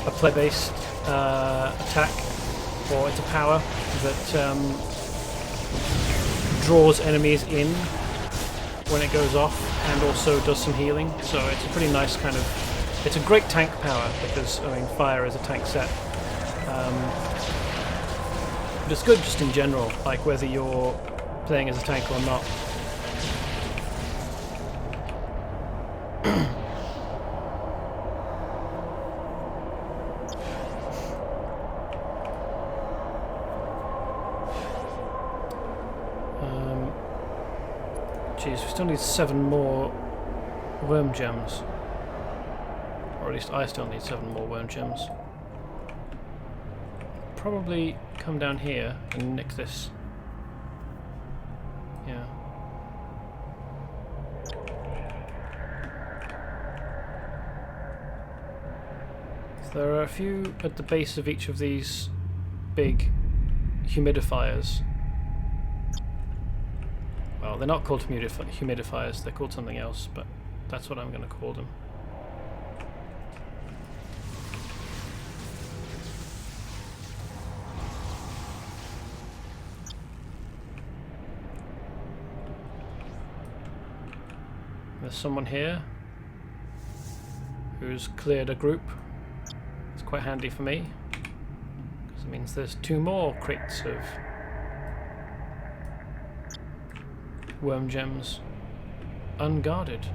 a play-based attack, or it's a power that draws enemies in when it goes off, and also does some healing. So it's a pretty nice kind of... It's a great tank power, because, I mean, fire is a tank set. But it's good just in general, like whether you're playing as a tank or not. Geez, we still need 7 more worm gems. Or at least I still need 7 more worm gems. Probably come down here and nick this. Yeah. So there are a few at the base of each of these big humidifiers. Well, they're not called humidifiers, they're called something else, but that's what I'm going to call them. There's someone here who's cleared a group. It's quite handy for me, because it means there's 2 more crates of worm gems unguarded.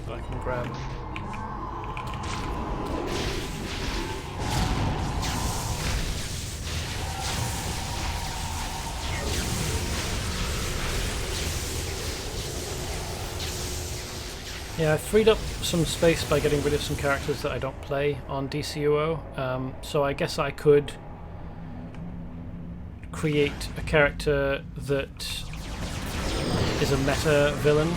That I can grab. Yeah, I freed up some space by getting rid of some characters that I don't play on DCUO, so I guess I could create a character that is a meta villain.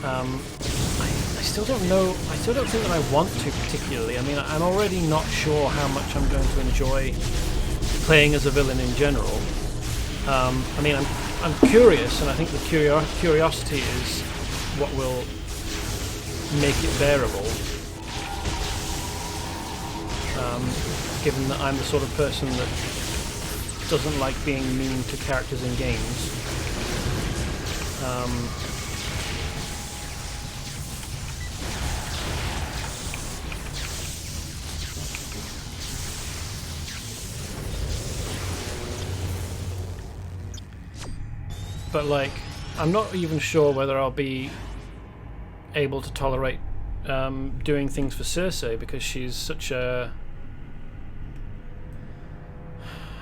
I still don't know. I still don't think that I want to particularly. I mean, I'm already not sure how much I'm going to enjoy playing as a villain in general. I mean, I'm curious, and I think the curiosity is what will make it bearable. Given that I'm the sort of person that doesn't like being mean to characters in games. But like, I'm not even sure whether I'll be able to tolerate doing things for Cersei, because she's such an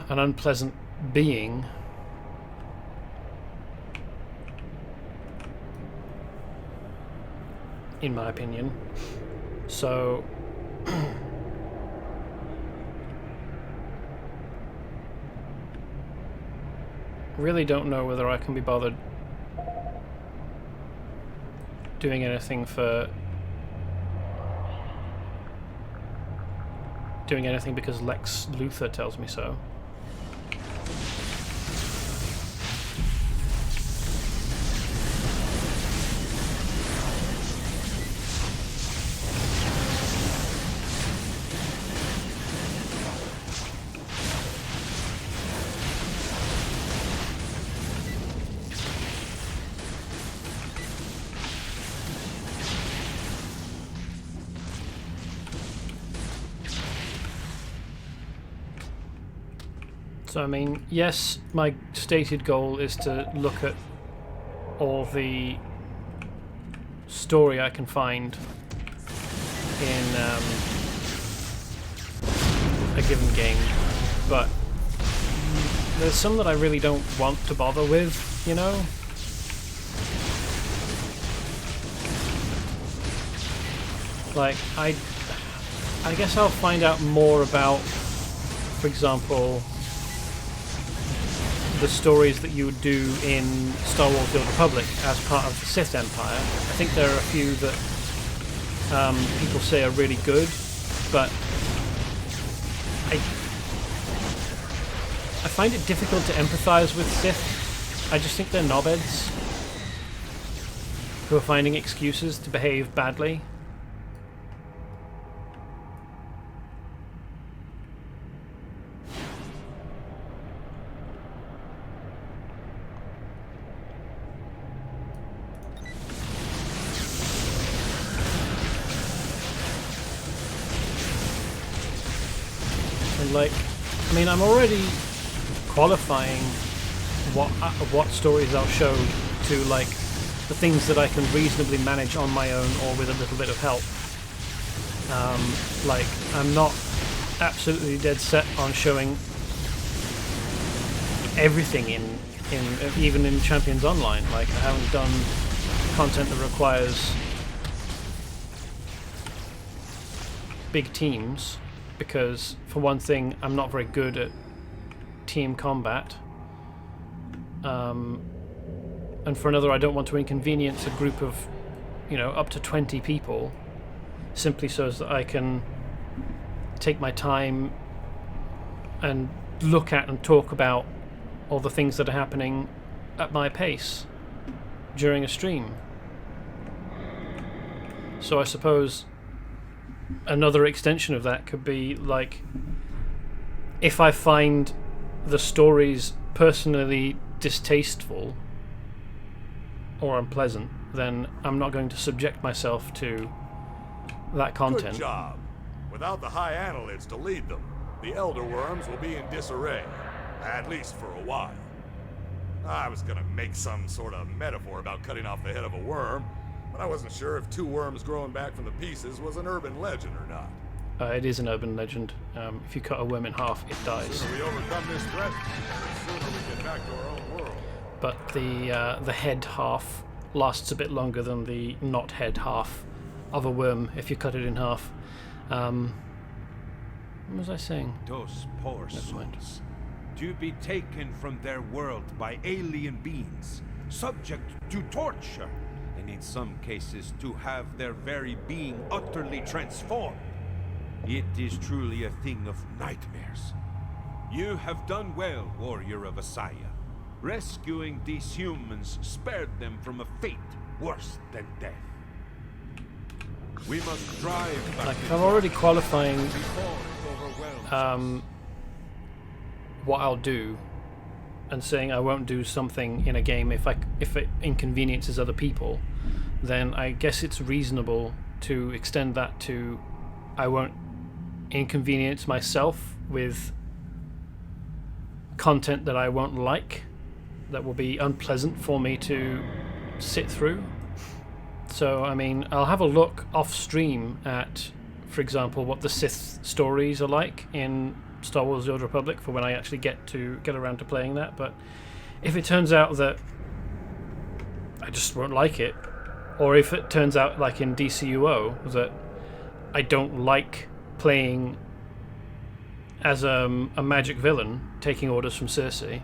unpleasant being. In my opinion. So really don't know whether I can be bothered doing anything because Lex Luthor tells me so. So, I mean, yes, my stated goal is to look at all the story I can find in a given game, but there's some that I really don't want to bother with, you know? Like, I guess I'll find out more about, for example, the stories that you would do in Star Wars: The Old Republic as part of the Sith Empire. I think there are a few that people say are really good, but I find it difficult to empathize with Sith. I just think they're knobheads who are finding excuses to behave badly. Like, I mean, I'm already qualifying what stories I'll show to, like, the things that I can reasonably manage on my own or with a little bit of help. Like, I'm not absolutely dead set on showing everything in even in Champions Online. Like, I haven't done content that requires big teams, because for one thing I'm not very good at team combat, and for another I don't want to inconvenience a group of, you know, up to 20 people simply so that I can take my time and look at and talk about all the things that are happening at my pace during a stream. So I suppose another extension of that could be, like, if I find the stories personally distasteful or unpleasant, then I'm not going to subject myself to that content. Good job. Without the high annelids to lead them, the Elder Worms will be in disarray, at least for a while. I was gonna make some sort of metaphor about cutting off the head of a worm, but I wasn't sure if two worms growing back from the pieces was an urban legend or not. It is an urban legend. If you cut a worm in half, it dies. The sooner we overcome this threat, the sooner we get back to our own world. But the head half lasts a bit longer than the not head half of a worm if you cut it in half. What was I saying? Those poor souls. to be taken from their world by alien beings, subject to torture, and in some cases to have their very being utterly transformed. It is truly a thing of nightmares. You have done well, warrior of Asaya. Rescuing these humans spared them from a fate worse than death. We must drive back. Like, I'm already qualifying what I'll do and saying I won't do something in a game if it inconveniences other people, then I guess it's reasonable to extend that to I won't inconvenience myself with content that I won't like, that will be unpleasant for me to sit through. So, I mean, I'll have a look off stream at, for example, what the Sith stories are like in Star Wars: The Old Republic for when I actually get around to playing that. But if it turns out that I just won't like it, or if it turns out like in DCUO that I don't like playing as a magic villain taking orders from Cersei,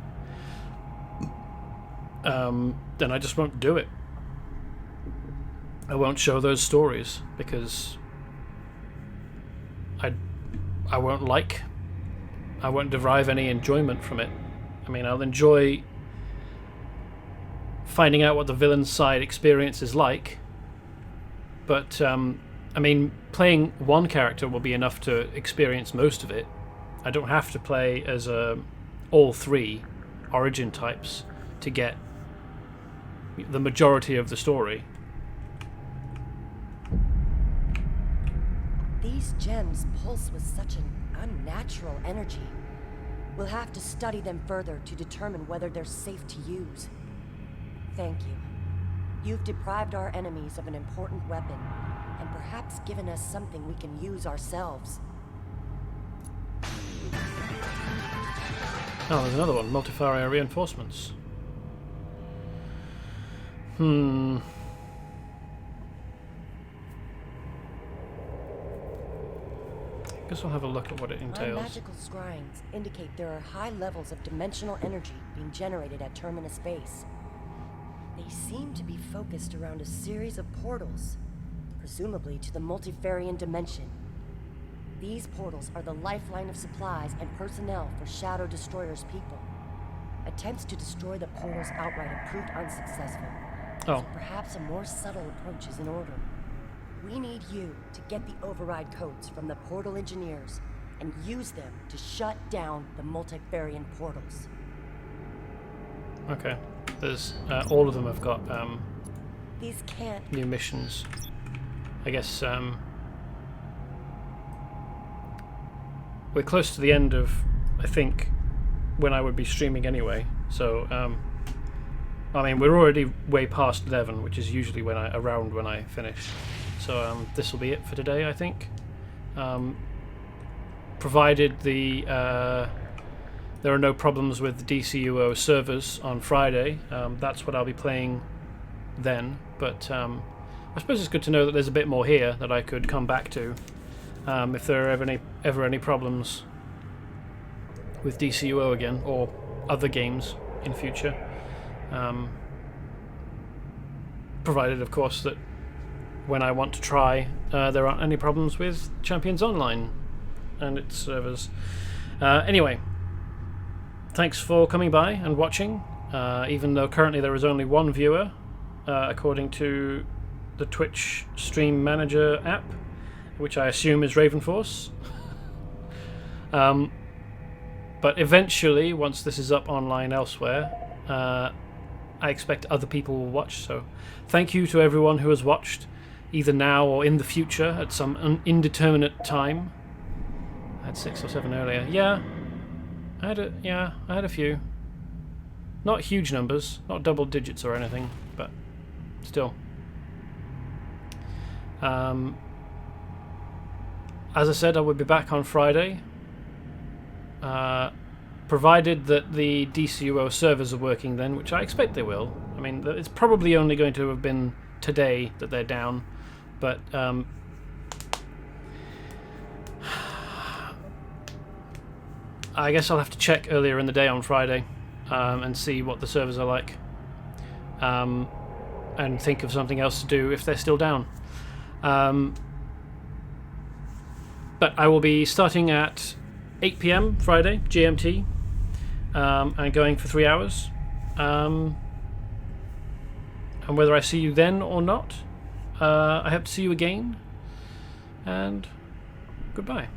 then I just won't do it. I won't show those stories because I won't derive any enjoyment from it. I mean, I'll enjoy finding out what the villain's side experience is like, but I mean, playing one character will be enough to experience most of it. I don't have to play as all three origin types to get the majority of the story. These gems pulse with such an unnatural energy. We'll have to study them further to determine whether they're safe to use. Thank you. You've deprived our enemies of an important weapon, and perhaps given us something we can use ourselves. Oh, there's another one. Multifario Reinforcements. Guess I'll have a look at what it My entails. magical scryings indicate there are high levels of dimensional energy being generated at Terminus Base. They seem to be focused around a series of portals, presumably to the Multifarian dimension. These portals are the lifeline of supplies and personnel for Shadow Destroyer's people. Attempts to destroy the portals outright have proved unsuccessful. Oh. So perhaps a more subtle approach is in order. We need you to get the override codes from the portal engineers and use them to shut down the Multifarian portals. Okay. There's all of them have got These can't... new missions. I guess we're close to the end of, I think, when I would be streaming anyway. So I mean, we're already way past 11, which is usually around when I finish. So this will be it for today, I think. Provided there are no problems with the DCUO servers on Friday, that's what I'll be playing then. But I suppose it's good to know that there's a bit more here that I could come back to if there are ever any problems with DCUO again, or other games in future. Provided, of course, that when I want to try, there aren't any problems with Champions Online and its servers. Anyway, thanks for coming by and watching, even though currently there is only one viewer, according to the Twitch Stream Manager app, which I assume is Ravenforce. But eventually, once this is up online elsewhere, I expect other people will watch. So thank you to everyone who has watched, either now or in the future at some indeterminate time. I had 6 or 7 earlier. Yeah, I had a few. Not huge numbers, not double digits or anything, but still. As I said, I will be back on Friday, provided that the DCUO servers are working then, which I expect they will. I mean, it's probably only going to have been today that they're down, but I guess I'll have to check earlier in the day on Friday and see what the servers are like, and think of something else to do if they're still down. But I will be starting at 8 PM Friday, GMT, and going for 3 hours. And whether I see you then or not, I hope to see you again, and goodbye.